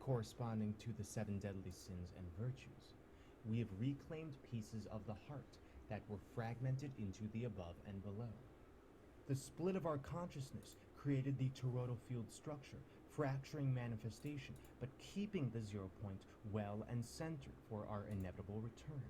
corresponding to the 7 deadly sins and virtues. We have reclaimed pieces of the heart that were fragmented into the above and below. The split of our consciousness created the toroidal field structure, fracturing manifestation, but keeping the 0 point well and centered for our inevitable return.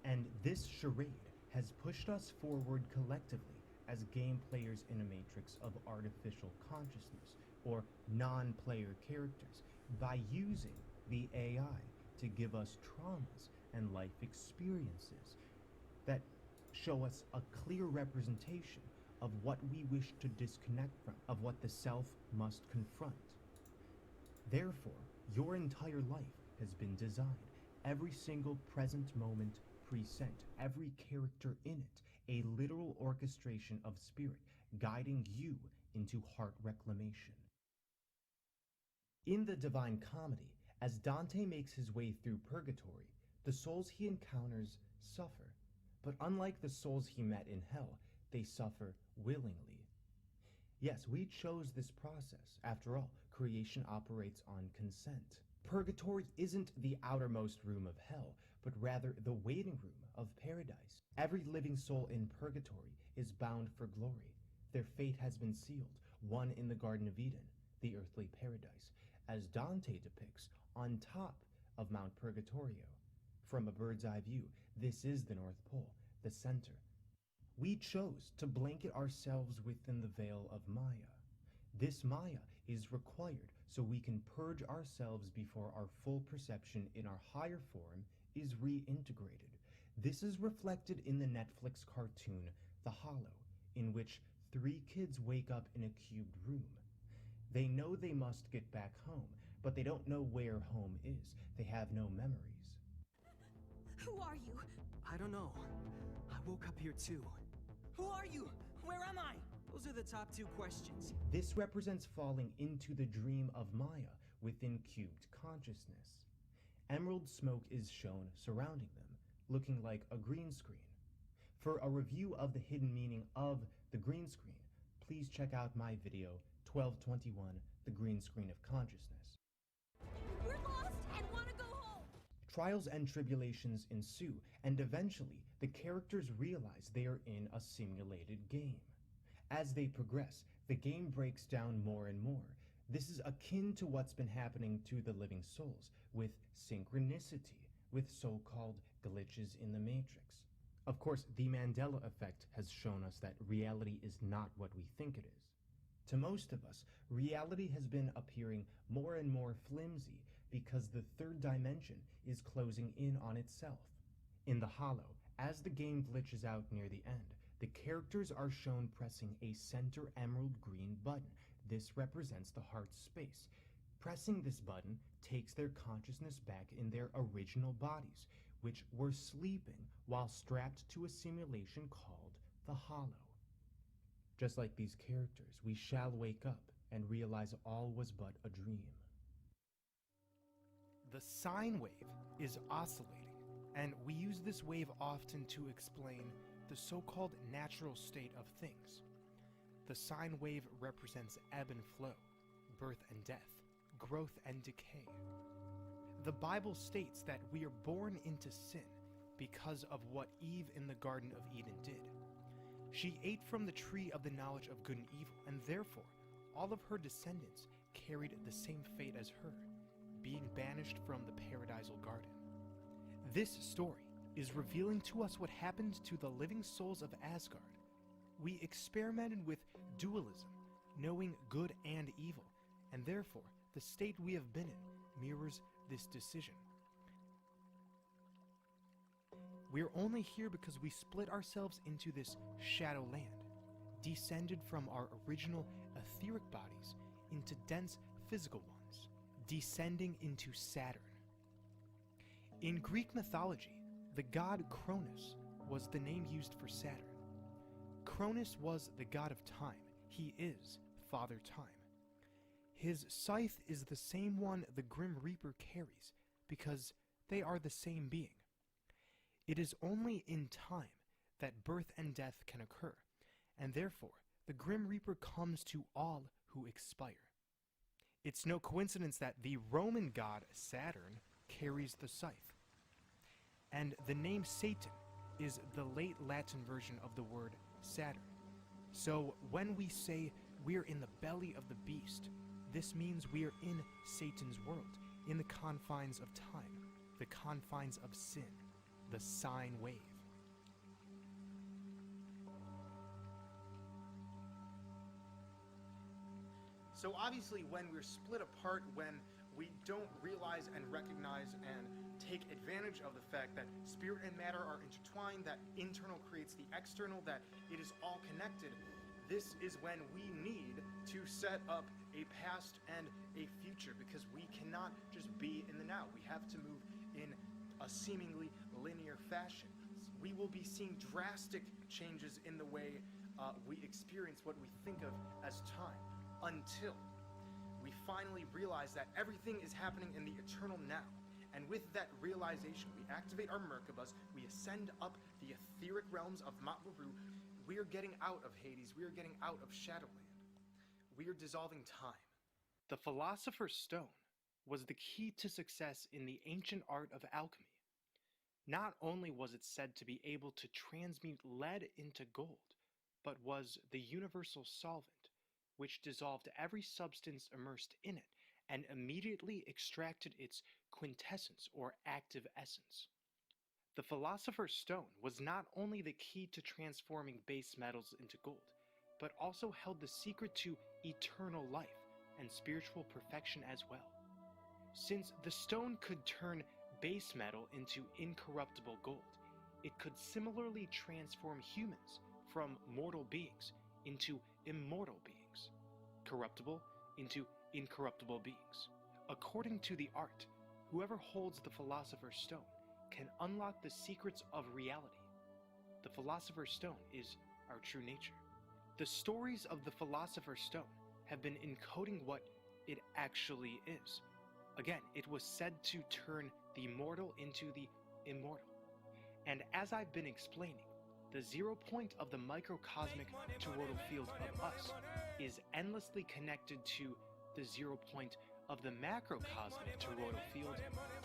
And this charade has pushed us forward collectively as game players in a matrix of artificial consciousness, or non-player characters, by using the AI to give us traumas and life experiences that show us a clear representation of what we wish to disconnect from, of what the self must confront. Therefore, your entire life has been designed, every single present moment present, every character in it, a literal orchestration of spirit, guiding you into heart reclamation. In the Divine Comedy, as Dante makes his way through purgatory, the souls he encounters suffer. But unlike the souls he met in hell, they suffer willingly. Yes, we chose this process. After all, creation operates on consent. Purgatory isn't the outermost room of hell, but rather the waiting room of paradise. Every living soul in purgatory is bound for glory. Their fate has been sealed, one in the Garden of Eden, the earthly paradise, as Dante depicts on top of Mount Purgatorio. From a bird's eye view, this is the North Pole, the center. We chose to blanket ourselves within the veil of Maya. This Maya is required so we can purge ourselves before our full perception in our higher form is reintegrated. This is reflected in the Netflix cartoon The Hollow, in which 3 kids wake up in a cubed room. They know they must get back home, but they don't know where home is. They have no memories. Who are you? I don't know. I woke up here too. Who are you? Where am I? Those are the top 2 questions. This represents falling into the dream of Maya within cubed consciousness. Emerald smoke is shown surrounding them, looking like a green screen. For a review of the hidden meaning of the green screen, please check out my video 1221, The Green Screen of Consciousness. We're lost and want to go home! Trials and tribulations ensue, and eventually the characters realize they are in a simulated game. As they progress, the game breaks down more and more. This is akin to what's been happening to the living souls, with synchronicity, with so-called glitches in the Matrix. Of course, the Mandela effect has shown us that reality is not what we think it is. To most of us, reality has been appearing more and more flimsy because the third dimension is closing in on itself. In The Hollow, as the game glitches out near the end, the characters are shown pressing a center emerald green button. This represents the heart space. Pressing this button takes their consciousness back in their original bodies, which were sleeping while strapped to a simulation called The Hollow. Just like these characters, we shall wake up and realize all was but a dream. The sine wave is oscillating, and we use this wave often to explain the so-called natural state of things. The sine wave represents ebb and flow, birth and death, growth and decay. The Bible states that we are born into sin because of what Eve in the Garden of Eden did. She ate from the tree of the knowledge of good and evil, and therefore all of her descendants carried the same fate as her, being banished from the paradisal garden. This story is revealing to us what happened to the living souls of Asgard. We experimented with dualism, knowing good and evil, and therefore the state we have been in mirrors this decision. We are only here because we split ourselves into this shadow land, descended from our original etheric bodies into dense physical ones, descending into Saturn. In Greek mythology, the god Cronus was the name used for Saturn. Cronus was the god of time. He is Father Time. His scythe is the same one the Grim Reaper carries, because they are the same being. It is only in time that birth and death can occur, and therefore the Grim Reaper comes to all who expire. It's no coincidence that the Roman god Saturn carries the scythe. And the name Satan is the late Latin version of the word Saturn. So when we say we're in the belly of the beast, this means we are in Satan's world, in the confines of time, the confines of sin, the sine wave. So obviously when we're split apart, when we don't realize and recognize and take advantage of the fact that spirit and matter are intertwined, that internal creates the external, that it is all connected, this is when we need to set up a past and a future, because we cannot just be in the now. We have to move in a seemingly linear fashion. We will be seeing drastic changes in the way we experience what we think of as time, until we finally realize that everything is happening in the eternal now. And with that realization, we activate our Merkabahs, we ascend up the etheric realms of Matmaru. We are getting out of Hades, we are getting out of Shadowland. We are dissolving time. The Philosopher's Stone was the key to success in the ancient art of alchemy. Not only was it said to be able to transmute lead into gold, but was the universal solvent, which dissolved every substance immersed in it and immediately extracted its quintessence or active essence. The Philosopher's Stone was not only the key to transforming base metals into gold, but also held the secret to eternal life and spiritual perfection as well. Since the stone could turn base metal into incorruptible gold, it could similarly transform humans from mortal beings into immortal beings, corruptible into incorruptible beings. According to the art, whoever holds the Philosopher's Stone can unlock the secrets of reality. The Philosopher's Stone is our true nature. The stories of the Philosopher's Stone have been encoding what it actually is. Again, it was said to turn the mortal into the immortal. And as I've been explaining, the 0 point of the microcosmic toroidal field of us is endlessly connected to the 0 point of the macrocosmic toroidal field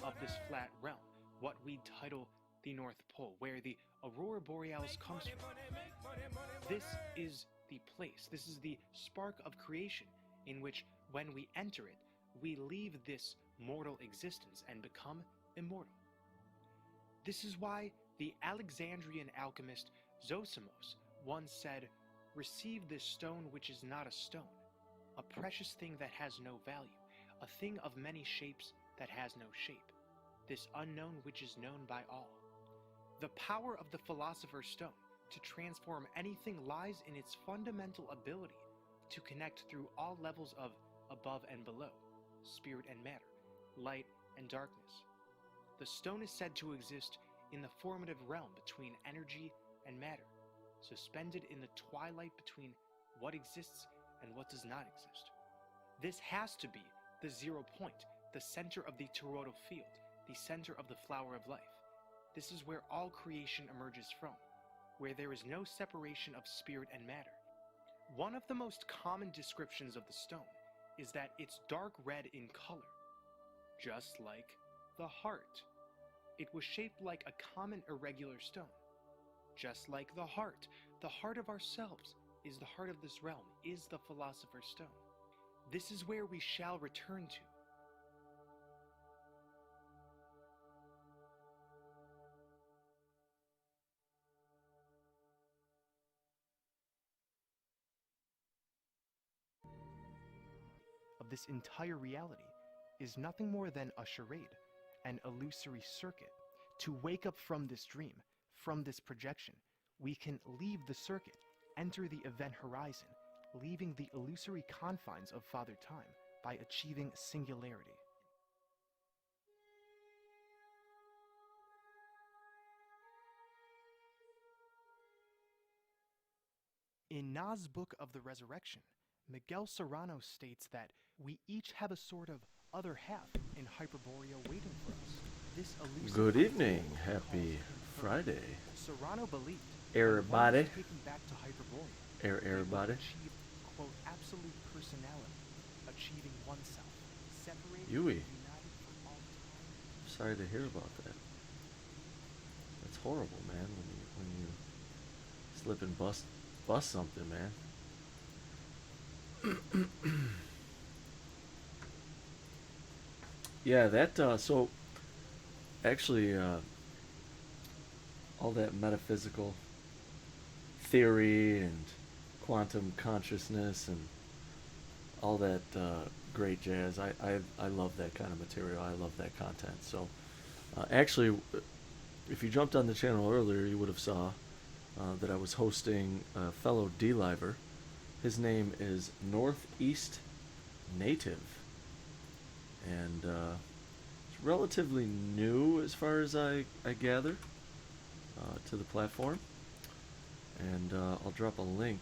of this flat realm, what we title the North Pole, where the Aurora Borealis comes from. This is the place, this is the spark of creation in which, when we enter it, we leave this mortal existence and become immortal. This is why the Alexandrian alchemist Zosimos once said, "Receive this stone which is not a stone, a precious thing that has no value, a thing of many shapes that has no shape, this unknown which is known by all." The power of the Philosopher's Stone to transform anything lies in its fundamental ability to connect through all levels of above and below, spirit and matter, light and darkness. The stone is said to exist in the formative realm between energy and matter, suspended in the twilight between what exists and what does not exist. This has to be the 0 point, the center of the toroidal field, the center of the flower of life. This is where all creation emerges from, where there is no separation of spirit and matter. One of the most common descriptions of the stone is that it's dark red in color, just like the heart. It was shaped like a common irregular stone, just like the heart of ourselves is the heart of this realm, is the Philosopher's Stone. This is where we shall return to. Of this entire reality is nothing more than a charade, an illusory circuit. To wake up from this dream, from this projection, we can leave the circuit, enter the event horizon, leaving the illusory confines of Father Time by achieving singularity. In Na's Book of the Resurrection, Miguel Serrano states that we each have a sort of other half in Hyperborea waiting for us. This elusive Good idea evening. was Happy called Friday. impermanence. Serrano believed Everybody. that when taken back to Hyperborea, Everybody. achieve, quote, absolute personality, achieving oneself. Yui, sorry to hear about that. That's horrible, man. When you slip and bust something, man. Yeah, that so actually all that metaphysical theory and quantum consciousness and all that great jazz. I love that kind of material. I love that content. So actually, if you jumped on the channel earlier, you would have saw that I was hosting a fellow D-Liver. His name is Northeast Native, and it's relatively new as far as I gather to the platform. And I'll drop a link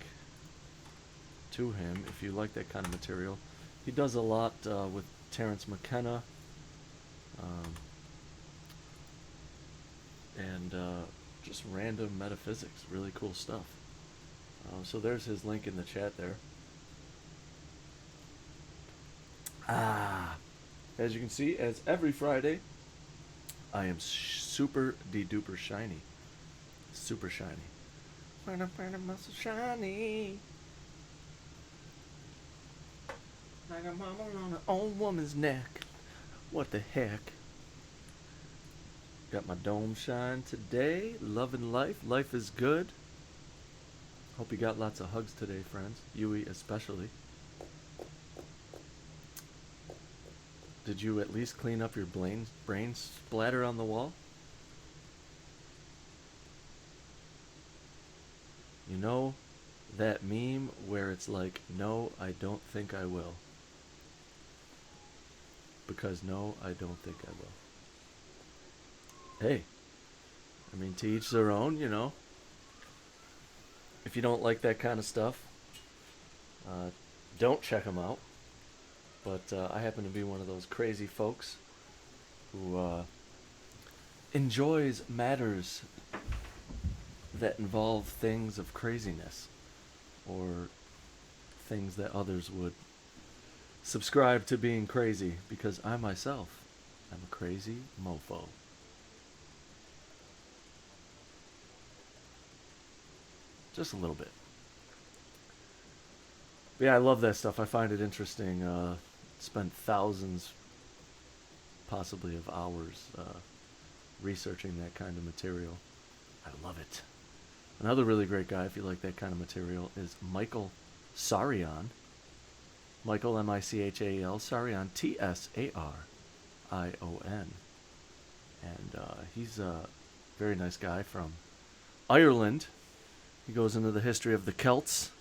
to him if you like that kind of material. He does a lot with Terence McKenna and just random metaphysics, really cool stuff. So there's his link in the chat there. As you can see, as every Friday, I am super de-duper shiny. Super shiny. Muscle shiny. Like a mama on an old woman's neck. What the heck? Got my dome shine today. Loving life. Life is good. Hope you got lots of hugs today, friends. Yui especially. Did you at least clean up your brain splatter on the wall? You know that meme where it's like, no, I don't think I will. Because no, I don't think I will. Hey, I mean, to each their own, you know. If you don't like that kind of stuff, don't check them out. But I happen to be one of those crazy folks who enjoys matters that involve things of craziness or things that others would subscribe to being crazy, because I myself am a crazy mofo. Just a little bit. But yeah, I love that stuff. I find it interesting. Spent thousands, possibly of hours, researching that kind of material. I love it. Another really great guy, if you like that kind of material, is Michael Sarian. Michael, M-I-C-H-A-L, Sarian, T-S-A-R-I-O-N. And he's a very nice guy from Ireland. He goes into the history of the Celts.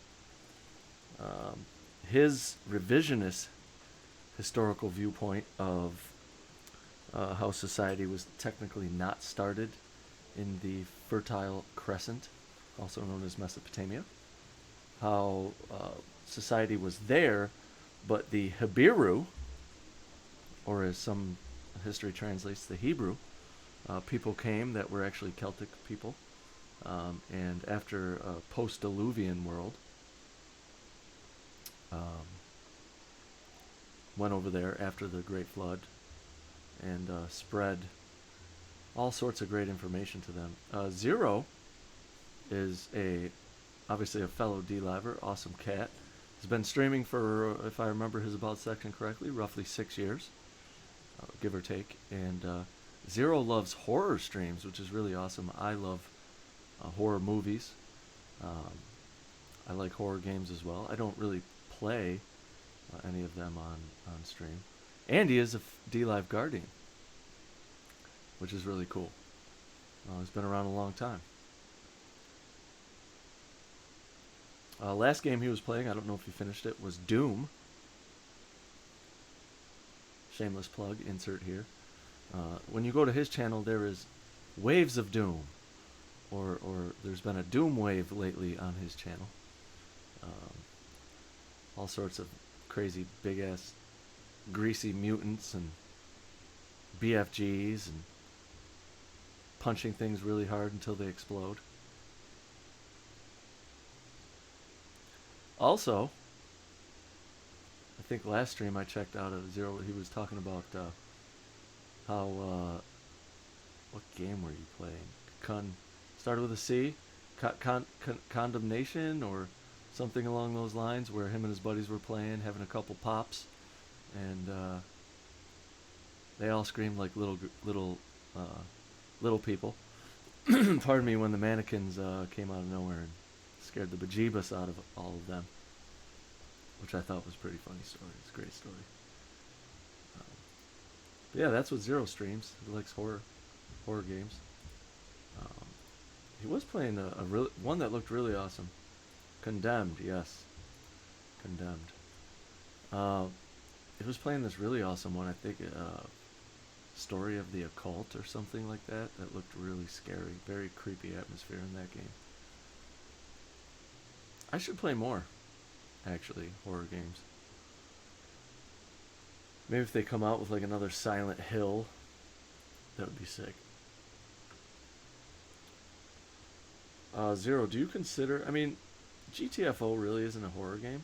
His revisionist historical viewpoint of how society was technically not started in the Fertile Crescent, also known as Mesopotamia. How society was there, but the Hebiru, or as some history translates, the Hebrew, people came that were actually Celtic people. And after a post-Diluvian world, went over there after the Great Flood and spread all sorts of great information to them. Zero is obviously a fellow D-Liver, awesome cat. He's been streaming for, if I remember his About section correctly, roughly 6 years, give or take. And Zero loves horror streams, which is really awesome. I love horror movies. I like horror games as well. I don't really play any of them on stream. And he is a D-Live Guardian, which is really cool. He's been around a long time. Last game he was playing, I don't know if he finished it, was Doom. Shameless plug, insert here. When you go to his channel, there is Waves of Doom. Or there's been a Doom wave lately on his channel. All sorts of crazy big-ass greasy mutants and BFGs and punching things really hard until they explode. Also, I think last stream I checked out of Zero, he was talking about how what game were you playing? Started with a C, Condemnation or something along those lines, where him and his buddies were playing, having a couple pops, and they all screamed like little people. Pardon me, when the mannequins came out of nowhere and scared the bejeebus out of all of them, which I thought was a pretty funny story. It's a great story. But yeah, that's what Zero streams. He likes horror games. He was playing a one that looked really awesome. Condemned, yes. Condemned. He was playing this really awesome one, I think, Story of the Occult or something like that. That looked really scary. Very creepy atmosphere in that game. I should play more, actually, horror games. Maybe if they come out with like another Silent Hill, that would be sick. Zero, do you consider... I mean, GTFO really isn't a horror game.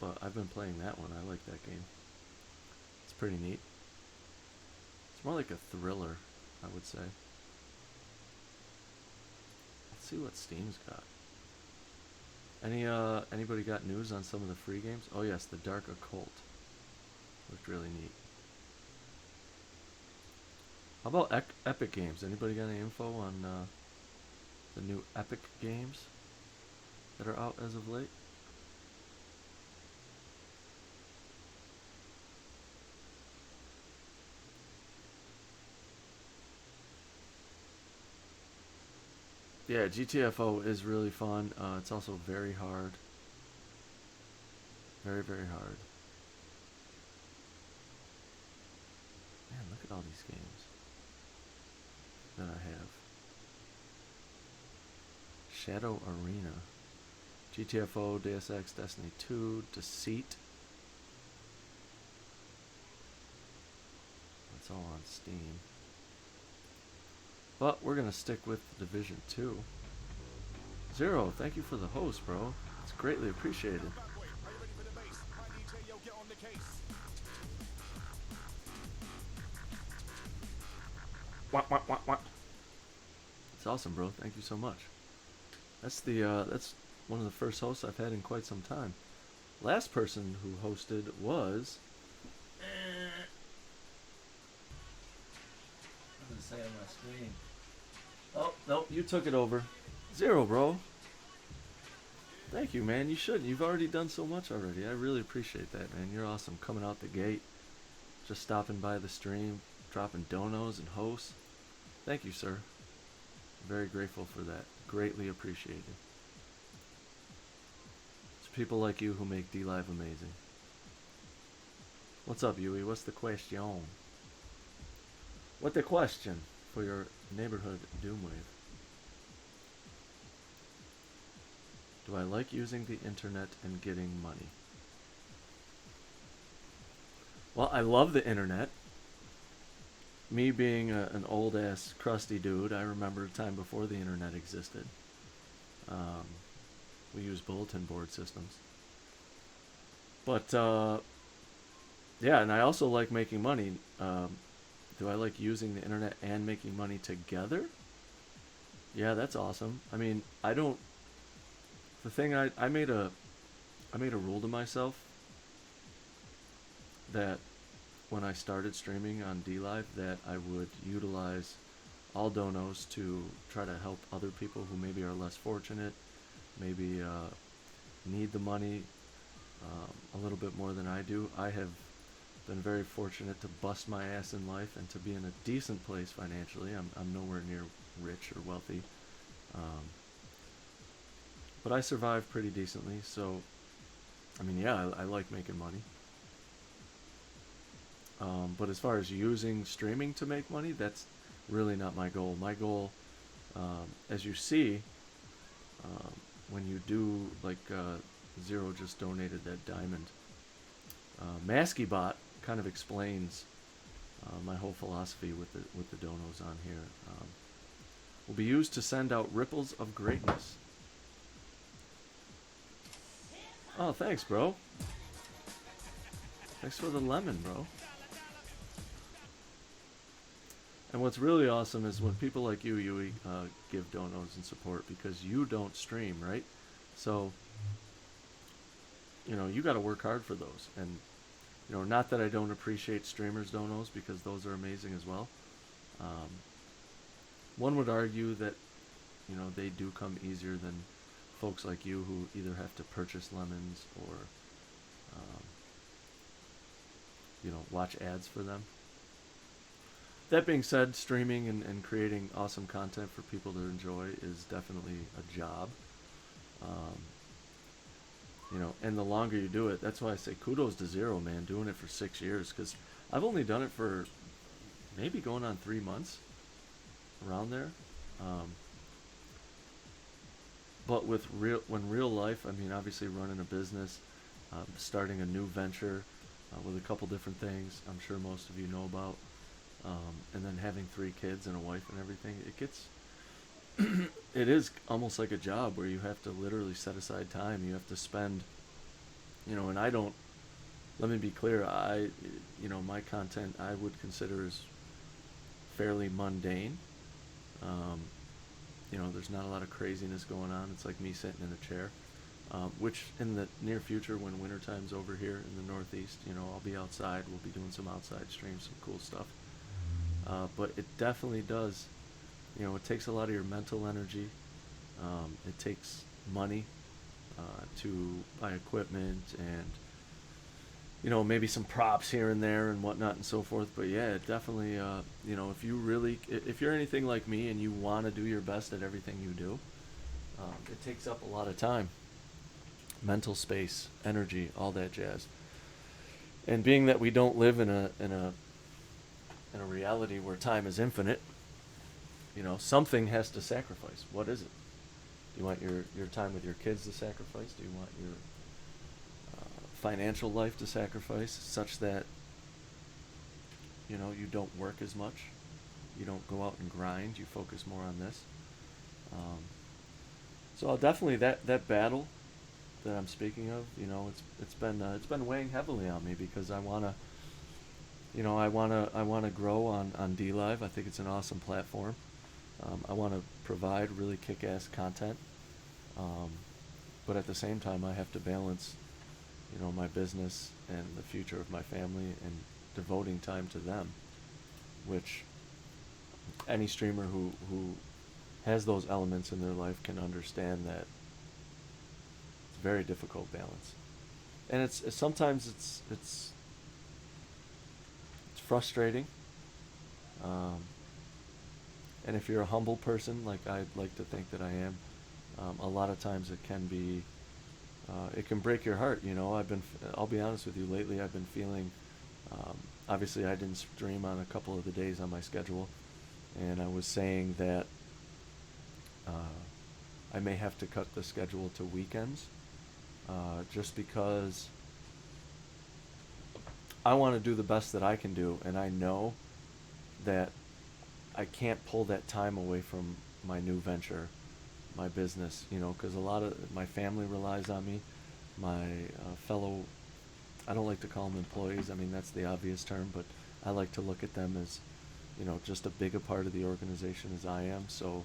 But I've been playing that one. I like that game. It's pretty neat. It's more like a thriller, I would say. Let's see what Steam's got. Anybody got news on some of the free games? Oh yes, The Dark Occult. Looked really neat. How about Epic Games? Anybody got any info on the new Epic games that are out as of late? Yeah, GTFO is really fun. It's also very hard. Very, very hard. Man, look at all these games that I have. Shadow Arena. GTFO, Deus Ex, Destiny 2, Deceit. That's all on Steam. But we're going to stick with Division 2. Zero, thank you for the host, bro. It's greatly appreciated. It's awesome, bro. Thank you so much. That's one of the first hosts I've had in quite some time. Last person who hosted was... I'm going to say on my screen. Oh, nope, you took it over. Zero, bro. Thank you, man. You should. You've already done so much already. I really appreciate that, man. You're awesome. Coming out the gate. Just stopping by the stream. Dropping donos and hosts. Thank you, sir. Very grateful for that. Greatly appreciated. It's people like you who make D-Live amazing. What's up, Yui? What's the question? What the question for your neighborhood Doomwave? Do I like using the internet and getting money? Well, I love the internet. Me being an old-ass crusty dude, I remember a time before the internet existed. We used bulletin board systems. But, yeah, and I also like making money. Do I like using the internet and making money together? Yeah, that's awesome. I mean, I don't... The thing I made a rule to myself that when I started streaming on D-Live that I would utilize all donos to try to help other people who maybe are less fortunate, maybe need the money a little bit more than I do. I have been very fortunate to bust my ass in life and to be in a decent place financially. I'm nowhere near rich or wealthy. But I survive pretty decently, so, I mean, yeah, I like making money. But as far as using streaming to make money, that's really not my goal. My goal, as you see, when you do, like, Zero just donated that diamond. MaskyBot kind of explains my whole philosophy with the donos on here. Will be used to send out ripples of greatness. Oh, thanks, bro. Thanks for the lemon, bro. And what's really awesome is when people like you, Yui, give donos and support because you don't stream, right? So, you know, you got to work hard for those. And, you know, not that I don't appreciate streamers' donos because those are amazing as well. One would argue that, you know, they do come easier than folks like you who either have to purchase lemons or, you know, watch ads for them. That being said, streaming and creating awesome content for people to enjoy is definitely a job. You know, and the longer you do it, that's why I say kudos to Zero, man, doing it for 6 years, because I've only done it for maybe going on 3 months, around there. But with real life, I mean, obviously running a business, starting a new venture with a couple different things I'm sure most of you know about, and then having 3 kids and a wife and everything, it gets, it is almost like a job where you have to literally set aside time. You have to spend, you know, and I don't, let me be clear, you know, my content I would consider as fairly mundane. You know, there's not a lot of craziness going on. It's like me sitting in a chair, which in the near future, when wintertime's over here in the Northeast, you know, I'll be outside. We'll be doing some outside streams, some cool stuff. But it definitely does, you know, it takes a lot of your mental energy. It takes money to buy equipment and, you know, maybe some props here and there and whatnot and so forth. But yeah, it definitely, you know, if you're anything like me and you want to do your best at everything you do, it takes up a lot of time, mental space, energy, all that jazz. And being that we don't live in a reality where time is infinite, you know, something has to sacrifice. What is it? Do you want your time with your kids to sacrifice? Do you want your financial life to sacrifice such that, you know, you don't work as much, you don't go out and grind, you focus more on this? So I'll definitely, that battle that I'm speaking of, you know, it's been weighing heavily on me because I want to grow on D Live. I think it's an awesome platform. I want to provide really kick-ass content, but at the same time I have to balance, you know, my business and the future of my family and devoting time to them, which any streamer who has those elements in their life can understand that it's a very difficult balance. And it's sometimes it's frustrating. And if you're a humble person, like I'd like to think that I am, a lot of times it can be, it can break your heart. You know, I'll be honest with you, lately I've been feeling, obviously I didn't stream on a couple of the days on my schedule, and I was saying that I may have to cut the schedule to weekends, just because I want to do the best that I can do, and I know that I can't pull that time away from my new venture, my business, you know, because a lot of my family relies on me, my fellow, I don't like to call them employees, I mean that's the obvious term, but I like to look at them as, you know, just as big a part of the organization as I am. So,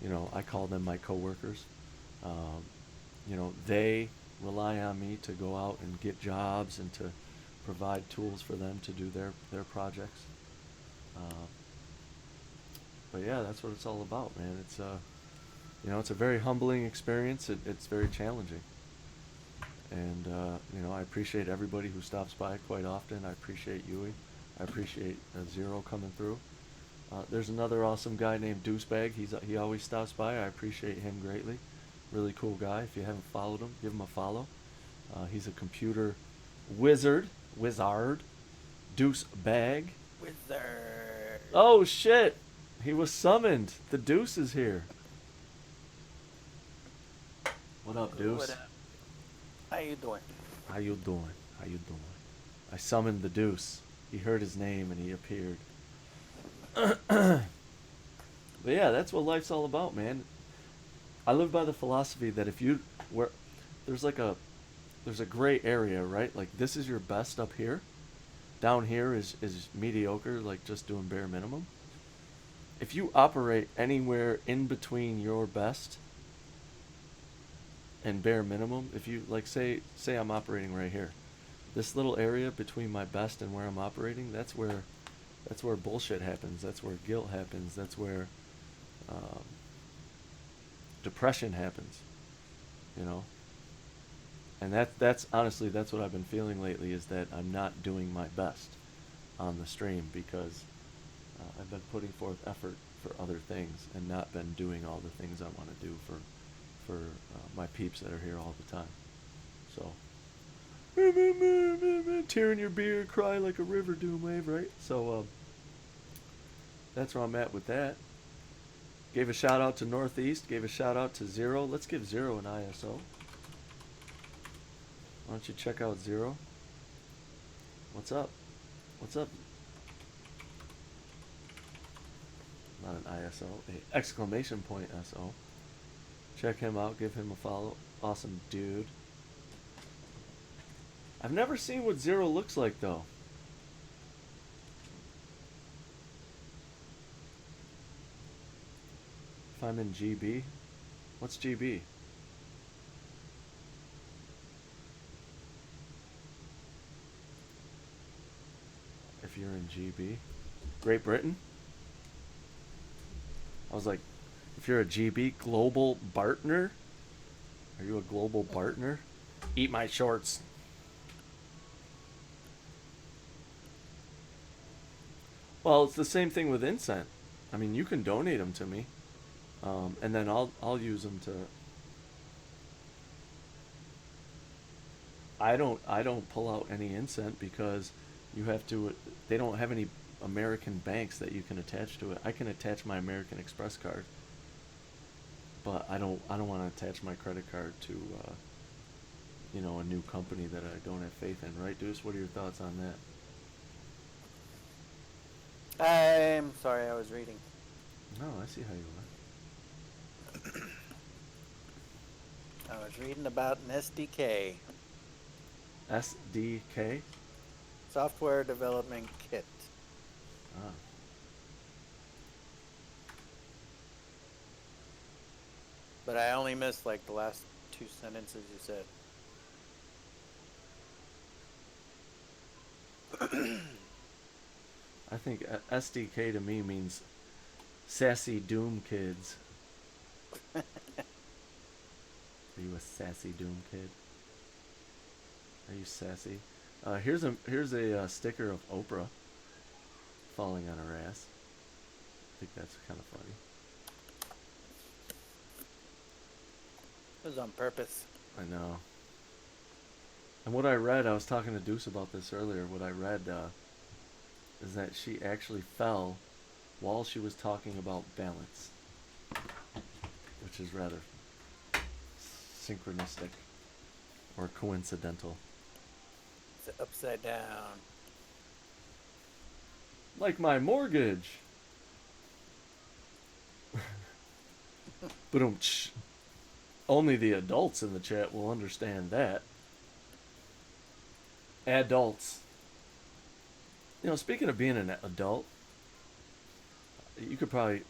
you know, I call them my coworkers. You know, they rely on me to go out and get jobs and to provide tools for them to do their projects. But yeah, that's what it's all about, man. It's you know, it's a very humbling experience. It's very challenging, and you know, I appreciate everybody who stops by quite often. I appreciate Yui. I appreciate Zero coming through. There's another awesome guy named Deucebag. He always stops by. I appreciate him greatly. Really cool guy. If you haven't followed him, give him a follow. He's a computer wizard. Deucebag. Wizard. Oh shit! He was summoned. The Deuce is here. What up, Deuce? What up? How you doing? How you doing? How you doing? I summoned the Deuce. He heard his name and he appeared. But yeah, that's what life's all about, man. I live by the philosophy that there's a gray area, right? Like this is your best up here, down here is mediocre, like just doing bare minimum. If you operate anywhere in between your best and bare minimum, if you like say I'm operating right here, this little area between my best and where I'm operating, that's where bullshit happens. That's where guilt happens. That's where depression happens. You know. And that's honestly, that's what I've been feeling lately, is that I'm not doing my best on the stream because I've been putting forth effort for other things and not been doing all the things I want to do for my peeps that are here all the time. So, tear in your beer, cry like a river, doom wave, right? So that's where I'm at with that. Gave a shout out to Northeast, gave a shout out to Zero. Let's give Zero an ISO. Why don't you check out Zero? What's up? What's up? Not an ISO, a exclamation point SO. Check him out, give him a follow. Awesome dude. I've never seen what Zero looks like though. If I'm in GB, what's GB? If you're in GB, Great Britain. I was like, if you're a GB, global partner. Are you a global partner? Eat my shorts. Well, it's the same thing with Incent. I mean, you can donate them to me, and then I'll use them to. I don't pull out any Incent because you have to. They don't have any American banks that you can attach to it. I can attach my American Express card, but I don't want to attach my credit card to a new company that I don't have faith in, right, Deuce? What are your thoughts on that? I'm sorry, I was reading. No, I see how you I was reading about an SDK, are. SDK? Software Development Kit. Ah. But I only missed like the last 2 sentences you said. I think SDK to me means sassy Doom kids. Are you a sassy Doom kid? Are you sassy? Here's a sticker of Oprah falling on her ass. I think that's kind of funny. It was on purpose. I know. And what I read, I was talking to Deuce about this earlier. What I read is that she actually fell while she was talking about balance, which is rather synchronistic or coincidental. It's upside down. Like my mortgage. But only the adults in the chat will understand that. Adults. You know, speaking of being an adult, you could probably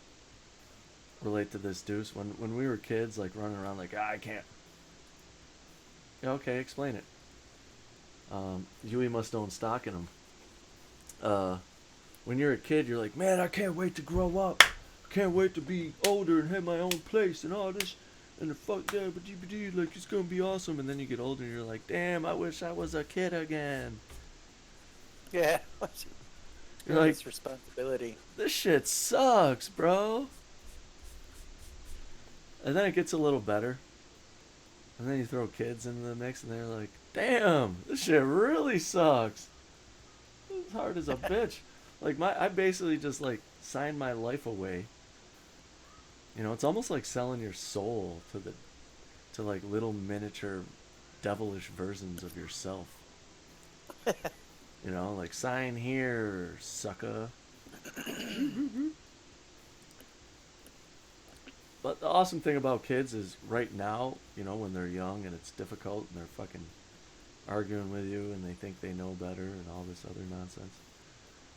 relate to this, Deuce. When we were kids, like running around like, I can't. Yeah, okay, explain it. Huey must own stock in them. When you're a kid, you're like, man, I can't wait to grow up. I can't wait to be older and have my own place and all this. And the fuck that, but like, it's gonna be awesome. And then you get older and you're like, damn, I wish I was a kid again. Yeah. You're like, this responsibility. This shit sucks, bro. And then it gets a little better. And then you throw kids into the mix and they're like, damn, this shit really sucks. It's hard as a bitch. Like I basically just like signed my life away. You know, it's almost like selling your soul to like little miniature devilish versions of yourself. You know, like sign here, sucker. But the awesome thing about kids is right now, you know, when they're young and it's difficult and they're fucking arguing with you and they think they know better and all this other nonsense.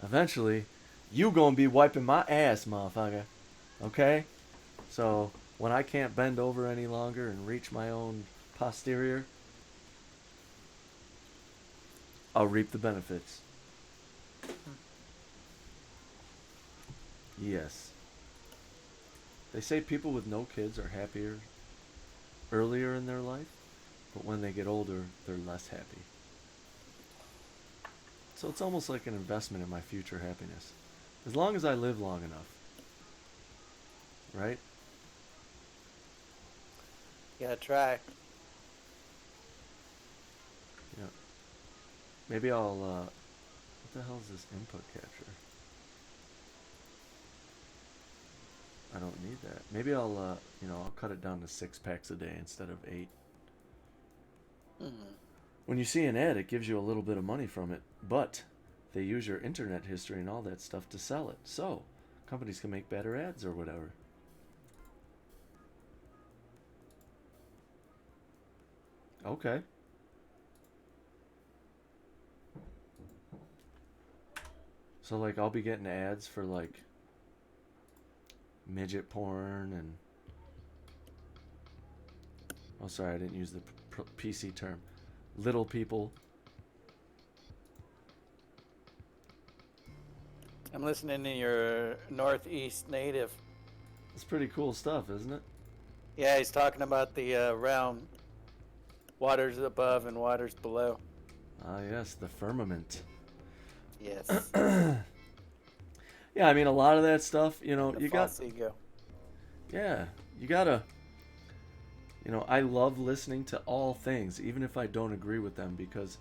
Eventually, you gonna be wiping my ass, motherfucker. Okay? So, when I can't bend over any longer and reach my own posterior, I'll reap the benefits. Yes. They say people with no kids are happier earlier in their life, but when they get older, they're less happy. So it's almost like an investment in my future happiness. As long as I live long enough. Right? Gotta try. Yeah. Maybe I'll, what the hell is this input capture? I don't need that. Maybe I'll, I'll cut it down to 6 packs a day instead of 8. When you see an ad, it gives you a little bit of money from it, but they use your internet history and all that stuff to sell it. So, companies can make better ads or whatever. Okay. So, like, I'll be getting ads for, like, midget porn and... Oh, sorry, I didn't use the PC term. Little people. I'm listening to your Northeast native. It's pretty cool stuff, isn't it? Yeah, he's talking about the realm. Waters above and waters below. Ah, yes, the firmament. Yes. Yeah, I mean, a lot of that stuff, you The false ego. Yeah, you gotta, I love listening to all things, even if I don't agree with them, because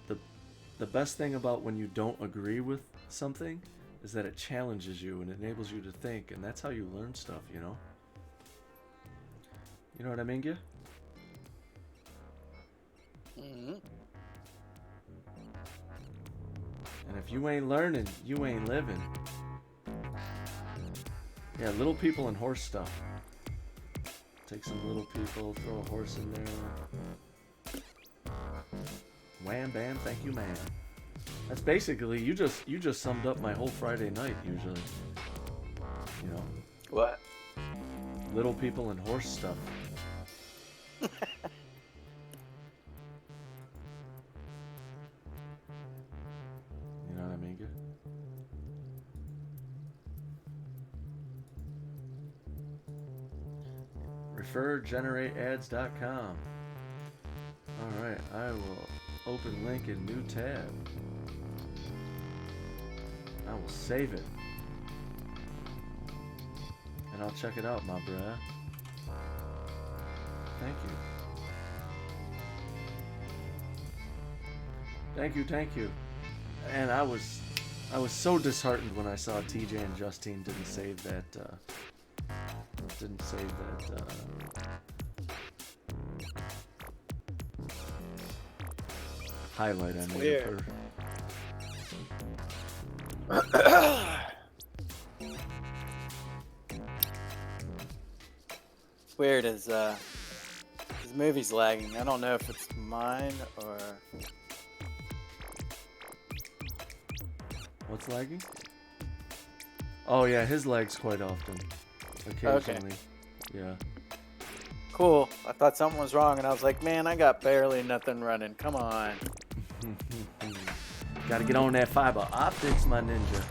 the best thing about when you don't agree with something is that it challenges you and enables you to think, and that's how you learn stuff, You know what I mean, Gya? Mm-hmm. And if you ain't learning, you ain't living. Yeah, little people and horse stuff. Take some little people, throw a horse in there. Wham bam, thank you, man. That's basically you just summed up my whole Friday night usually. What? Little people and horse stuff. You know what I mean, Gya? ReferGenerateAds.com. Alright, I will open link in new tab. I will save it. And I'll check it out, my bruh. Thank you. Thank you. And I was so disheartened when I saw TJ and Justine didn't save that highlight I made of her. It's weird as this movie's lagging. I don't know if it's mine or... What's lagging? Oh yeah, his lags quite often. Occasionally. Okay. Yeah. Cool. I thought something was wrong and I was like, man, I got barely nothing running. Come on. Gotta get on that fiber optics, my ninja.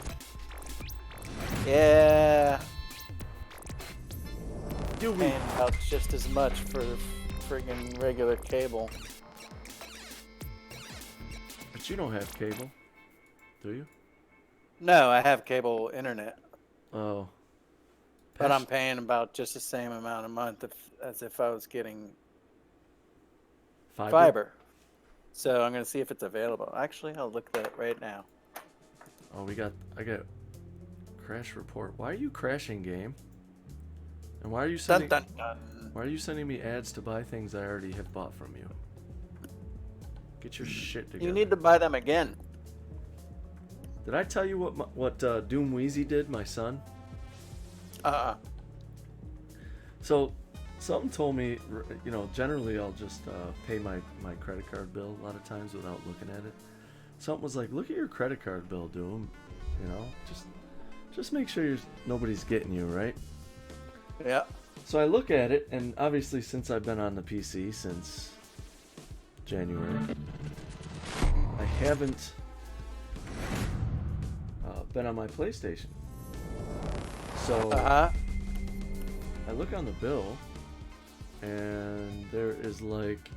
Yeah. You Paying about just as much for friggin' regular cable. But you don't have cable, do you? No, I have cable internet. Oh. But I'm paying about just the same amount a month as if I was getting fiber. So I'm going to see if it's available. Actually, I'll look that right now. Oh, I got crash report. Why are you crashing, game? And why are you sending Why are you sending me ads to buy things I already have bought from you? Get your shit together. You need to buy them again. Did I tell you what Doom Weezy did, my son? Uh-uh. So, Something told me, generally I'll just pay my credit card bill a lot of times without looking at it. Something was like, look at your credit card bill, Doom. Just make sure nobody's getting you, right? Yeah. So I look at it, and obviously since I've been on the PC since January, I haven't been on my PlayStation. So I look on the bill, and there is like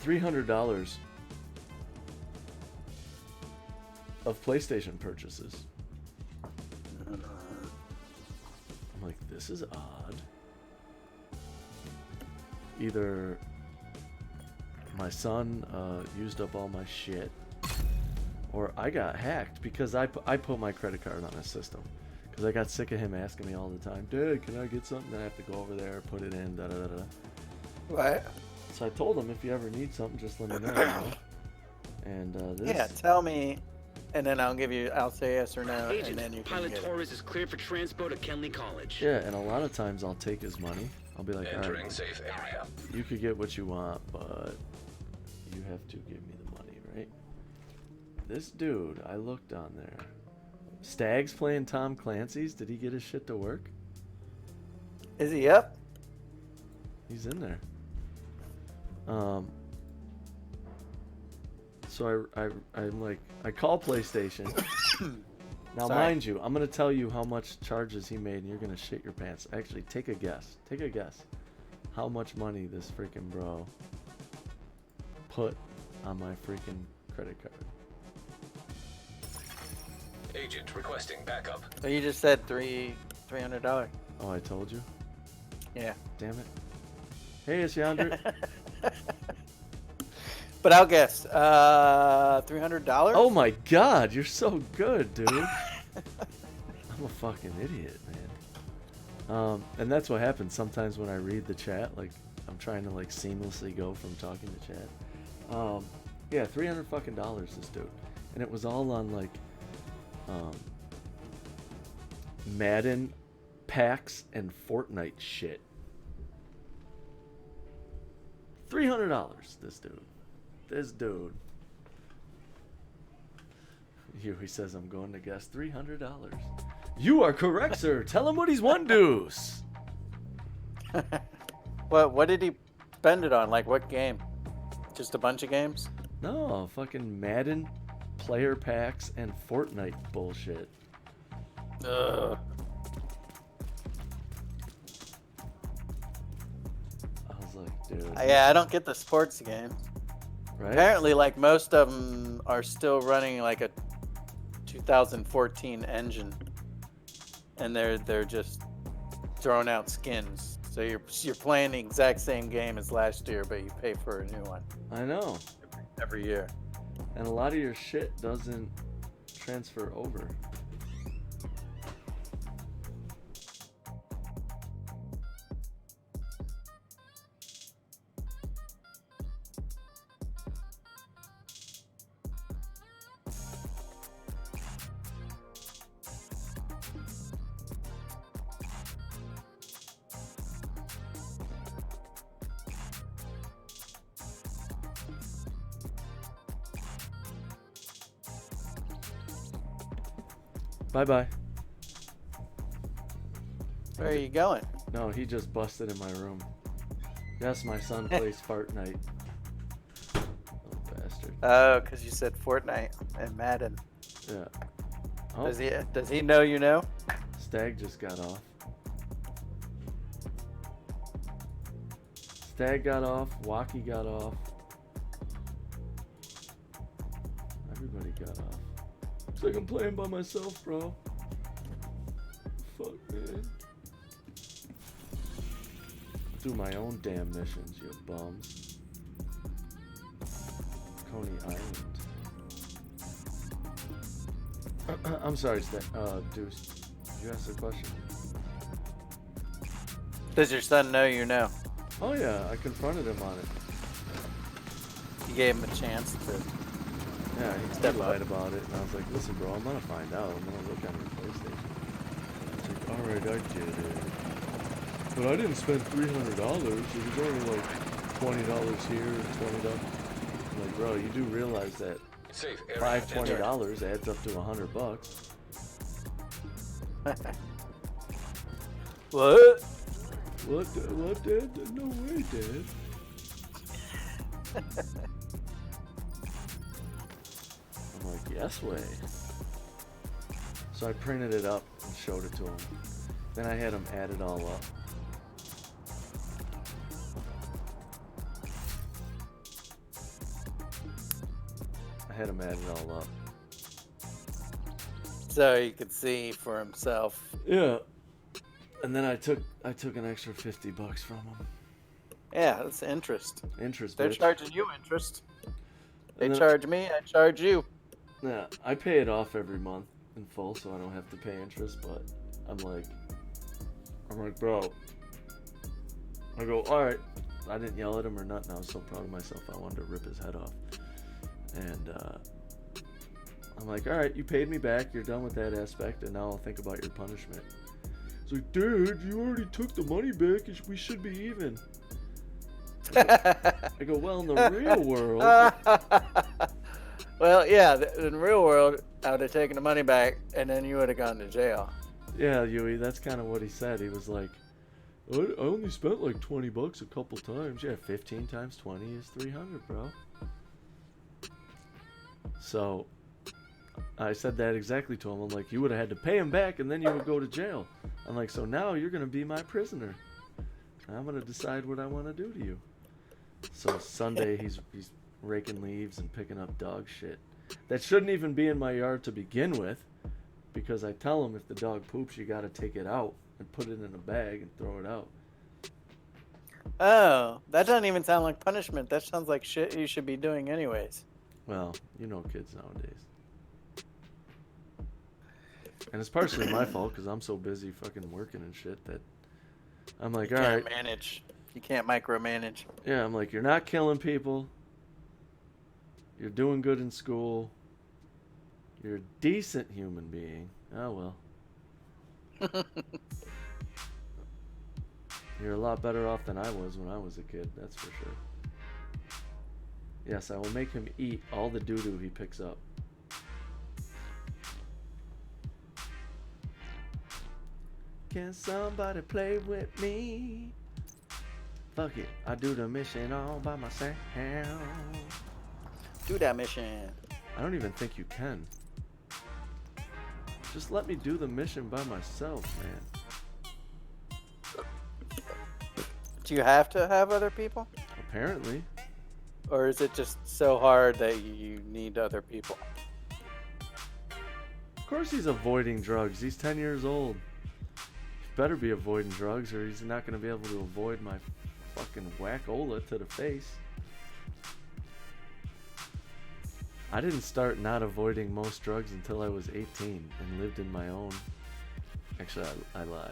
$300 of PlayStation purchases. I'm like, this is odd. Either my son used up all my shit, or I got hacked because I put my credit card on his system. Because I got sick of him asking me all the time, Dad, can I get something? Then I have to go over there, put it in, da-da-da-da. Right. So I told him, if you ever need something, just let me know. You know? And this... Yeah, tell me, and then I'll say yes or no, Agent, and then you can Pilot get it. Torres is cleared for transport to Kenley College. Yeah, and a lot of times I'll take his money. I'll be like, all Entering right, safe area. you could get what you want, but you have to give me the money, right? This dude, I looked on there. Stag's playing Tom Clancy's. Did he get his shit to work? Is he up? He's in there. So I'm like, I call PlayStation. Now, Sorry. mind you, I'm gonna tell you how much charges he made, and you're gonna shit your pants. Actually, take a guess. Take a guess. How much money this freaking bro put on my freaking credit card? Agent requesting backup. So you just said $300. Oh, I told you. Yeah. Damn it. Hey, it's Yonder. But I'll guess. $300. Oh my God, you're so good, dude. I'm a fucking idiot, man. And that's what happens sometimes when I read the chat. Like, I'm trying to like seamlessly go from talking to chat. Yeah, $300 fucking dollars, this dude, and it was all on like Madden packs and Fortnite shit. $300, this dude. He says, I'm going to guess $300. You are correct, sir. Tell him what he's won, deuce. What did he spend it on? Like what game? Just a bunch of games? No, fucking Madden player packs and Fortnite bullshit. Ugh. I was like, dude. Yeah, I don't get the sports games. Right? Apparently, like most of them are still running like a 2014 engine, and they're just throwing out skins. So you're playing the exact same game as last year, but you pay for a new one I know. every year. And a lot of your shit doesn't transfer over. Bye-bye. Where are you going? No, he just busted in my room. Yes, my son plays Fortnite. Little bastard. Oh, because you said Fortnite and Madden. Yeah. Oh, Does he know you know? Stag just got off. Stag got off. Wacky got off. Everybody got off. Looks like I'm playing by myself, bro. Fuck, man. Do my own damn missions, you bums. Coney Island. I'm sorry, Deuce. Did you ask the question? Does your son know you know? Oh yeah, I confronted him on it. You gave him a chance to. Yeah, he Step lied up. about it, and I was like, listen, bro, I'm gonna find out. I'm gonna look on your PlayStation. He's like, alright, I did it. But I didn't spend $300. It was only like $20 here and $20. I'm like, bro, you do realize that Safe area $20 adds up to $100. What? What, Dad? No way, Dad. I'm like, yes way. So I printed it up and showed it to him. Then I had him add it all up. I had him add it all up. So he could see for himself. Yeah. And then I took an extra $50 from him. Yeah, that's interest. Interest. They're bitch. charging you interest. They And then- charge me, I charge you. Yeah, I pay it off every month in full, so I don't have to pay interest. But I'm like, bro. I go, all right. I didn't yell at him or nothing. I was so proud of myself. I wanted to rip his head off. And I'm like, all right, you paid me back. You're done with that aspect, and now I'll think about your punishment. He's like, Dad, you already took the money back. We should be even. I go, well, in the real world. Well, yeah, in the real world, I would have taken the money back, and then you would have gone to jail. Yeah, Yui, that's kind of what he said. He was like, I only spent like $20 a couple times. Yeah, 15 times 20 is 300, bro. So I said that exactly to him. I'm like, you would have had to pay him back, and then you would go to jail. I'm like, so now you're going to be my prisoner. I'm going to decide what I want to do to you. So Sunday, he's raking leaves and picking up dog shit. That shouldn't even be in my yard to begin with, because I tell him if the dog poops, you got to take it out and put it in a bag and throw it out. Oh, that doesn't even sound like punishment. That sounds like shit you should be doing anyways. Well, you know kids nowadays. And it's partially my fault because I'm so busy fucking working and shit that I'm like, You all can't right. manage. You can't micromanage. Yeah, I'm like, you're not killing people. You're doing good in school. You're a decent human being. Oh, well. You're a lot better off than I was when I was a kid, that's for sure. Yes, I will make him eat all the doo-doo he picks up. Can somebody play with me? Fuck it, I do the mission all by myself. Do that mission. I don't even think you can. Just let me do the mission by myself, man. Do you have to have other people? Apparently. Or is it just so hard that you need other people? Of course he's avoiding drugs. He's 10 years old. He better be avoiding drugs or he's not going to be able to avoid my fucking whack-ola to the face. I didn't start not avoiding most drugs until I was 18 and lived in my own. Actually, I lie.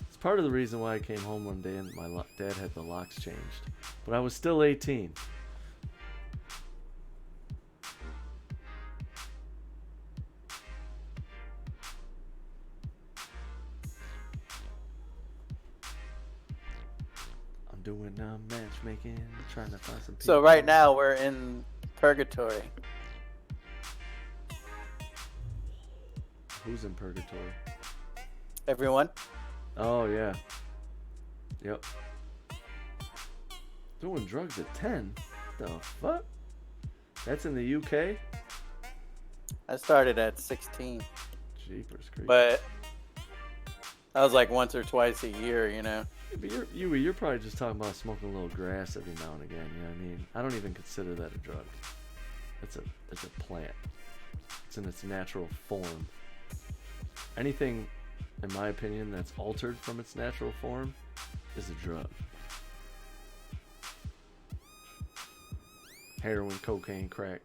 It's part of the reason why I came home one day and my dad had the locks changed. But I was still 18. I'm doing matchmaking, trying to find some people. So right now we're in purgatory. Who's in purgatory? Everyone? Oh, yeah. Yep. Doing drugs at 10? The fuck? That's in the UK? I started at 16. Jeepers creepers. But that was like once or twice a year, you know? But you're probably just talking about smoking a little grass every now and again, you know what I mean? I don't even consider that a drug. It's a plant. It's in its natural form. Anything, in my opinion, that's altered from its natural form is a drug. Heroin, cocaine, crack.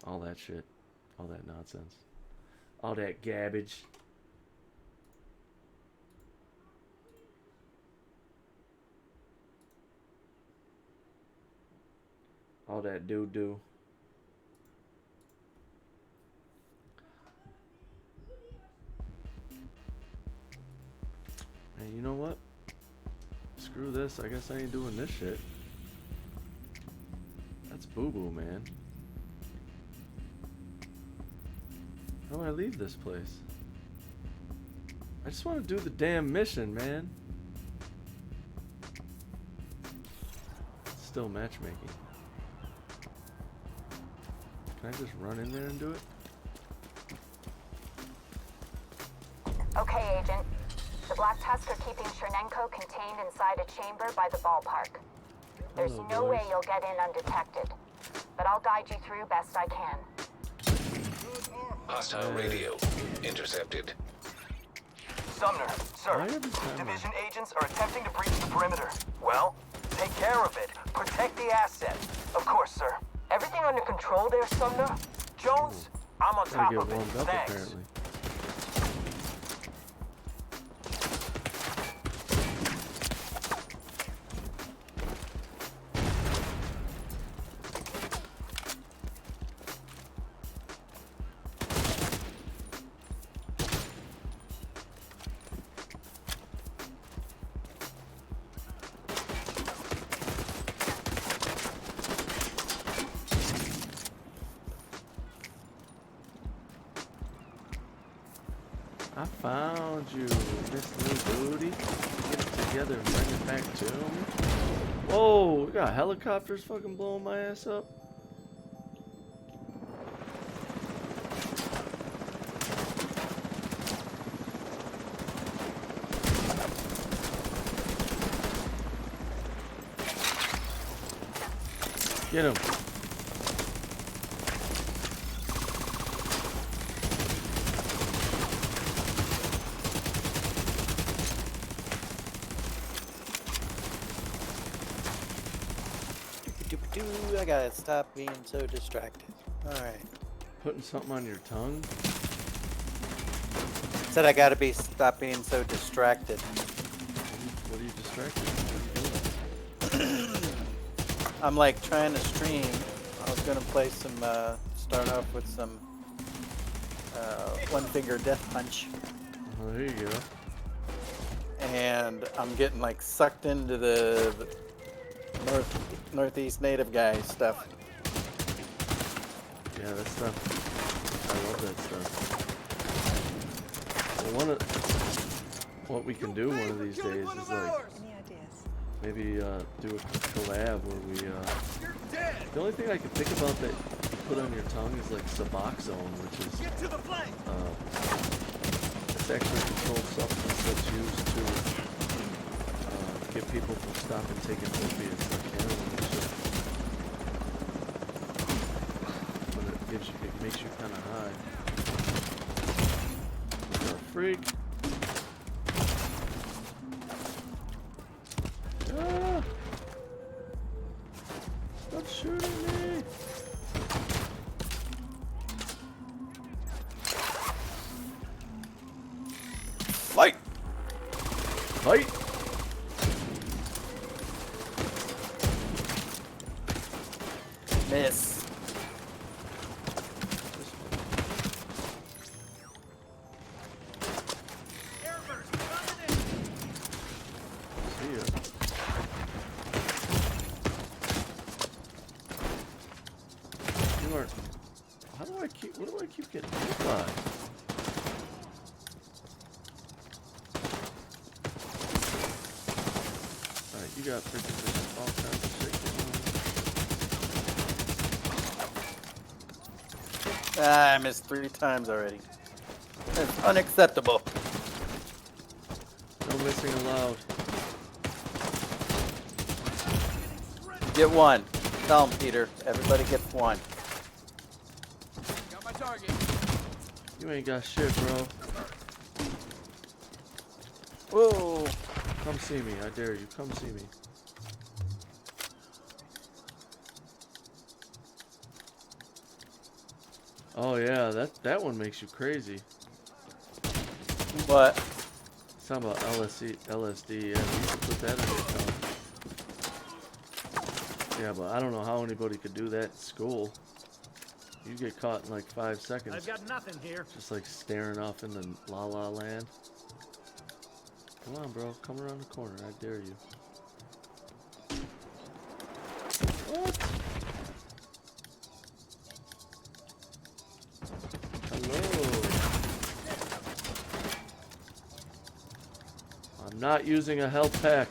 All that shit. All that nonsense. All that garbage. All that doo-doo. you know what? Screw this. I guess I ain't doing this shit. That's boo-boo, man. How do I leave this place? I just want to do the damn mission, man. Still matchmaking. Can I just run in there and do it? Okay, Agent. The Black Tusk are keeping Chernenko contained inside a chamber by the ballpark. There's Hello, no boys. way you'll get in undetected, but I'll guide you through best I can. Hostile radio intercepted. Sumner, sir. Why every time Division agents are attempting to breach the perimeter. Well, take care of it. Protect the asset. Of course, sir. Everything under control there, Sumner? Jones, I'm on Gotta top get of it. warmed up Thanks. apparently. I found you, Miss Little Booty. Get it together and bring it back to me. Whoa, we got helicopters fucking blowing my ass up. Get him. I gotta stop being so distracted. Alright. Putting something on your tongue. Said I gotta stop being so distracted. What are you distracted? What are you doing? I'm like trying to stream. I was gonna play some, start off with some, one finger death punch. Oh, there you go. And I'm getting like sucked into the northeast native guy stuff. Yeah, that stuff. I love that stuff. Well, what we can do one of these days is like maybe do a collab where we. The only thing I can think about that you put on your tongue is like Suboxone, which is it's actually a controlled substance that's used to get people from stopping taking opiates like heroin and shit. But it makes you kind of high. You're a freak. Ah! Stop shooting me! Fight! Fight! Miss. See ya. You are. How do I keep? What do I keep getting hit by? Alright, you got freaking all kinds of shit going on. Ah, I missed 3 times already. That's unacceptable. No missing allowed. Get one. Tell him, Peter. Everybody gets one. Got my target. You ain't got shit, bro. Whoa. Come see me, I dare you. Come see me. Oh yeah, that one makes you crazy. What? It's talking about LSD. Yeah, you can put that on your tongue. Yeah, but I don't know how anybody could do that in school. You get caught in like 5 seconds. I've got nothing here. Just like staring off into La La Land. Come on, bro. Come around the corner. I dare you. What? Hello. I'm not using a health pack.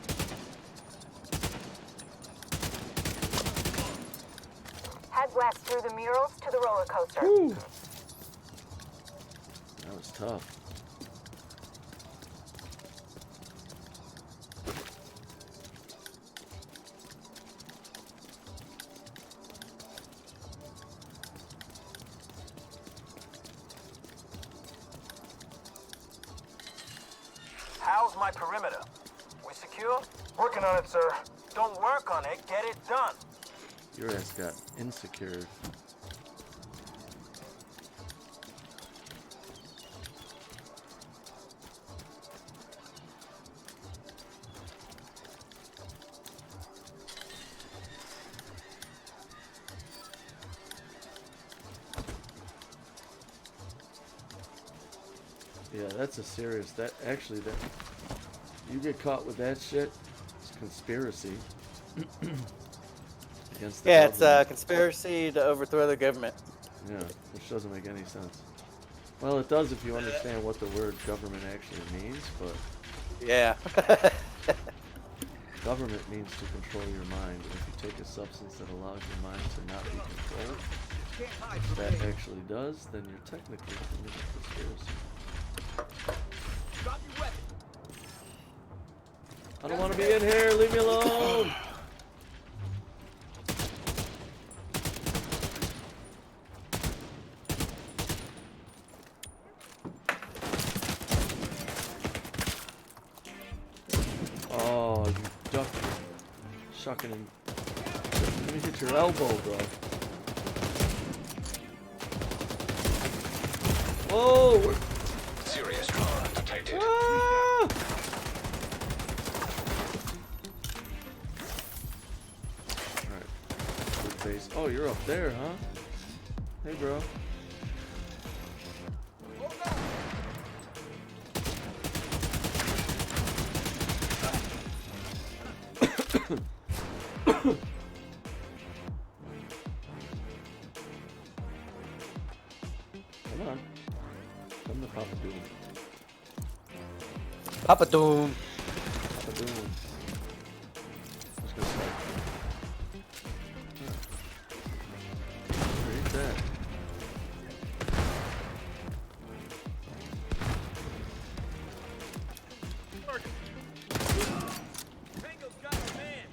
Head west through the murals to the roller coaster. Whew. That was tough. How's my perimeter? We secure? Working on it, sir. Don't work on it, get it done. Your ass got insecure. Yeah, that's a serious. That actually, that you get caught with that shit, it's conspiracy against the Yeah, it's a government. conspiracy to overthrow the government. Yeah, which doesn't make any sense. Well, it does if you understand what the word government actually means, but Yeah. government means to control your mind. And if you take a substance that allows your mind to not be controlled, which that actually does, then you're technically committing conspiracy. Drop your weapon. I don't want to be in here. Leave me alone. Oh, you duck. Shucking and... Let me hit your elbow, bro. Whoa! Serious trauma detected. Ah! Alright. Good face. Oh, you're up there, huh? Hey, bro. Come on. Come to Papa Doom. Papa Doom. Papa Doom. Let's go start. Read that. Tango's got a man.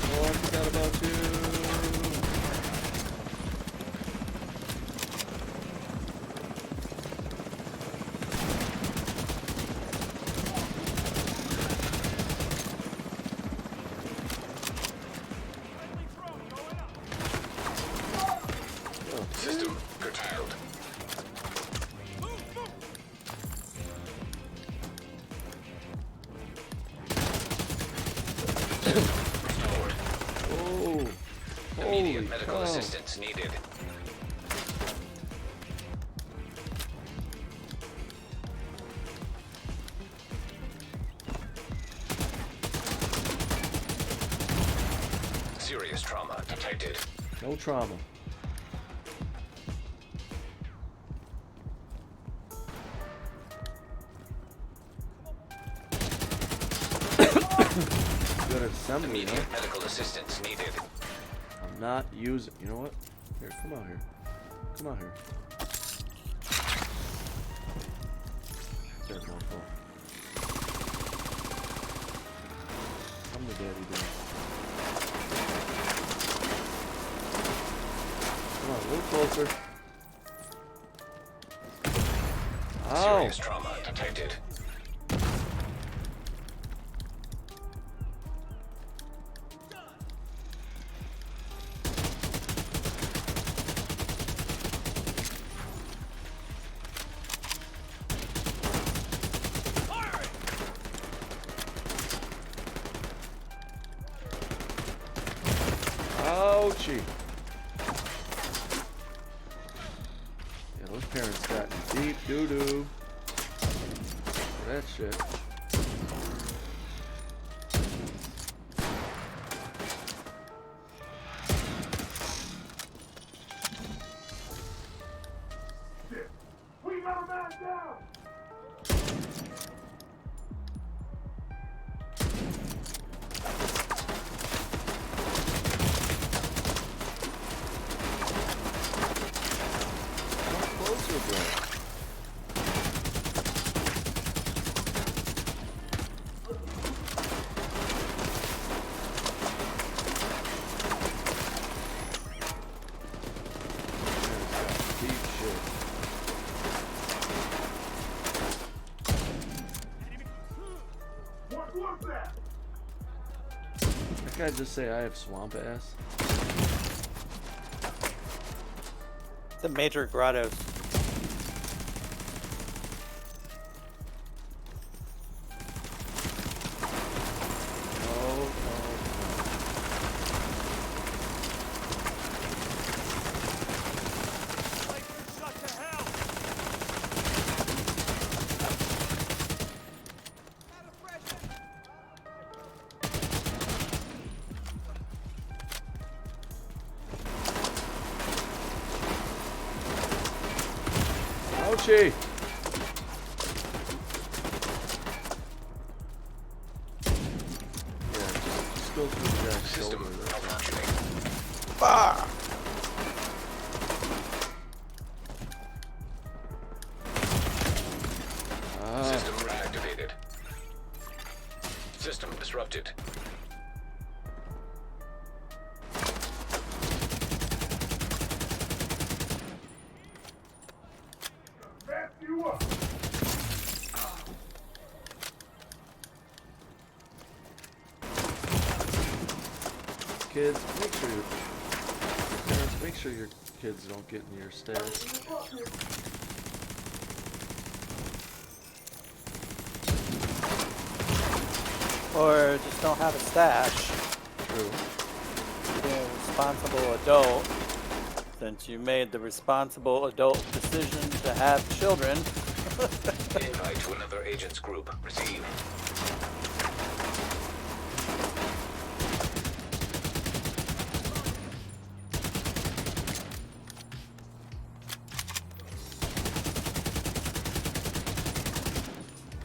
Oh, I forgot about you. System curtailed. Restored. Oh, Immediate holy medical cow. assistance needed. Serious trauma detected. No trauma. Good at assembly, huh? Immediate medical assistance needed. I'm not using. You know what? Here, come out here. Come out here. There, mofo. Come to daddy, dude. Come on, a little closer. Ow! Serious trauma detected. Ouchie! parents got in deep doo-doo. That shit. We got a man down! How close was that? Deep shit. What was that? That guy just say I have swamp ass? The major grottos. Oh, Ouchie! Yeah, just go through the guy's System shoulder. malfunctioning. Ah! System reactivated. System disrupted. Back you up! Kids, parents, make sure your kids don't get in your stash. Or just don't have a stash. True. Be a responsible adult. Since you made the responsible adult decision to have children. Invite to another agent's group. Receive.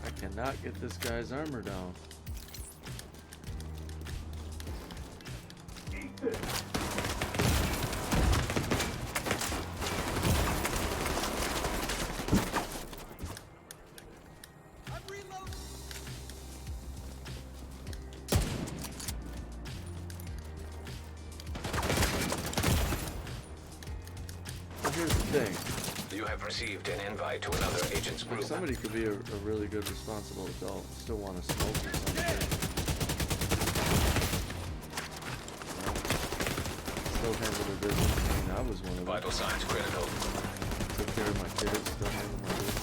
I cannot get this guy's armor down. Eat this! But here's the thing. You have received an invite to another agent's Like group. somebody could be a really good responsible adult and still want to smoke or something. You know? Still handle their business. I mean, I was one of them. Vital signs critical. Took care of my kids, still handle my business.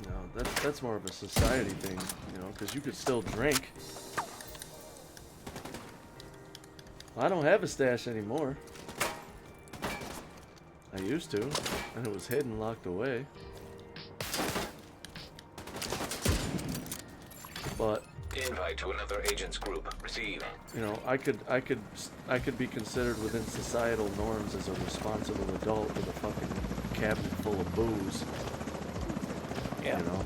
You know, that's more of a society thing, you know, because you could still drink. I don't have a stash anymore. I used to, and it was hidden, locked away. But Invite to another agent's group. Receive. you know, I could be considered within societal norms as a responsible adult with a fucking cabinet full of booze. Yeah. You know,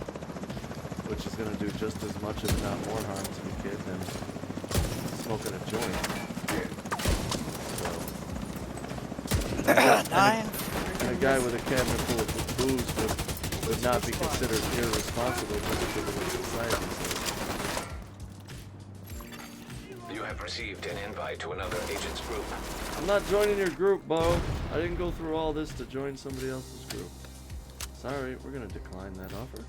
which is gonna do just as much, if not more, harm to the kid than smoking a joint. And a guy with a cabinet full of booze would not be considered irresponsible, particularly in society. You have received an invite to another agent's group. I'm not joining your group, Bo. I didn't go through all this to join somebody else's group. Sorry, we're gonna decline that offer.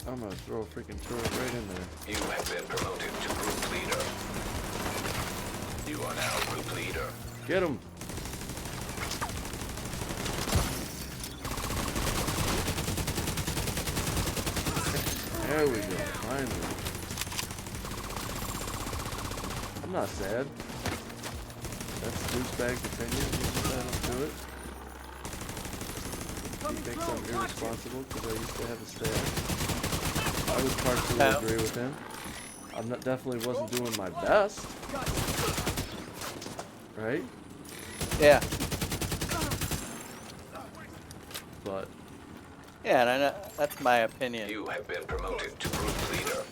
I'm gonna throw a freaking turret right in there. You have been promoted to group leader. You are now group leader. Get him! There we go, finally. not sad. That's douchebag's opinion. He's entitled to it. He thinks I'm irresponsible because I used to have a stash. I would partially agree with him. I'm not, definitely wasn't doing my best. Right? Yeah. But Yeah, and I know, that's my opinion. You have been promoted to group leader.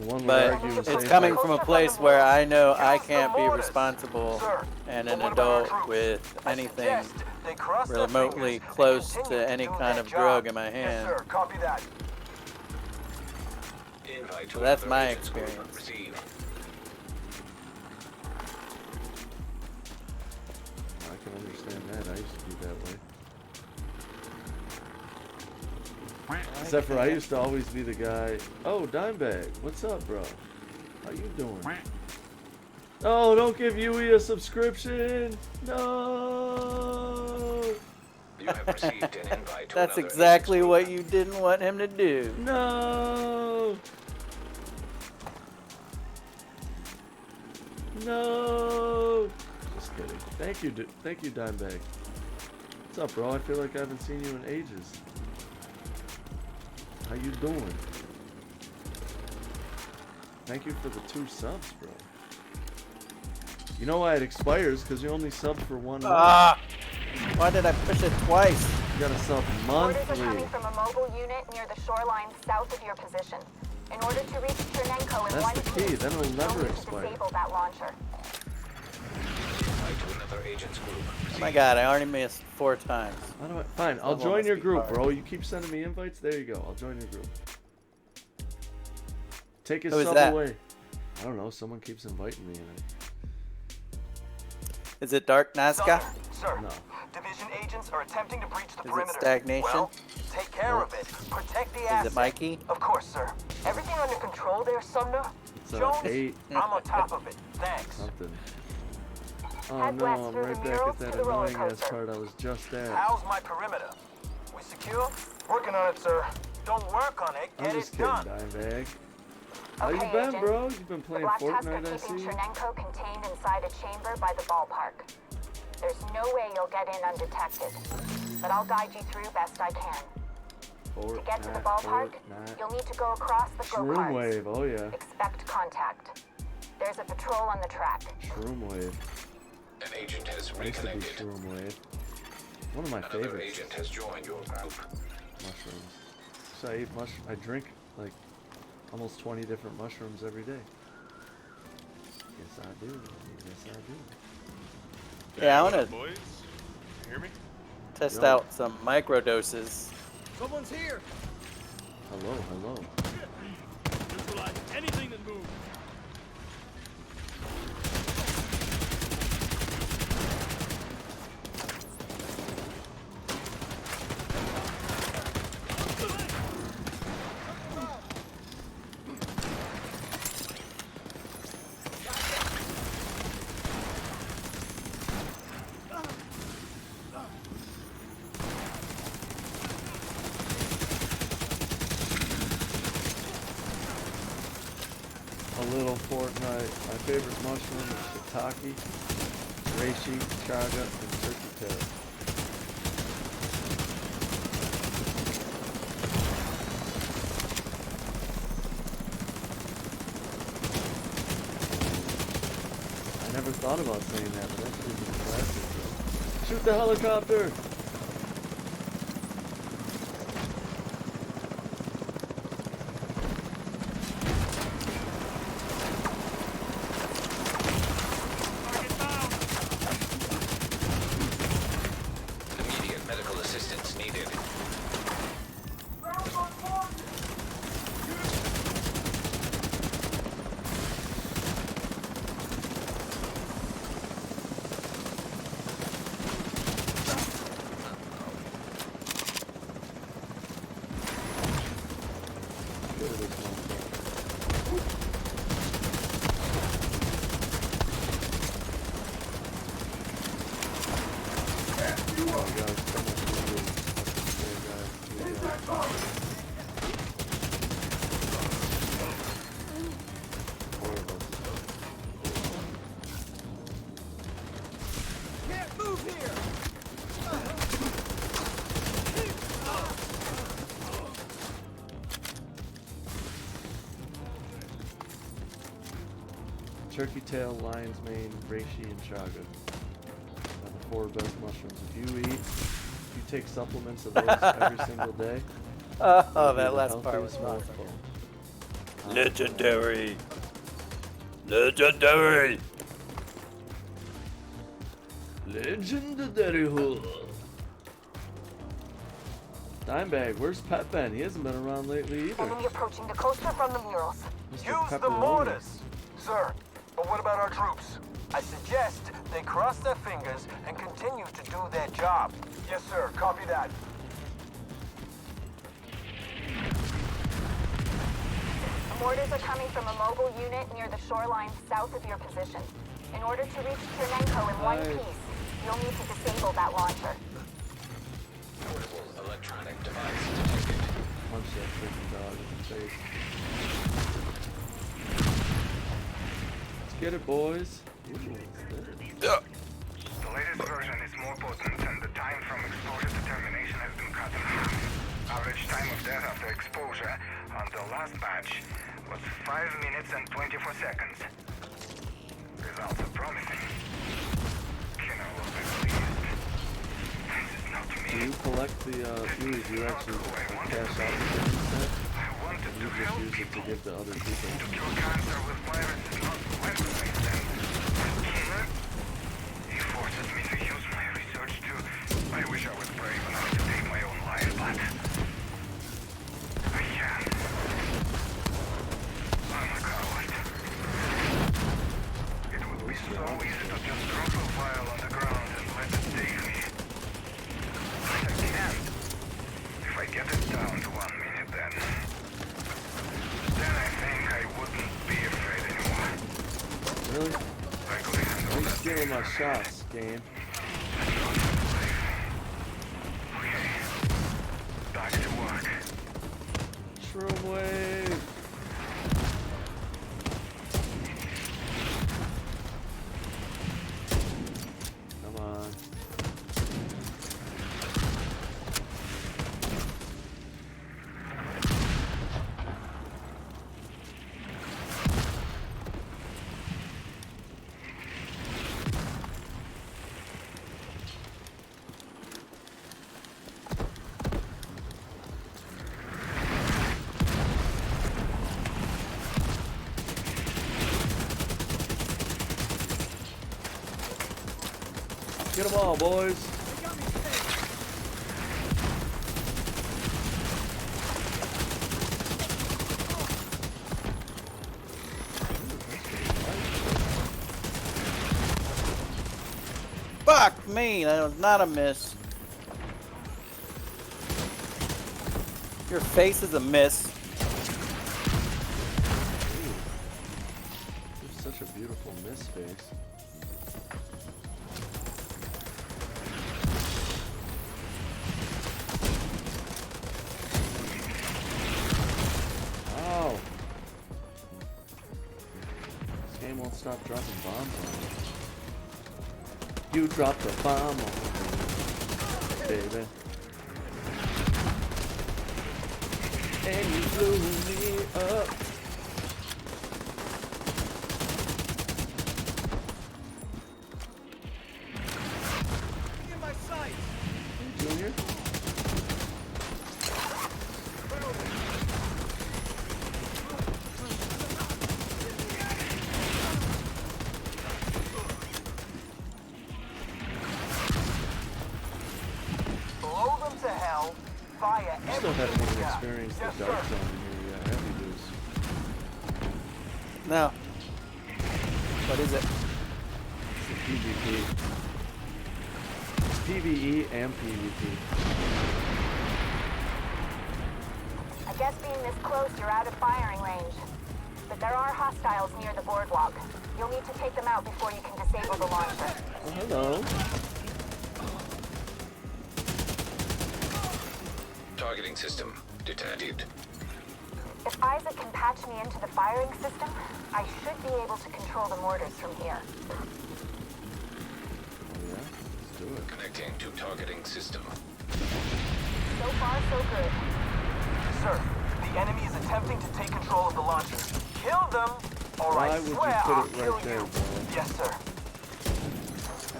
one would But argue and say it's if coming I- from a place where I know I can't be responsible and an adult with anything remotely close to any kind of drug in my hand. Yes, sir. Copy that. Invite to So that's another my agent's group. experience. Receive. I can understand that. I used to be that way. Except for I used to always be the guy. Oh, Dimebag, what's up, bro? How you doing? Oh, don't give Yui a subscription. No. You have received an invite to That's another exactly agent's what group. you didn't want him to do. No. No. Just kidding. Thank you, Dimebag. What's up, bro? I feel like I haven't seen you in ages. How you doing? Thank you for the 2 subs, bro. You know why it expires? Because you only subbed for 1 month. Ah! Why did I push it twice? You gotta sub Orders are monthly. coming from a mobile unit near the shoreline south of your position. In order to reach Chernenko in That's one the key, piece, then it'll you'll never need to expire. disable that launcher. Invite to another agent's group. Oh my god, I already missed 4 times. How do I? Fine, I'll Level join must your be group, hard. bro. You keep sending me invites. There you go. I'll join your group. Take his Who is sub that? away. I don't know. Someone keeps inviting me, and Is it Dark Nazca? Sir, No. division agents are attempting to breach the Is it perimeter. Stagnation? Well, take care of it. Protect the Is asset. it Mikey? Of course, sir. Everything under control there, Sumner? It's Jones? 8 I'm on top of it. Thanks. something. Oh Head no, west I'm through right the back murals at that to the roller annoying ass coaster. part I was just at. How's my perimeter? We secure? Working on it, sir. Don't work on it. Get I'm just it kidding, done. Dimebag. How you Okay, been, Agent. bro? You've been The playing Black Fortnite, I Tusk are see. keeping Chernenko contained inside a chamber by the ballpark. There's no way you'll get in undetected, but I'll guide you through best I can. To get to the ballpark, you'll need to go across the Shroom go-karts. Wave, oh yeah. Expect contact. There's a patrol on the track. Shroom Wave. An agent has I used to be reconnected. Shroom Wave. One of my Another favorites. agent has joined your group. Mushrooms. So I drink like almost 20 different mushrooms every day. Yes, I do. Yes, I do. Yeah, I want to Boys, you hear me? test Yo. out some microdoses. Someone's here! Hello, hello. Neutralize anything that moves. A little Fortnite. My favorite mushroom is shiitake, reishi, chaga, and turkey tail. I never thought about saying that, but that's pretty classic. Shoot the helicopter! Immediate medical assistance needed. turkey tail, lion's mane, reishi, and chaga are the 4 best mushrooms. If you take supplements of those every single day, Oh, that last part was awesome. Legendary. Legendary. Legendary Hood. Dimebag, where's Pep been? He hasn't been around lately either. Enemy approaching the coaster from the murals. Mr. Use the Pepperoni. mortars. Sir, but what about our troops? I suggest they cross their fingers and continue to do their job. Yes, sir. Copy that. The mortars are coming from a mobile unit near the shoreline south of your position. In order to reach Chernenko in one piece, you'll need to disable that launcher. Portable electronic device detected. Punch that freaking dog in the face. Let's get it, boys. Ooh, what's this? The latest version is more potent, and the time from exposure to termination has been cut in half. Average time of death after exposure on the last batch was 5 minutes and 24 seconds. Results are promising. Kino will be pleased. This is not me. Do you collect the fuse? You actually cash out the set? I wanted You to just help use it to people. give to other people. To kill cancer with virus is not weaponize them. Killer? He forces me to use my research to... I wish I was brave enough to take my own life, but... I can't. I'm a coward. It would be so easy to just drop a vial on the ground and let it take me. But I can't. If I get it down to 1 minute then I think I wouldn't be afraid anymore. Really? I could handle Are you that stealing my thing. shots, game? Okay. Back to work. Shroom wave! Come on. Get them all, boys. Fuck me, that was not a miss. Your face is a miss. It's such a beautiful miss face. Oh! This game won't stop dropping bombs on me. You dropped a bomb on me, baby. And you blew me up. In my sight. Junior? Blow them to hell via I still every haven't even gap. experienced Yes, the dark sir. zone in here yet, have you, Deuce? No. What is it? It's a PvP. It's PvE and PvP. I guess being this close, you're out of firing range. But there are hostiles near the boardwalk. You'll need to take them out before you can disable the launcher. Oh, hello. Targeting system detected. If Isaac can patch me into the firing system, I should be able to control the mortars from here. Oh yeah? Let's do it. Connecting to targeting system. So far, so good. Sir, the enemy is attempting to take control of the launcher. Kill them, or Why I would you swear put I'll it kill right there, you. bro? Yes, sir.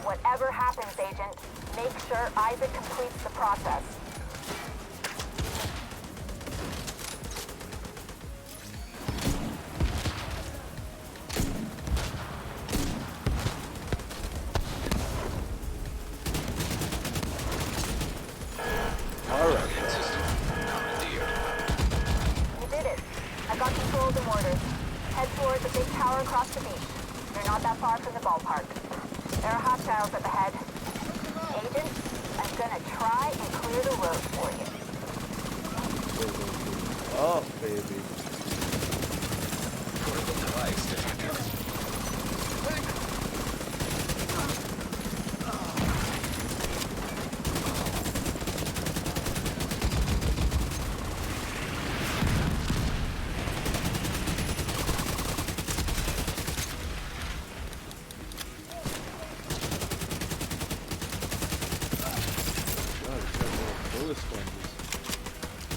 Whatever happens, Agent, make sure Isaac completes the process. Alright. System commandeered. You did it. I got control of the mortars. Head towards the big tower across the beach. You're not that far from the ballpark. There are hostiles up ahead. Agent, I'm gonna try and clear the road for you. Oh, baby. Portable device detected. God, it's got little bullet sponges.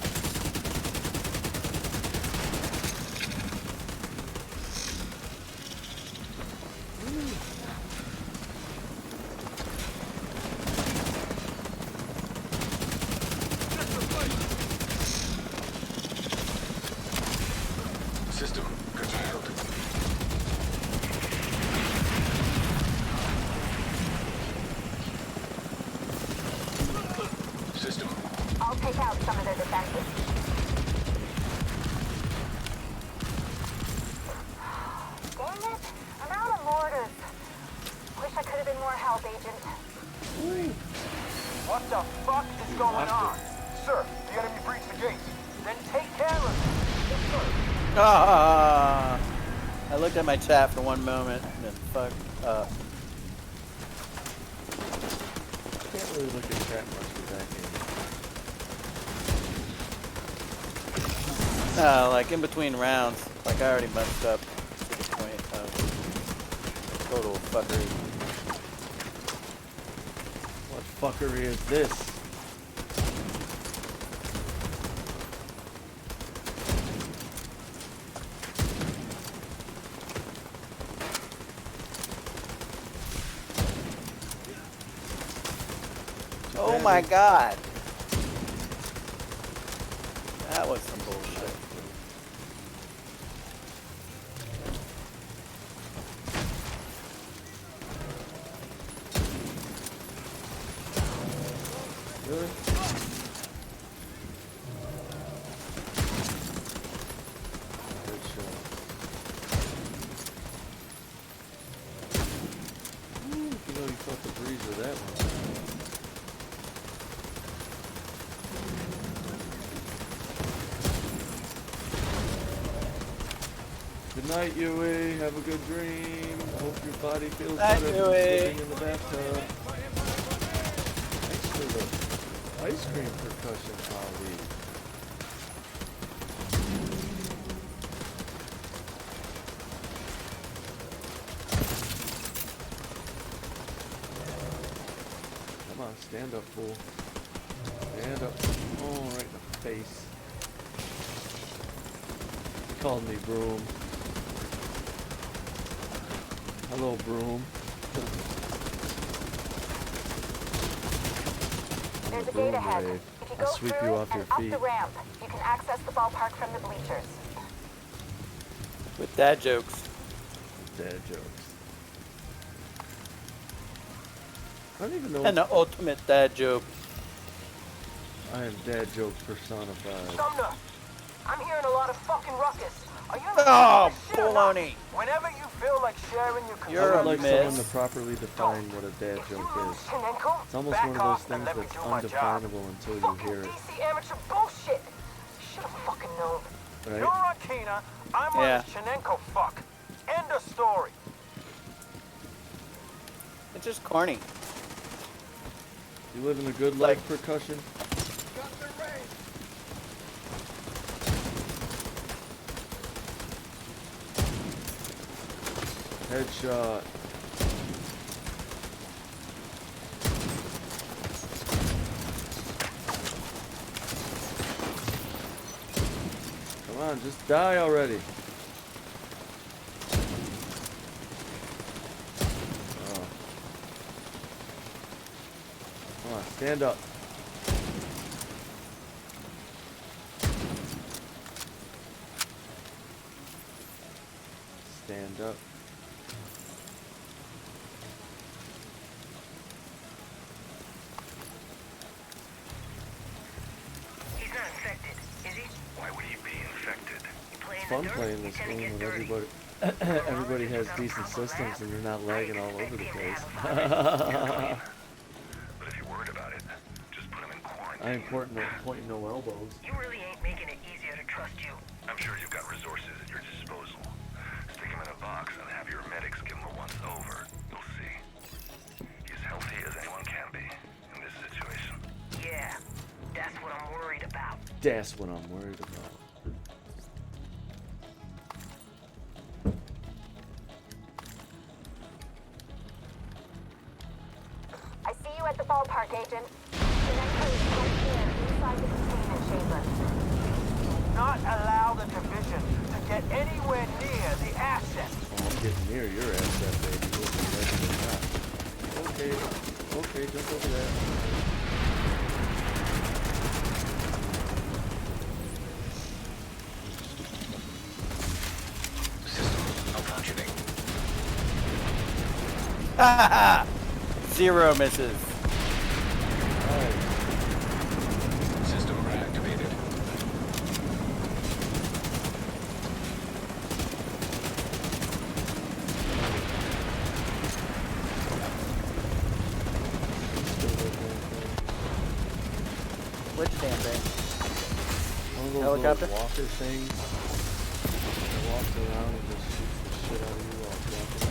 System curtailed. System. I'll take out some of their defenses. Dang it! I'm out of mortars. Wish I could have been more help, Agent. What the fuck is going on? Sir, the enemy breached the gate. Then take care of it. Yes, sir. Ah! I looked at my chat for one moment and then fucked up. Can't really look at chat much with that game. Like in between rounds, like I already messed up to the point of total fuckery. What fuckery is this? Oh my god! That was some bullshit. Really? Headshot. Ooh, you know you felt the breeze with that one. Good night, Yui. Have a good dream. I hope your body feels Night, better Yui. than slipping in the bathtub. Thanks for the ice cream percussion, Ali. Come on, stand up, fool. Stand up. Oh, right in the face. He called me Broom. Hello, Broom. There's a Broom gate ahead. wave. If you I'll go sweep through you it off and your up feet. the ramp, you can access the ballpark from the bleachers. With dad jokes. Dad jokes. I don't even know And if the ultimate dad joke. I am dad jokes personified. Sumner, I'm hearing a lot of fucking ruckus. Are you Oh, shit or not? baloney. Whenever you feel like sharing, you can. You're I a would like miss. someone to properly define what a dad If you joke lose is. Chinenko, It's almost back one of those off and things let me that's do my job. undefinable until you Fucking hear it. DC amateur bullshit. Should have fucking known. Right? You're on Kena, I'm on Yeah. this Chinenko fuck. End of story. It's just corny. You living a good Like- life, percussion? Headshot. Come Come on, just die already. Oh. Come on, stand up. Stand up. He's not infected, is he? Why would he be infected? Fun playing this game when everybody has decent systems and you're not lagging all over the place. But if you're worried about it, just put him in quarantine. I ain't pointing no elbows. You really ain't making it easier to trust you. I'm sure you've got resources at your disposal. Stick him in a box and have your medics give him a once-over. You'll see. He's healthy as anyone can be in this situation. Yeah, that's what I'm worried about. That's what I'm worried about. I see you at the ballpark, Agent. The next place is right here, inside the containment chamber. Not allow the division to get anywhere near the asset. Oh, I'm getting near your asset, baby. Okay, okay, jump over there. System malfunctioning. Ha 0 misses. System reactivated. Which damn thing? One of those Helicopter? little walker things that walks around and just shoots the shit out of you while it's walking.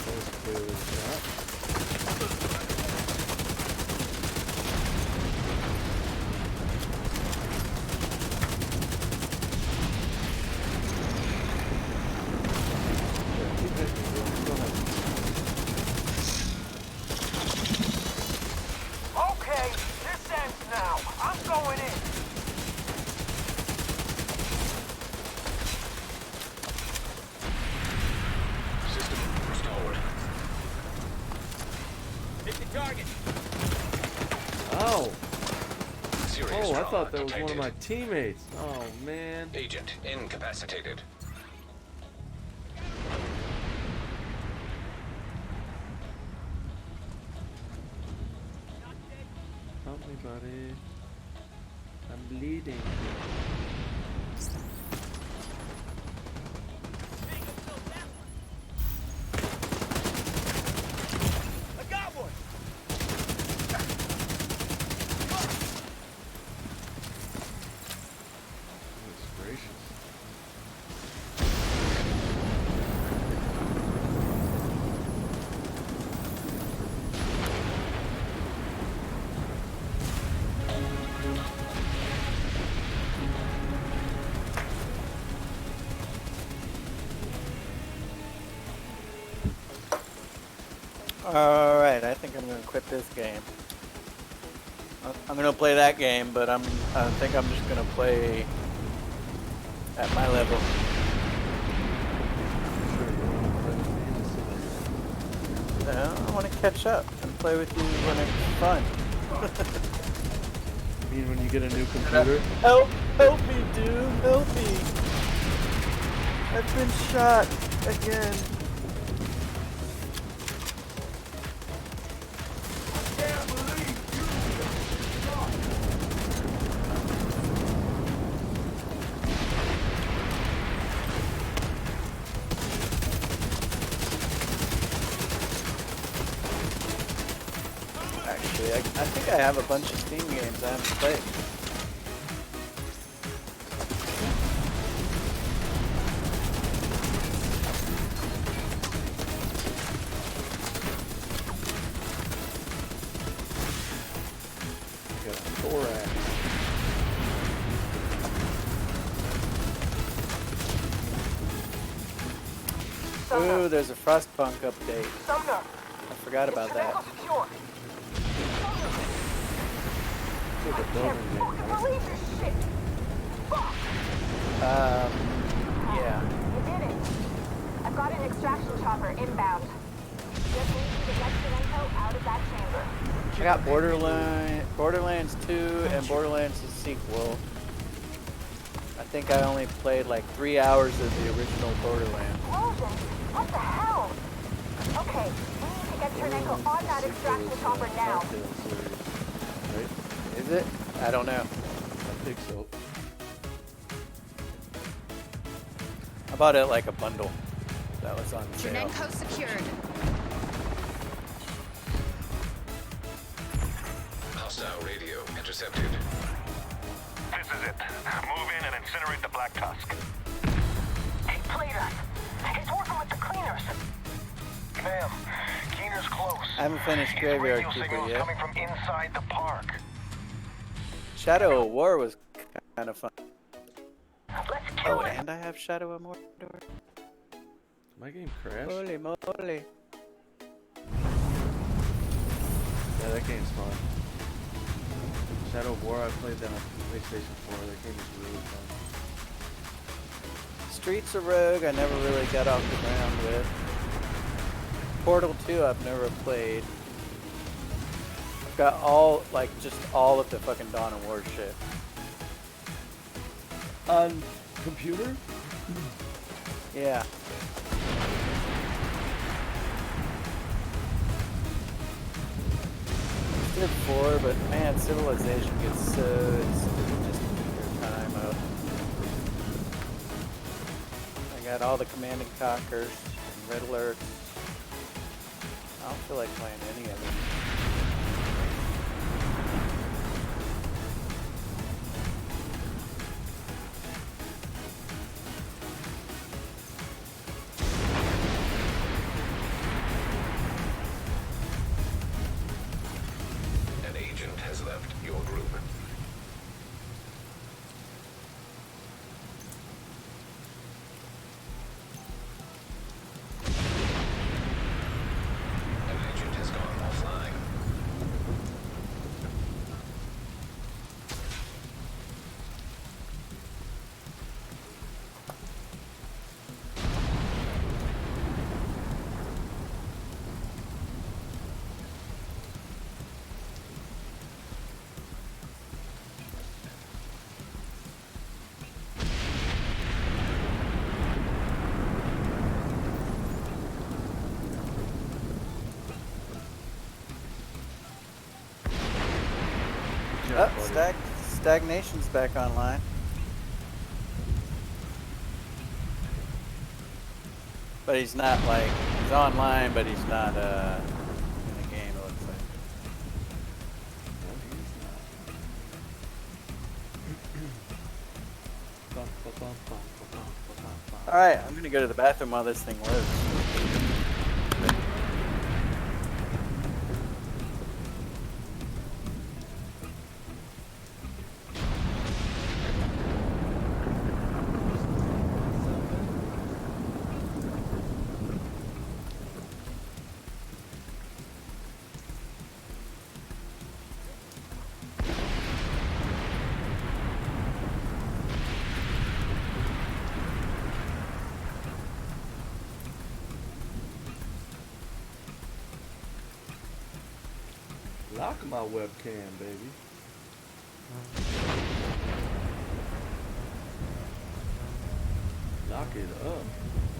That was clearly a shot. Yeah, keep hitting me, bro. Go ahead. Okay, this ends now. I'm going in. System restored. Hit the target. Ow! Serious Oh, I trauma thought that was one of detected. my teammates. Oh, man. Agent incapacitated. Help me, buddy. I'm bleeding. I got one. Goodness gracious. Alright, I think I'm gonna quit this game. I'm gonna play that game, but I think I'm just gonna play at my level. I want to catch up and play with you when it's fun. You mean when you get a new computer? Help me, dude, help me. I've been shot again. Actually, I think I have a bunch of Steam games I haven't played. Got a thorax. Ooh, there's a Frostpunk update. Sumner, I forgot about that. Echo secure. It's like a building game, Fucking right? believe this shit. Fuck. Yeah. You did it. I've got an extraction chopper inbound. Just need you to get Shenenko out of that chamber. I got Borderlands 2 and Borderlands the sequel. I think I only played like 3 hours of the original Borderlands. Explosion? What the hell? Okay, we need to get Shenenko on that extraction chopper now. Right? Is it? I don't know. I think so. I bought it like a bundle that was on sale. Shenenko secured. Hostile radio intercepted. This is it. Move in and incinerate the Black Tusk. He played us. He's working with the cleaners. Ma'am, Keener's close. I haven't finished His Graveyard radio Keeper signal is yet. coming from inside the park. Shadow of War was kind of fun. Let's kill Oh, it. and I have Shadow of Mordor. My game crashed. Holy moly. Yeah, that game's fun. Shadow of War, I played that on PlayStation 4. That game is really fun. Streets of Rogue, I never really got off the ground with. Portal 2, I've never played. I've got all, like, just all of the fucking Dawn of War shit. On computer? Yeah. Did 4, but man, Civilization gets so stupid just to keep your time up. I got all the Command and Conquers, and Red Alerts. I don't feel like playing any of them. An agent has left your group. An agent has gone offline. Yeah, Oh, buddy. Stagnation's back online. But he's not like, he's online, but he's not in the game, it looks like. Alright, I'm gonna go to the bathroom while this thing loads. Lock my webcam, baby. Knock it up.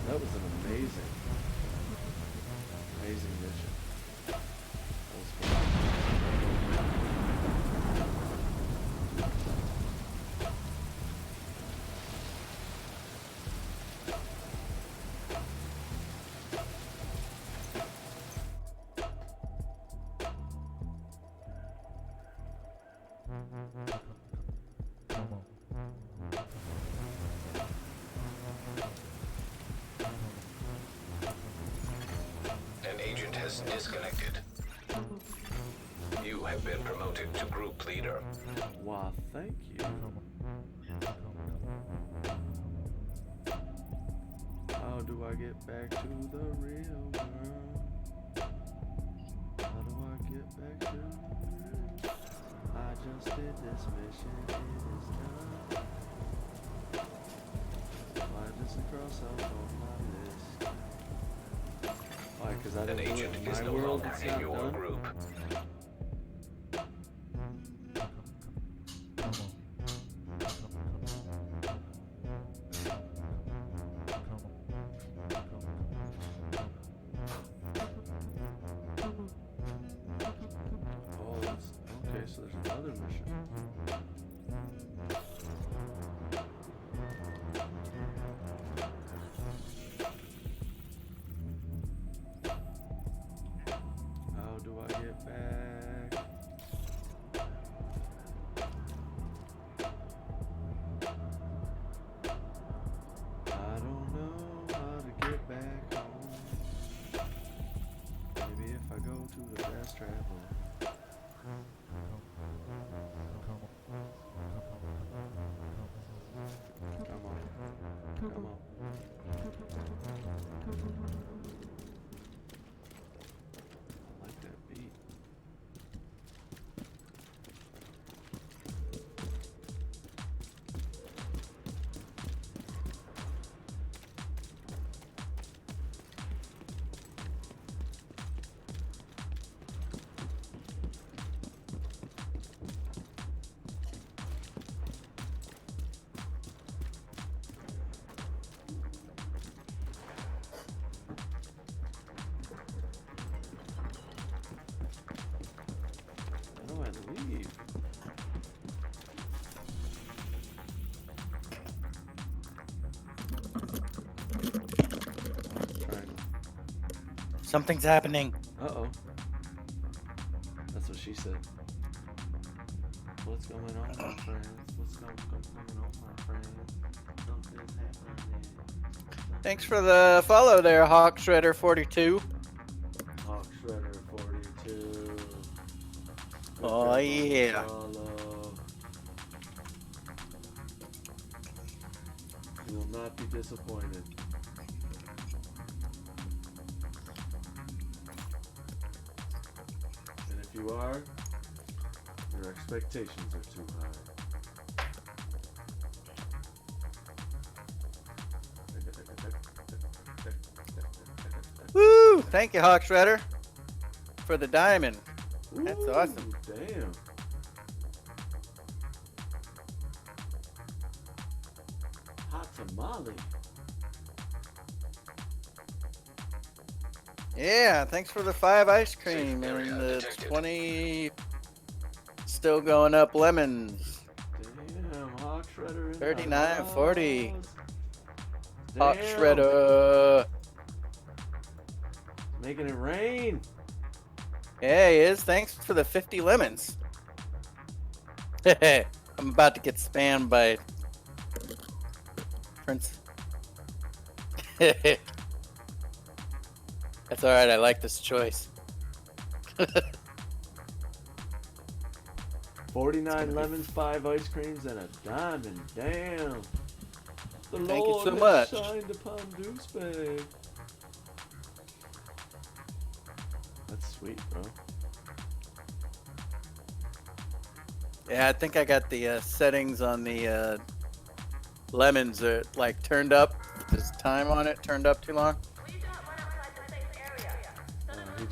That was an amazing mission. That was fun. An agent has disconnected. You have been promoted to group leader. Why, thank you. How do I get back to the real world? How do I get back to the real? I just did this mission, it is done. Why does it cross out on my list? Why? Because I An didn't do agent it in is my no world. longer It's in not your done. group. Oh, okay, so there's another mission. How do I get back? I don't know how to get back home. Maybe if I go to the fast travel. Come on. Come on. I like that beat. How do I leave? Something's happening. Uh-oh. That's what she said. What's going on, my friends? What's going on, my friends? Something's happening. Thanks for the follow there, Hawk Shredder 42. Hawk Shredder 42. Oh, yeah. Follow. You will not be disappointed. And if you are, your expectations are too high. Woo! Thank you, Hawk Shredder, for the diamond. That's awesome. Damn. Hot tamale. Yeah, thanks for the 5 ice cream Safe area and the detected. 20 still going up lemons. Damn, Hawk Shredder in the 39, 40. house. Hawk Damn. Shredder. Making it rain. Yeah, he is. Thanks for the 50 lemons. I'm about to get spammed by Prince. That's alright, I like this choice. 49 lemons, 5 ice creams, and a diamond. Damn. The Thank you Lord so has much. shined upon Douchebag. That's sweet, bro. Yeah, I think I got the settings on the lemons like turned up. There's time on it turned up too long.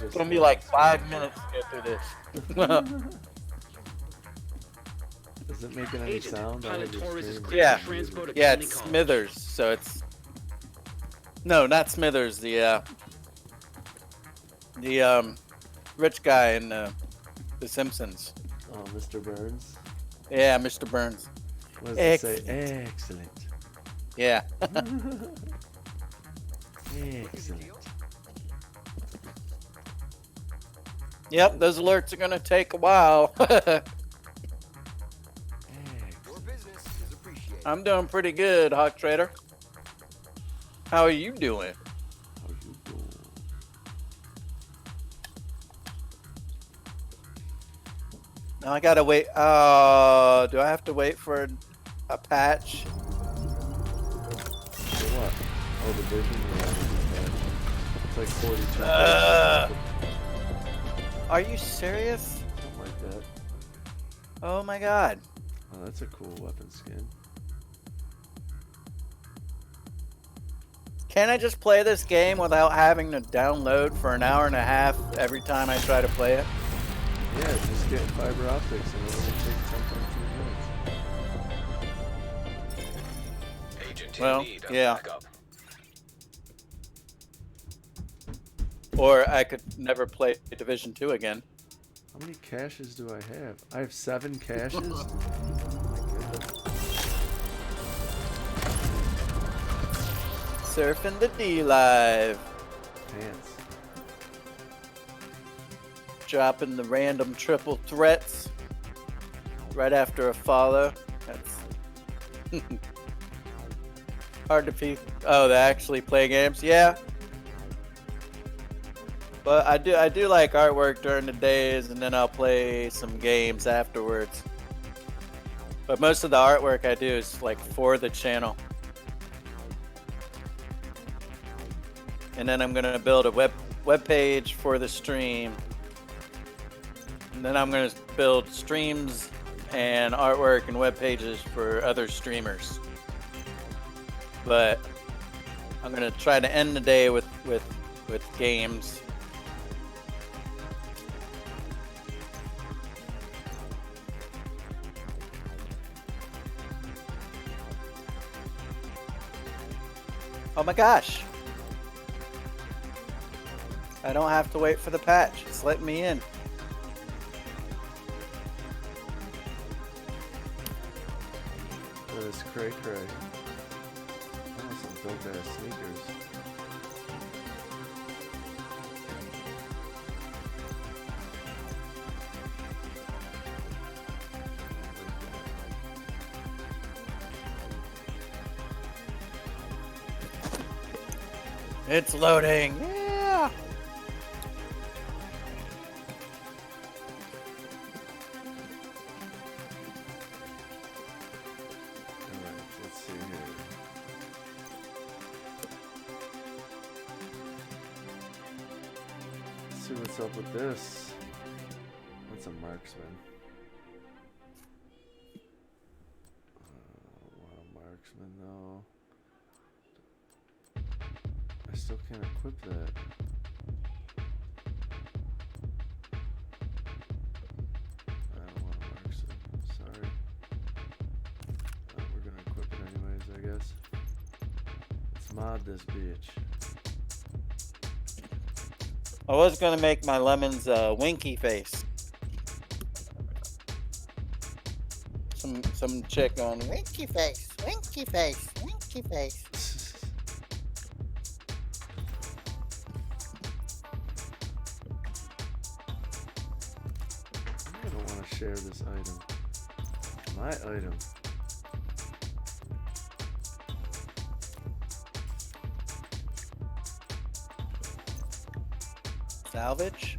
It's gonna be like 5 minutes to get through this. Is it making any Agent, sound? I Pilot heard Torres you is scream. clear Yeah, to transport a yeah, Kenley it's College. Smithers, so it's no, not Smithers. The rich guy in The Simpsons. Oh, Mr. Burns. Yeah, Mr. Burns. What does it say? Excellent. Yeah. Excellent. Yep, those alerts are gonna take a while. I'm doing pretty good, Hawk Trader. How are you doing? How you doing? Now I gotta wait. Do I have to wait for a patch? For what? Oh, Division? Yeah, this is bad. It's like 42 pages. Are you serious? Something like that. Oh my god. Oh, that's a cool weapon skin. Can I just play this game without having to download for an hour and a half every time I try to play it? Yeah, just get fiber optics and it'll only take 10.2 minutes. Agent Well, in need of yeah. backup. Or I could never play Division 2 again. How many caches do I have? I have 7 caches? Surfing the D Live. Pants. Dropping the random triple threats right after a follow. That's hard to be. Oh, they actually play games? Yeah. But I do like artwork during the days, and then I'll play some games afterwards. But most of the artwork I do is like for the channel. And then I'm gonna build a web page for the stream. And then I'm gonna build streams and artwork and web pages for other streamers. But I'm gonna try to end the day with games. Oh my gosh. I don't have to wait for the patch. It's letting me in. This cray cray. Oh, some dope ass sneakers. It's loading. Yeah. Alright, let's see here. Let's see what's up with this. That's a marksman. Want a marksman though. I still can't equip that. I don't want a marksman. Sorry. We're gonna equip it anyways, I guess. Let's mod this bitch. I was gonna make my lemons winky face. Some chick going winky face, winky face, winky face. I don't want to share this item. My item. Salvage.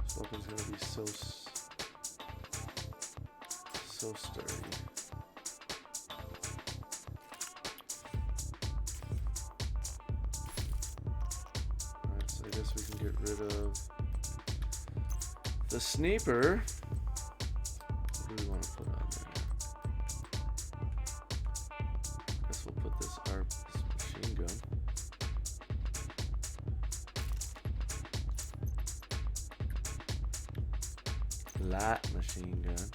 This weapon's gonna be so sturdy. Alright, so I guess we can get rid of the sniper. What do we want to put on there? Guess we'll put this machine gun. Light machine gun.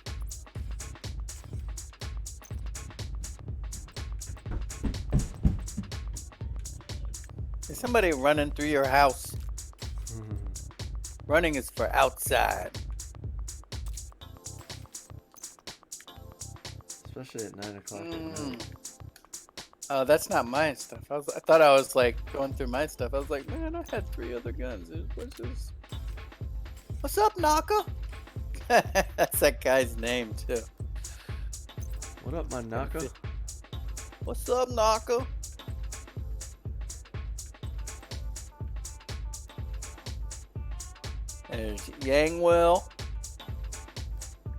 Is somebody running through your house? Running is for outside. Especially at 9 o'clock at night. Oh, that's not my stuff. I thought I was like going through my stuff. I was like, man, I had 3 other guns. What's this? What's up, Naka? That's that guy's name too. What up, my Naka? What's up, Naka? There's Yangwell.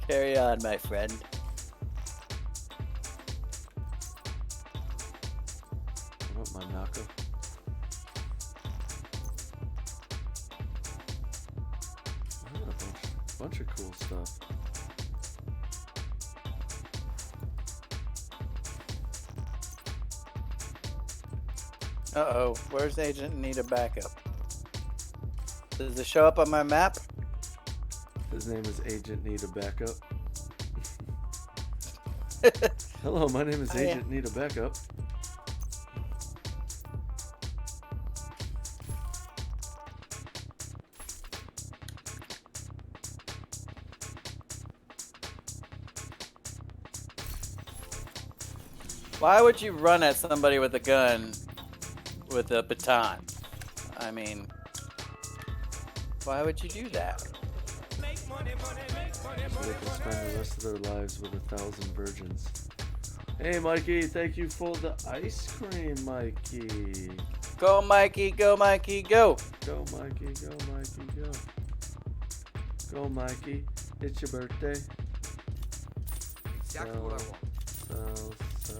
Carry on, my friend. up my Naka. A bunch of cool stuff. Uh-oh, where's Agent Need a Backup? Does it show up on my map? His name is Agent Need a Backup. Hello, my name is Agent Need a Backup. Why would you run at somebody with a gun with a baton? I mean, why would you do that? So they can spend the rest of their lives with 1,000 virgins. Hey, Mikey, thank you for the ice cream, Mikey. Go, Mikey, go, Mikey, go. Go, Mikey, go, Mikey, go. Go, Mikey. It's your birthday. Exactly what I want. So.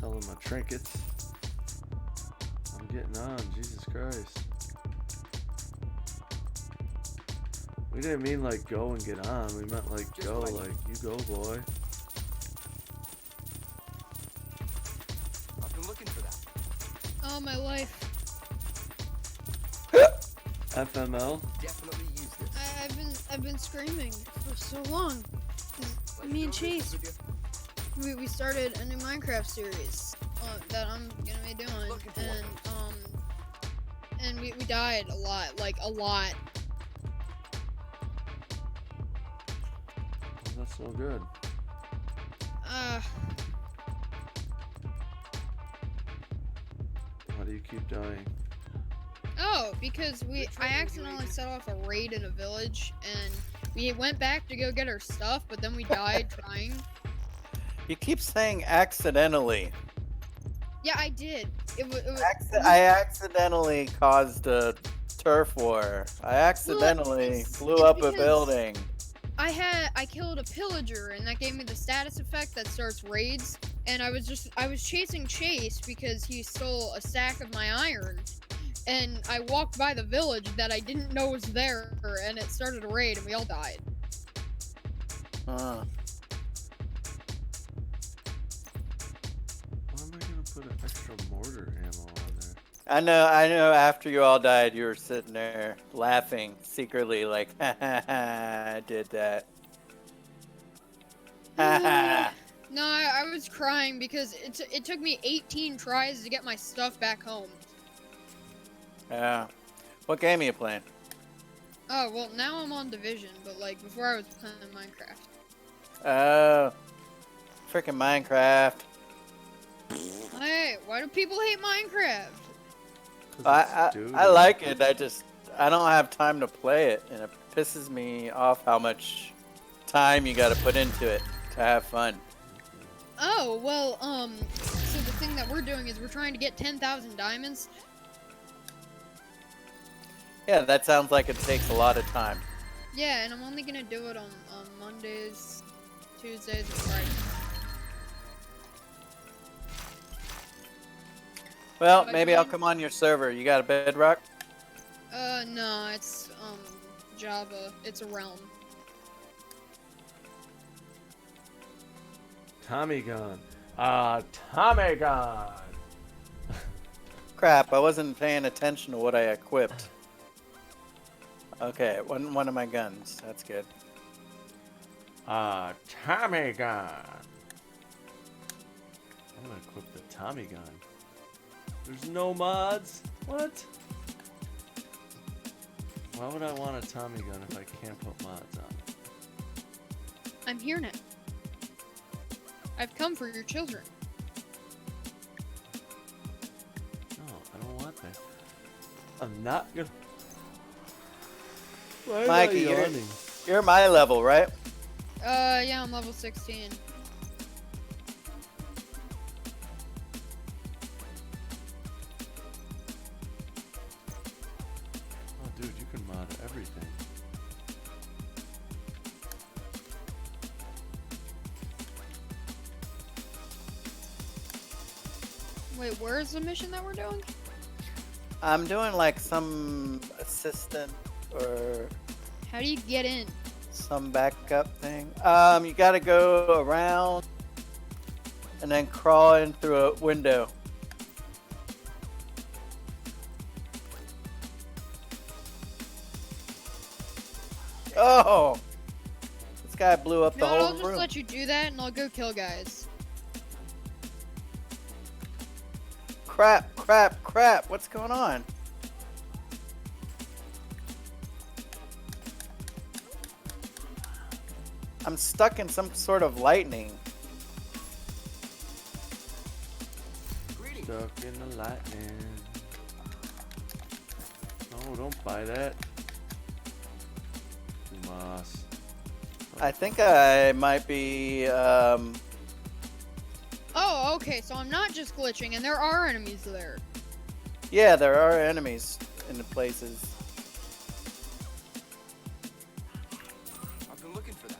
Selling my trinkets. I'm getting on, Jesus Christ. We didn't mean like go and get on, we meant like Just go, like- like you go, boy. I've been looking for that. Oh, my life. FML? Definitely use this. I've been screaming for so long. 'Cause me and Chase, we started a new Minecraft series that I'm gonna be doing, and we died a lot, like a lot. Well, that's no good. Why do you keep dying? Oh, because I accidentally set off a raid in a village, and we went back to go get our stuff, but then we died trying. You keep saying accidentally. Yeah, I did. It was I accidentally caused a turf war. I accidentally blew up a because building. I killed a pillager, and that gave me the status effect that starts raids. And I was chasing Chase because he stole a sack of my iron, and I walked by the village that I didn't know was there, and it started a raid, and we all died. Why am I gonna put an extra mortar ammo on there? I know. After you all died, you were sitting there laughing secretly, like, ha ha ha, I did that. Ha ha. No, I was crying because it took me 18 tries to get my stuff back home. Yeah. What game are you playing? Oh, well, now I'm on Division, but, like, before I was playing Minecraft. Oh. Freaking Minecraft. Hey, why do people hate Minecraft? I like it. I don't have time to play it, and it pisses me off how much time you got to put into it to have fun. Oh, well, so the thing that we're doing is we're trying to get 10,000 diamonds. Yeah, that sounds like it takes a lot of time. Yeah, and I'm only gonna do it on Mondays, Tuesdays, and Fridays. Well, maybe I'll come on your server. You got a bedrock? No, it's, Java. It's a realm. Tommy gun. Tommy gun. Crap, I wasn't paying attention to what I equipped. Okay, one of my guns. That's good. Tommy gun. I'm gonna equip the Tommy gun. There's no mods? What? Why would I want a Tommy gun if I can't put mods on? I'm here now. I've come for your children. No, I don't want that. I'm not gonna. Why am Mikey, I yawning? you're my level, right? Yeah, I'm level 16. Oh, dude, you can mod everything. Wait, where's the mission that we're doing? I'm doing like some assistant or How do you get in? some backup thing. You gotta go around and then crawl in through a window. Oh! This guy blew up the No, whole I'll just room. let you do that and I'll go kill guys. Crap, crap, crap. What's going on? I'm stuck in some sort of lightning. Stuck in the lightning. Oh, don't buy that. Moss. I think I might be, Oh, okay, so I'm not just glitching and there are enemies there. yeah, there are enemies in the places. I've been looking for that.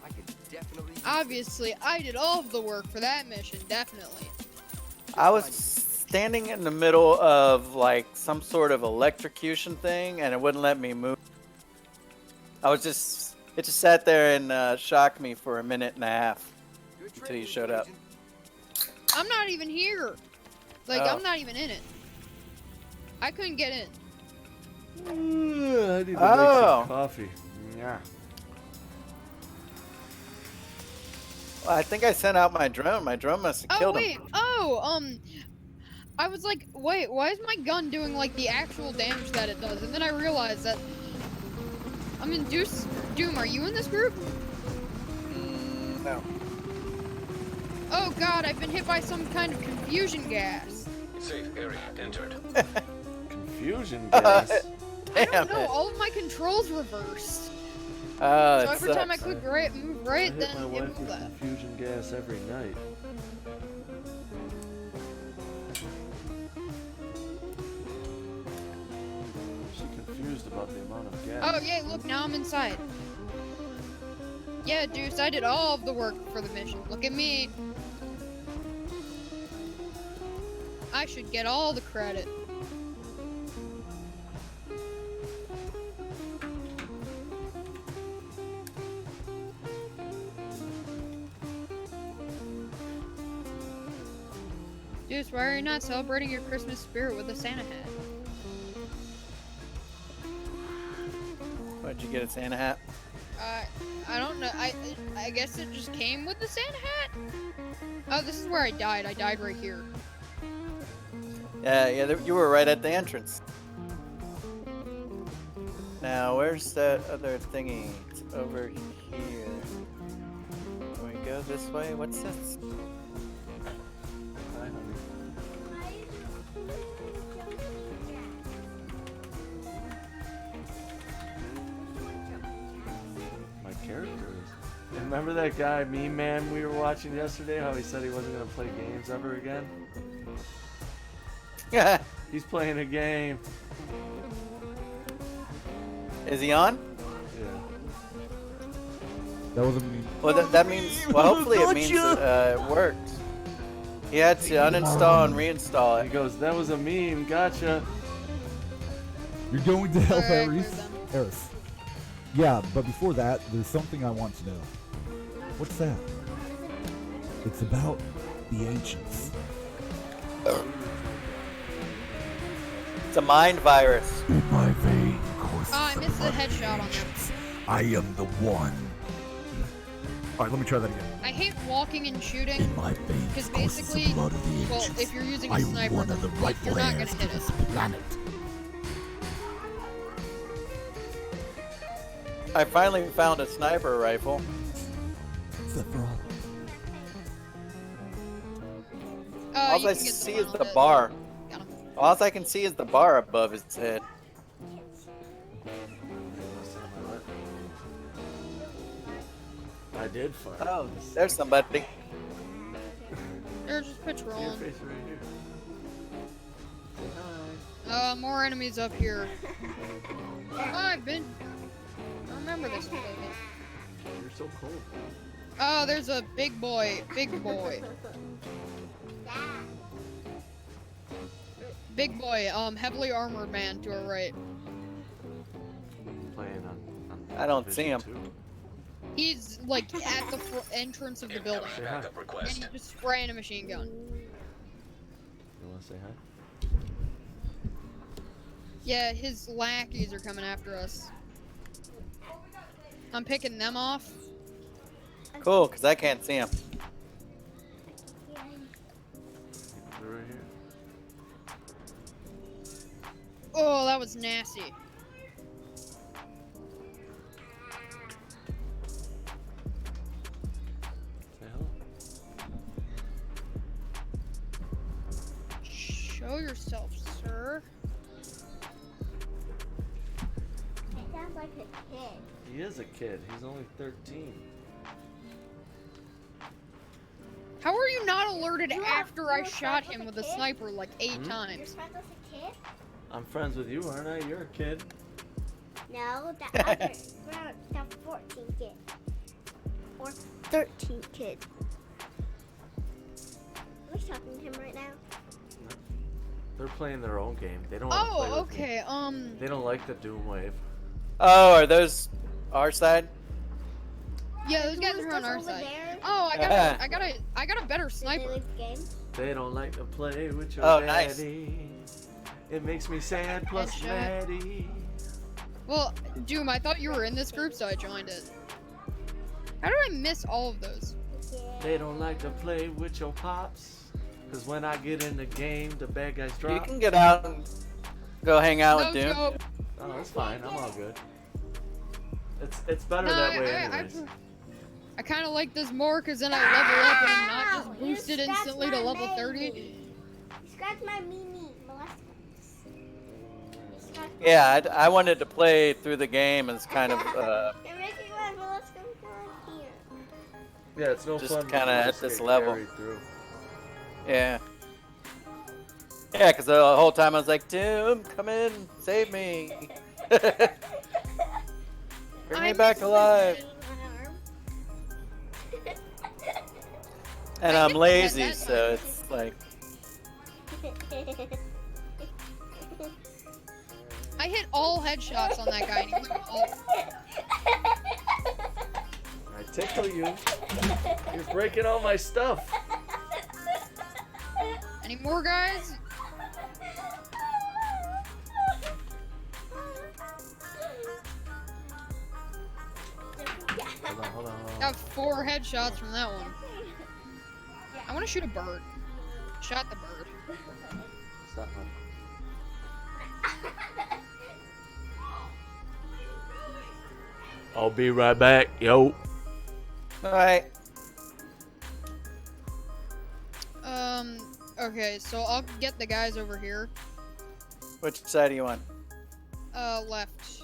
I could definitely use Obviously, I did all of the work for that mission, definitely. I was standing in the middle of like some sort of electrocution thing and it wouldn't let me move. It just sat there and shocked me for a minute and a half until you showed up. I'm not even here. Like, Oh. I'm not even in it. I couldn't get in. I need to make Oh. some coffee. Yeah. Well, I think I sent out my drone. My drone must have Oh, killed wait. him. Oh, I was like, wait, why is my gun doing, like, the actual damage that it does? And then I realized that I'm in Doom, are you in this group? No. Oh, God, I've been hit by some kind of confusion gas. Safe area entered. Confusion gas. I Damn don't know, it. all of my controls reversed. Oh, So it every time I sucks. click move I right, hit then my it wife moved with left. confusion gas every night. She's confused about the amount of gas. Oh, yay, look, now I'm inside. Yeah, Deuce, I did all of the work for the mission. Look at me. I should get all the credit. Deuce, why are you not celebrating your Christmas spirit with a Santa hat? Why'd you get a Santa hat? I don't know. I guess it just came with the Santa hat? Oh, this is where I died. I died right here. Yeah, you were right at the entrance. Now, where's that other thingy? It's over here. Can we go this way? What's this? Hi, honey. My character is. Remember that guy, Meme Man, we were watching yesterday? How he said he wasn't gonna play games ever again? Yeah. He's playing a game. Is he on? Yeah. That was a meme. Well, that means. Well, hopefully it means it worked. He had to uninstall and reinstall He it. goes, that was a meme, gotcha. You're going to help Alright, Eris. Yeah, but before that, there's something I want to know. What's that? It's about the ancients. It's a mind virus. In my vein courses Oh, I missed the blood of headshot on them. ancients. I am the one. Alright, let me try that again. I hate walking and shooting In my veins because courses basically, the blood of the well, ancients. if you're using a I am sniper, one of the you're rightful not gonna heirs to hit this it. planet. I finally found a sniper rifle. Is that for all? All You I can get see final is the hit. bar. Got him. All I can see is the bar above his head. I did fire. Oh, there's somebody. They're just patrolling. Your face right here. Say hi. More enemies up here. Oh, I've been. I remember this one. You're so cold. Oh, there's a big boy. Big boy. Big boy, heavily armored man to our right. Playing on I don't see him. Division 2. He's like at the entrance of the building. Say hi. And he's just spraying a machine gun. You want to say hi? Yeah, his lackeys are coming after us. I'm picking them off. Cool, because I can't see him. They're right here. Oh, that was nasty. Say hello. Show yourself, sir. It sounds like a kid. He is a kid. He's only 13. How are you not alerted after I shot him with a sniper like 8 times? You're friends with a kid? I'm friends with you, aren't I? You're a kid. No, the other, the 14 kid. Or 13 kid. Are we talking to him right now? They're playing their own game. They don't want to play with okay, me. They don't like the Doom Wave. Oh, are those our side? Yeah, those guys are on our over side. there? Oh, I got a better Did they sniper. leave the game? They don't like to play with your Oh, nice. daddy. It makes me sad plus Headshot. Maddie. Well, Doom, I thought you were in this group, so I joined it. How did I miss all of those? They don't like to play with your pops. Cause when I get in the game, the bad guys drop. You can get out and go hang out with Doom. scope. Oh, that's fine. I'm all good. It's better No, that way I anyways. kind of like this more because then I level up and I'm not just You boosted scratched instantly to my level baby. 30. You scratched my Mimi, molestus. You scratched my Yeah, I wanted to play through the game as kind of You're making my molestus come here. Yeah, it's no just fun. kind of at this get level. carried through. Yeah. Yeah, because the whole time I was like, Doom, come in, save me. Bring me back alive. And I'm lazy, so it's like, I hit all headshots on that guy. And he went off. I tickle you. You're breaking all my stuff. Any more guys? Hold on. Got 4 headshots from that one. I want to shoot a bird. Shot the bird. Stop, man. I'll be right back, yo. alright. Okay, so I'll get the guys over here. Which side are you on? Left.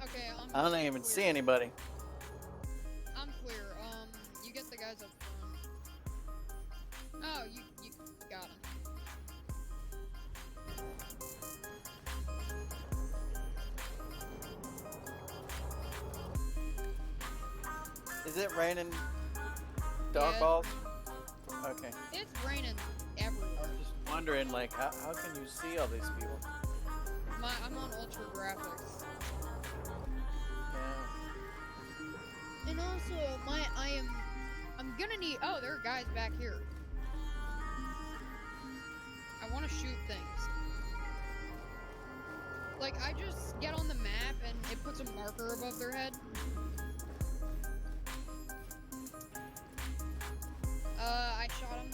Okay, I don't even see anybody. I'm clear. You get the guys up front. Oh, you got him. Is it raining dog Yeah. balls? Okay. It's raining everywhere. I'm just wondering, like, how can you see all these people? I'm on ultra graphics. Yeah. And also, I'm gonna need. Oh, there are guys back here. I want to shoot things. Like, I just get on the map and it puts a marker above their head. I shot him.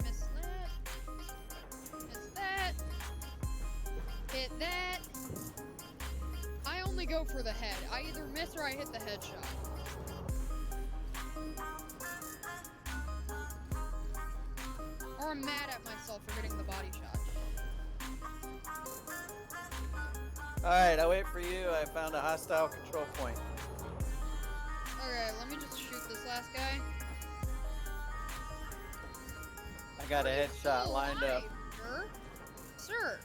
Missed that. Missed that. Hit that. I only go for the head. I either miss or I hit the headshot. Or I'm mad at myself for getting the body shot. Alright, I'll wait for you. I found a hostile control point. Okay, let me just shoot this last guy. I got a headshot Still lined up. alive, Sir.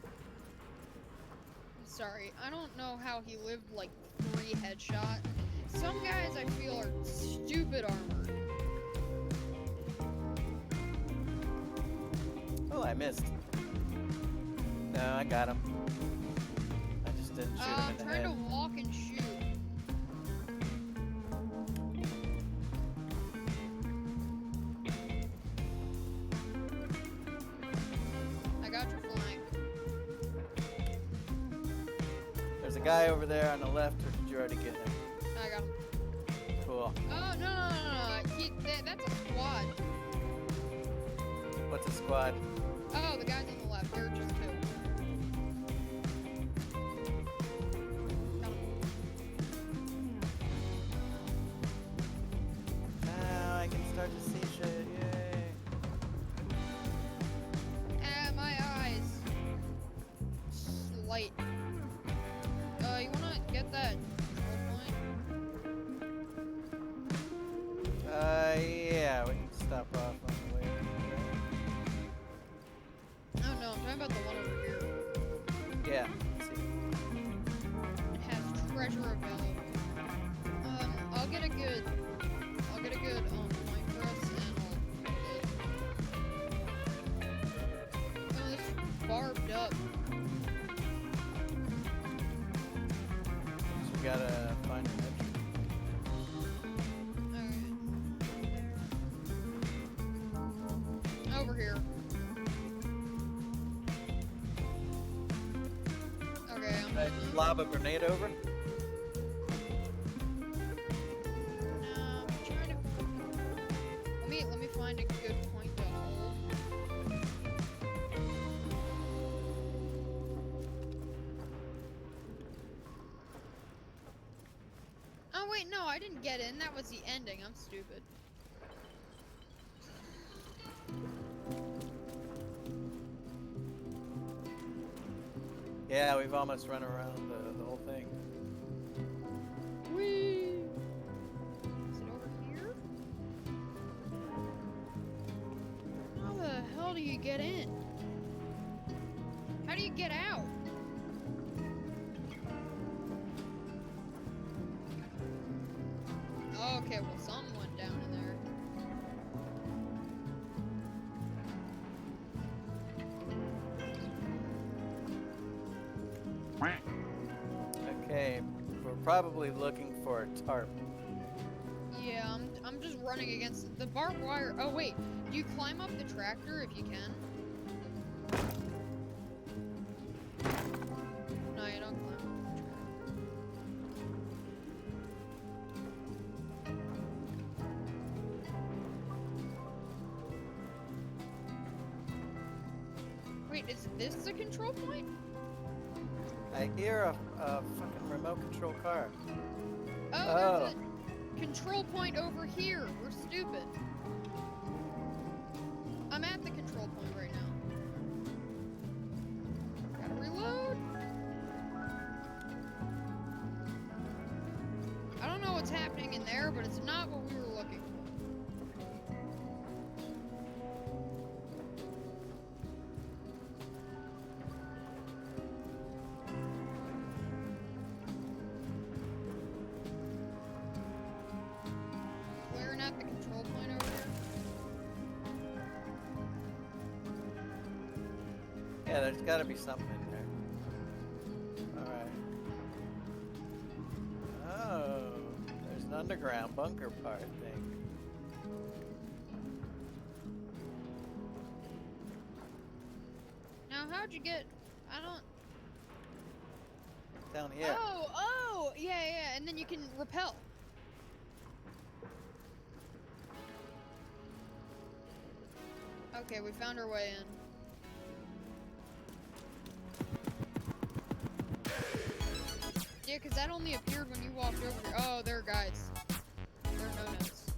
I'm sorry, I don't know how he lived like 3 headshots. Some guys I feel are stupid armored. Oh, I missed. No, I got him. I just didn't shoot him I'm in the trying head. to walk and shoot. I got your flank. There's a guy over there on the left, or did you already get him? I got him. Cool. Oh, no. That's a squad. What's a squad? Oh, the guys on the left. They're just 2. Now I can start to see shit. Yay. My eyes. Slight. You wanna get that control point? Yeah, we can stop off on the way. Oh no, I'm talking about the one over here. Yeah, let's see. It has treasure available. I'll get a good point for us and I'll oh, this is barbed up. So we gotta find an entry. Alright. Over here. Okay, I'm Can I lob a grenade over? No, I'm trying to. Let me find a good point to hold. Oh wait, no, I didn't get in. That was the ending. I'm stupid. Yeah, we've almost run around the whole thing. Whee! Is it over here? How the hell do you get in? How do you get out? Okay, well, something went down in there. Okay, we're probably looking for a tarp. Yeah, I'm just running against the barbed wire. Oh wait, do you climb up the tractor if you can? No, you don't climb up the tractor. Wait, is this the control point? I hear a fucking remote control car. Oh, there's a control point over here. We're stupid. I'm at the control point right now. Gotta reload. I don't know what's happening in there, but it's not what we were looking for. Clearing out the control point over here. Yeah, there's gotta be something in there. Alright. Oh, there's an underground bunker part thing. Now, how'd you get? I don't. Down here. Oh, yeah, and then you can repel. Okay, we found our way in. Yeah, because that only appeared when you walked over here. Oh, there are guys. There are no-nos.